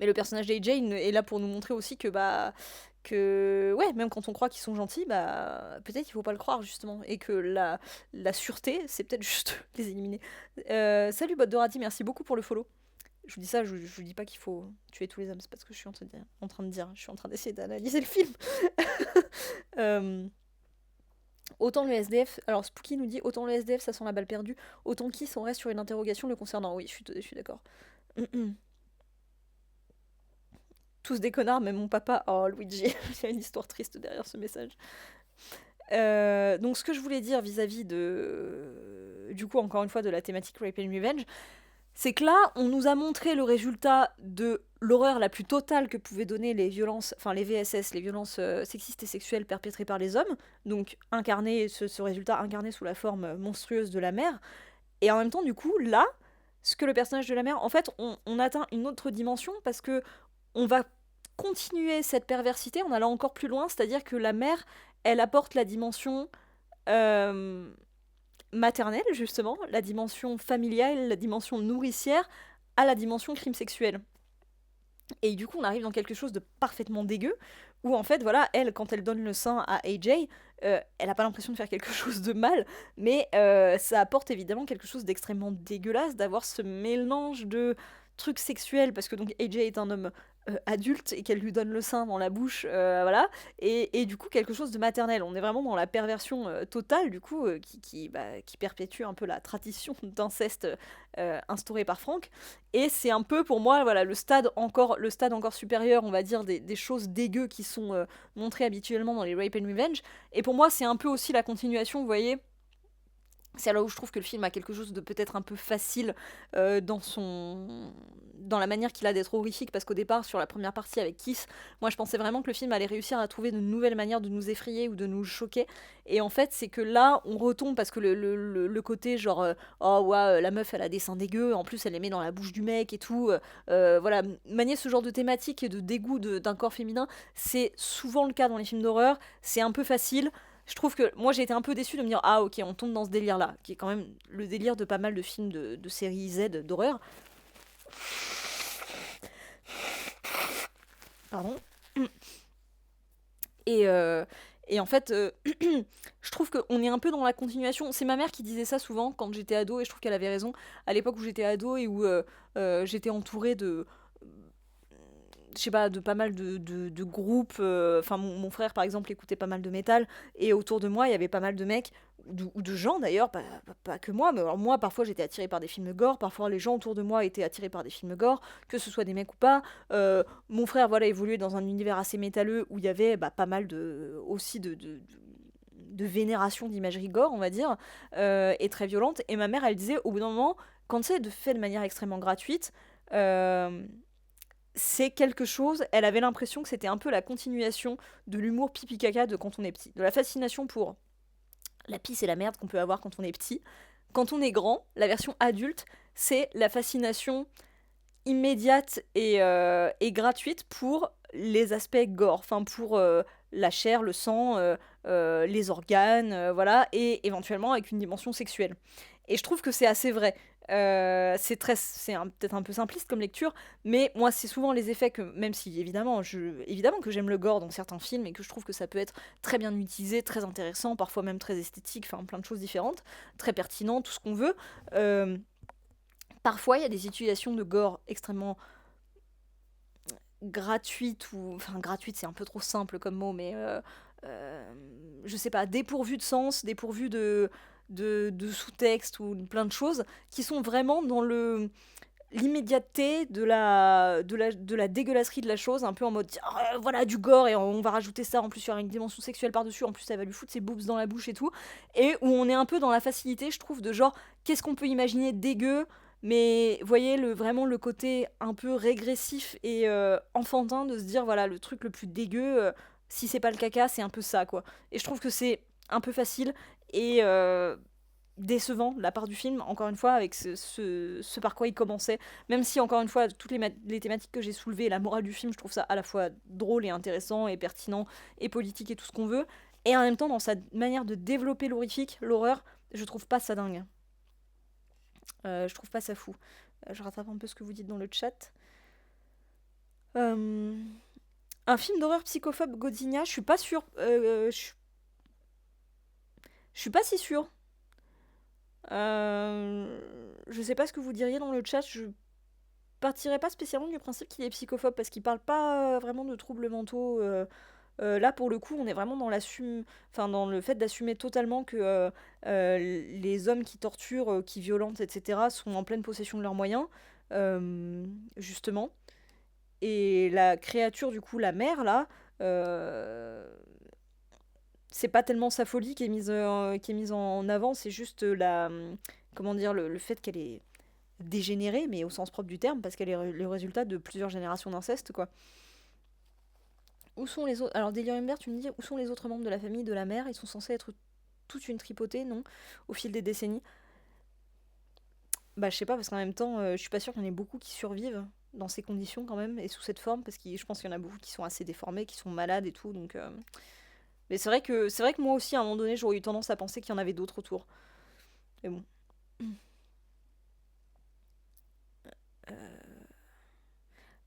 Mais le personnage d'AJ est là pour nous montrer aussi que ouais, même quand on croit qu'ils sont gentils, bah peut-être qu'il faut pas le croire justement, et que la sûreté, c'est peut-être juste les éliminer. Salut Bot Dorati, merci beaucoup pour le follow. Je vous dis ça, je vous dis pas qu'il faut tuer tous les hommes, c'est pas ce que je suis en train de dire. Je suis en train d'essayer d'analyser le film. Autant le SDF, alors Spooky nous dit autant le SDF ça sent la balle perdue, autant qui on reste sur une interrogation le concernant. Oui, je suis d'accord. Tous des connards, même mon papa. Oh, Luigi, il y a une histoire triste derrière ce message. Donc, ce que je voulais dire vis-à-vis du coup, encore une fois, de la thématique Rape and Revenge, c'est que là, on nous a montré le résultat de l'horreur la plus totale que pouvaient donner les violences, enfin les VSS, les violences sexistes et sexuelles perpétrées par les hommes. Donc, ce résultat incarné sous la forme monstrueuse de la mère. Et en même temps, du coup, là, ce que le personnage de la mère, en fait, on atteint une autre dimension parce que on va continuer cette perversité en allant encore plus loin, c'est-à-dire que la mère, elle apporte la dimension euh, maternelle, justement, la dimension familiale, la dimension nourricière, à la dimension crime sexuel. Et du coup, on arrive dans quelque chose de parfaitement dégueu, où en fait, voilà, elle, quand elle donne le sein à AJ, elle n'a pas l'impression de faire quelque chose de mal, mais ça apporte évidemment quelque chose d'extrêmement dégueulasse d'avoir ce mélange de trucs sexuels, parce que donc AJ est un homme adulte et qu'elle lui donne le sein dans la bouche, voilà, et du coup quelque chose de maternel. On est vraiment dans la perversion totale, du coup, qui perpétue un peu la tradition d'inceste instaurée par Frank. Et c'est un peu pour moi voilà le stade encore supérieur, on va dire, des choses dégueu qui sont montrées habituellement dans les Rape and Revenge. Et pour moi c'est un peu aussi la continuation, vous voyez, C'est là où je trouve que le film a quelque chose de peut-être un peu facile dans son dans la manière qu'il a d'être horrifique, parce qu'au départ, sur la première partie avec Kiss, moi je pensais vraiment que le film allait réussir à trouver de nouvelles manières de nous effrayer ou de nous choquer. Et en fait, c'est que là, on retombe parce que le côté genre oh ouais, la meuf elle a des seins dégueux, en plus elle les met dans la bouche du mec et tout. Voilà, manier ce genre de thématique et de dégoût d'un corps féminin, c'est souvent le cas dans les films d'horreur. C'est un peu facile. Je trouve que moi j'ai été un peu déçue de me dire ah ok on tombe dans ce délire là qui est quand même le délire de pas mal de films de série Z d'horreur. Pardon. Et, euh, et en fait je trouve qu'on est un peu dans la continuation. C'est ma mère qui disait ça souvent quand j'étais ado et je trouve qu'elle avait raison. À l'époque où j'étais ado et où j'étais entourée de je sais pas, de pas mal de groupes. Enfin, mon frère, par exemple, écoutait pas mal de métal. Et autour de moi, il y avait pas mal de mecs, ou de gens d'ailleurs, pas que moi. Mais alors, moi, parfois, j'étais attirée par des films gore. Parfois, les gens autour de moi étaient attirés par des films gore, que ce soit des mecs ou pas. Mon frère, voilà, évoluait dans un univers assez métalleux où il y avait pas mal aussi de vénération d'imagerie gore, on va dire, et très violente. Et ma mère, elle disait, au bout d'un moment, quand c'est fait de manière extrêmement gratuite, euh, c'est quelque chose, elle avait l'impression que c'était un peu la continuation de l'humour pipi caca de quand on est petit. De la fascination pour la pisse et la merde qu'on peut avoir quand on est petit. Quand on est grand, la version adulte, c'est la fascination immédiate et gratuite pour les aspects gore, enfin pour la chair, le sang, les organes, voilà, et éventuellement avec une dimension sexuelle. Et je trouve que c'est assez vrai. Peut-être un peu simpliste comme lecture, mais moi c'est souvent les effets que, même si évidemment que j'aime le gore dans certains films et que je trouve que ça peut être très bien utilisé, très intéressant, parfois même très esthétique, enfin plein de choses différentes, très pertinent, tout ce qu'on veut. Euh, Parfois il y a des utilisations de gore extrêmement gratuites ou enfin gratuite c'est un peu trop simple comme mot, mais euh, je sais pas, dépourvues de sens, dépourvues de sous-texte ou plein de choses qui sont vraiment dans le l'immédiateté de la dégueulasserie de la chose, un peu en mode voilà du gore et on va rajouter ça, en plus il y aura une dimension sexuelle par-dessus, en plus ça va lui foutre ses boobs dans la bouche et tout, et où on est un peu dans la facilité, je trouve, de genre qu'est-ce qu'on peut imaginer dégueu, mais voyez vraiment le côté un peu régressif et enfantin de se dire voilà le truc le plus dégueu, si c'est pas le caca c'est un peu ça quoi, et je trouve que c'est un peu facile et décevant de la part du film, encore une fois, avec ce par quoi il commençait. Même si, encore une fois, toutes les thématiques que j'ai soulevées, la morale du film, je trouve ça à la fois drôle et intéressant et pertinent et politique et tout ce qu'on veut. Et en même temps, dans sa manière de développer l'horrifique, l'horreur, je trouve pas ça dingue. Je trouve pas ça fou. Je rattrape un peu ce que vous dites dans le chat. Euh, un film d'horreur psychophobe Godzilla, je suis pas sûre. Je suis pas si sûre. Je sais pas ce que vous diriez dans le chat. Je partirais pas spécialement du principe qu'il est psychophobe parce qu'il parle pas vraiment de troubles mentaux. Là, pour le coup, on est vraiment enfin, dans le fait d'assumer totalement que les hommes qui torturent, qui violentent, etc., sont en pleine possession de leurs moyens, justement. Et la créature, du coup, la mère, là, euh, c'est pas tellement sa folie qui est mise en avant, c'est juste comment dire, le fait qu'elle est dégénérée, mais au sens propre du terme, parce qu'elle est le résultat de plusieurs générations d'inceste, quoi. Où sont les autres... Alors, Delirium tu me dis, où sont les autres membres de la famille de la mère? Ils sont censés être toute une tripotée, non? Au fil des décennies. Bah, je sais pas, parce qu'en même temps, je suis pas sûre qu'il y en ait beaucoup qui survivent dans ces conditions, quand même, et sous cette forme, parce que je pense qu'il y en a beaucoup qui sont assez déformés, qui sont malades et tout, donc... Mais c'est vrai que moi aussi, à un moment donné, j'aurais eu tendance à penser qu'il y en avait d'autres autour. Mais bon.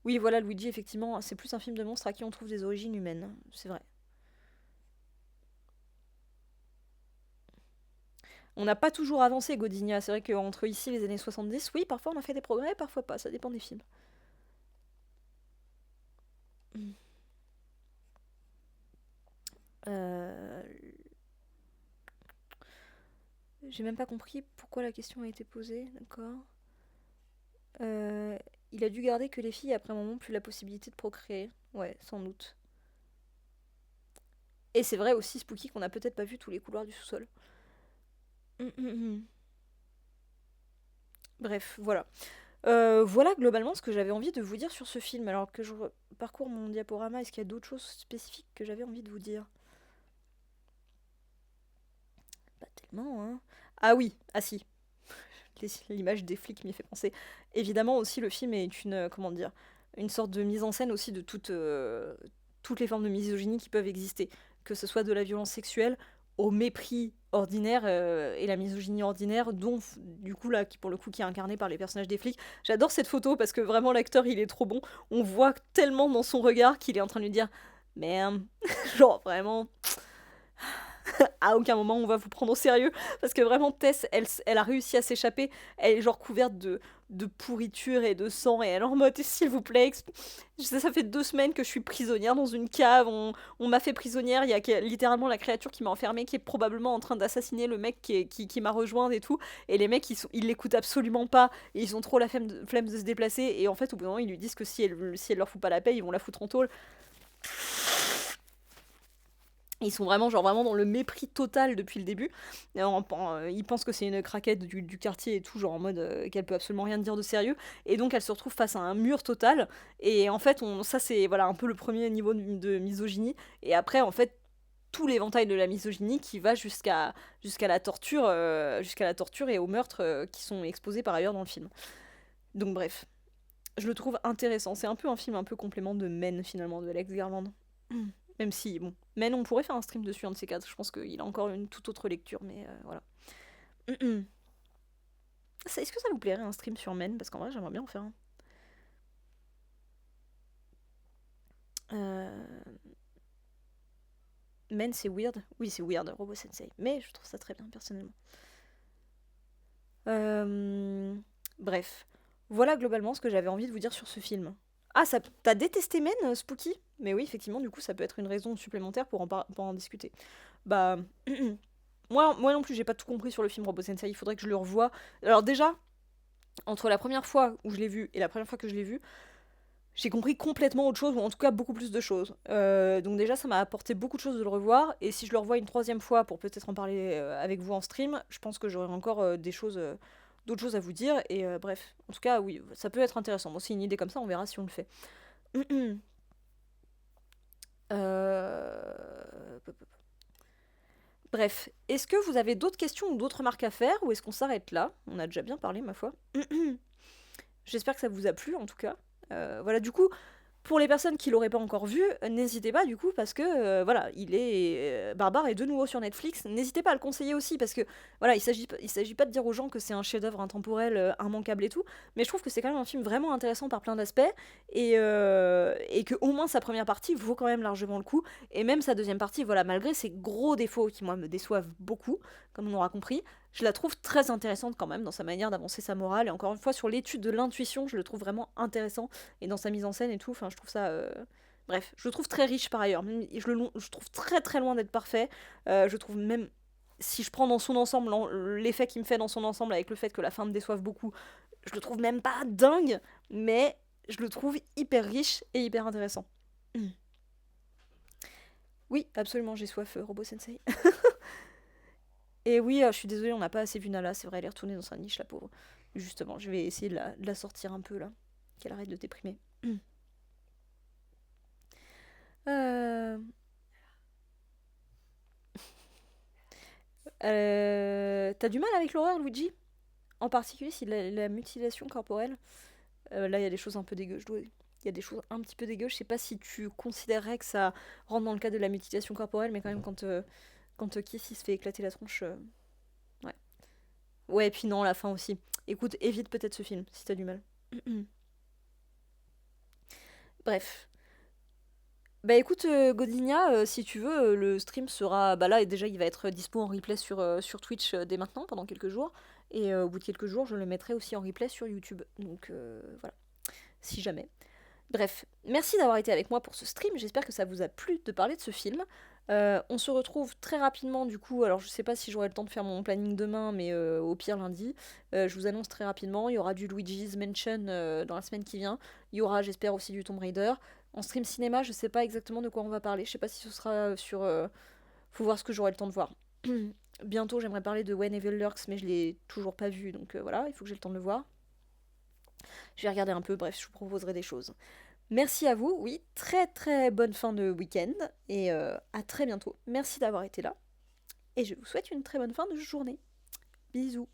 Oui, voilà, Luigi, effectivement, c'est plus un film de monstre à qui on trouve des origines humaines. C'est vrai. On n'a pas toujours avancé, Godinia. C'est vrai qu'entre ici et les années 70, oui, parfois on a fait des progrès, parfois pas. Ça dépend des films. Euh, J'ai même pas compris pourquoi la question a été posée, d'accord. Euh, il a dû garder que les filles après un moment plus la possibilité de procréer. Ouais, sans doute. Et c'est vrai aussi, Spooky, qu'on a peut-être pas vu tous les couloirs du sous-sol. Hum, hum, hum. Bref, voilà. Voilà globalement ce que j'avais envie de vous dire sur ce film. Alors que parcours mon diaporama, est-ce qu'il y a d'autres choses spécifiques que j'avais envie de vous dire? Pas tellement, hein. Ah oui, ah si, l'image des flics m'y fait penser. Évidemment aussi le film est une, comment dire, une sorte de mise en scène aussi de toutes les formes de misogynie qui peuvent exister. Que ce soit de la violence sexuelle au mépris ordinaire et la misogynie ordinaire, dont du coup là, qui pour le coup qui est incarné par les personnages des flics. J'adore cette photo parce que vraiment l'acteur il est trop bon. On voit tellement dans son regard qu'il est en train de lui dire merde, genre vraiment à aucun moment on va vous prendre au sérieux parce que vraiment Tess elle a réussi à s'échapper, elle est genre couverte de pourriture et de sang et elle est en mode s'il vous plaît ça fait 2 semaines que je suis prisonnière dans une cave, on m'a fait prisonnière, il y a littéralement la créature qui m'a enfermée qui est probablement en train d'assassiner le mec qui m'a rejoint et tout et les mecs ils l'écoutent absolument pas et ils ont trop la flemme de se déplacer et en fait au bout d'un moment ils lui disent que si elle leur fout pas la paix ils vont la foutre en tôle. Ils sont vraiment, genre, vraiment dans le mépris total depuis le début. Ils pensent que c'est une craquette du quartier et tout, genre en mode qu'elle peut absolument rien dire de sérieux. Et donc elle se retrouve face à un mur total. Et en fait, ça c'est voilà un peu le premier niveau de misogynie. Et après, en fait, tout l'éventail de la misogynie qui va jusqu'à la torture et au meurtre qui sont exposés par ailleurs dans le film. Donc bref, je le trouve intéressant. C'est un peu un film un peu complément de Men finalement de Alex Garland. Même si, bon, Men, on pourrait faire un stream dessus, un de ces quatre. Je pense qu'il a encore une toute autre lecture, mais voilà. Est-ce que ça vous plairait un stream sur Men? Parce qu'en vrai, j'aimerais bien en faire un. Euh, Men, c'est weird. Oui, c'est weird, Robo Sensei. Mais je trouve ça très bien, personnellement. Euh, Bref. Voilà globalement ce que j'avais envie de vous dire sur ce film. Ah, t'as détesté Men, Spooky? Mais oui, effectivement, du coup, ça peut être une raison supplémentaire pour en discuter. Bah, moi non plus, j'ai pas tout compris sur le film Robo Sensei. Il faudrait que je le revoie. Alors déjà, entre la première fois où je l'ai vu et la première fois que je l'ai vu, j'ai compris complètement autre chose, ou en tout cas beaucoup plus de choses. Donc déjà, ça m'a apporté beaucoup de choses de le revoir, et si je le revois une troisième fois pour peut-être en parler avec vous en stream, je pense que j'aurai encore d'autres choses à vous dire, et bref. En tout cas, oui, ça peut être intéressant. Bon, c'est une idée comme ça, on verra si on le fait. Euh, Bref, est-ce que vous avez d'autres questions ou d'autres remarques à faire, ou est-ce qu'on s'arrête là? On a déjà bien parlé, ma foi. J'espère que ça vous a plu, en tout cas. Voilà, du coup, pour les personnes qui l'auraient pas encore vu, n'hésitez pas du coup parce que voilà, Barbare est de nouveau sur Netflix. N'hésitez pas à le conseiller aussi parce que voilà, il s'agit pas de dire aux gens que c'est un chef-d'œuvre intemporel, immanquable et tout, mais je trouve que c'est quand même un film vraiment intéressant par plein d'aspects et que au moins sa première partie vaut quand même largement le coup et même sa deuxième partie, voilà, malgré ses gros défauts qui moi me déçoivent beaucoup, comme on aura compris. Je la trouve très intéressante quand même dans sa manière d'avancer sa morale et encore une fois sur l'étude de l'intuition, je le trouve vraiment intéressant et dans sa mise en scène et tout. Enfin, je trouve ça. Bref, je le trouve très riche par ailleurs. Je trouve très très loin d'être parfait. Je trouve même. Si je prends dans son ensemble l'effet qu'il me fait dans son ensemble avec le fait que la fin me déçoive beaucoup, je le trouve même pas dingue, mais je le trouve hyper riche et hyper intéressant. Oui, absolument, j'ai soif, Robo Sensei. Et oui, je suis désolée, on n'a pas assez vu Nala, c'est vrai, elle est retournée dans sa niche, la pauvre. Justement, je vais essayer de la sortir un peu là, qu'elle arrête de déprimer. Euh, T'as du mal avec l'horreur, Luigi? En particulier si la mutilation corporelle. Là, il y a des choses un peu dégueu. Il y a des choses un petit peu dégueu. Je sais pas si tu considérerais que ça rentre dans le cadre de la mutilation corporelle, mais quand même, quand Kiss il se fait éclater la tronche. Ouais. Ouais, et puis non, la fin aussi. Écoute, évite peut-être ce film si t'as du mal. Bref. Bah écoute, Godinia, si tu veux, le stream sera. Bah là, déjà, il va être dispo en replay sur Twitch dès maintenant, pendant quelques jours. Et au bout de quelques jours, je le mettrai aussi en replay sur YouTube. Donc voilà, si jamais. Bref, merci d'avoir été avec moi pour ce stream. J'espère que ça vous a plu de parler de ce film. On se retrouve très rapidement, du coup. Alors, je sais pas si j'aurai le temps de faire mon planning demain, mais au pire lundi. Je vous annonce très rapidement. Il y aura du Luigi's Mansion dans la semaine qui vient. Il y aura, j'espère, aussi du Tomb Raider. En stream cinéma, je sais pas exactement de quoi on va parler. Je sais pas si ce sera sur. Faut voir ce que j'aurai le temps de voir. Bientôt, j'aimerais parler de When Evil Lurks, mais je l'ai toujours pas vu, donc voilà, il faut que j'ai le temps de le voir. Je vais regarder un peu, bref, je vous proposerai des choses. Merci à vous, oui, très très bonne fin de week-end, et à très bientôt. Merci d'avoir été là, et je vous souhaite une très bonne fin de journée. Bisous.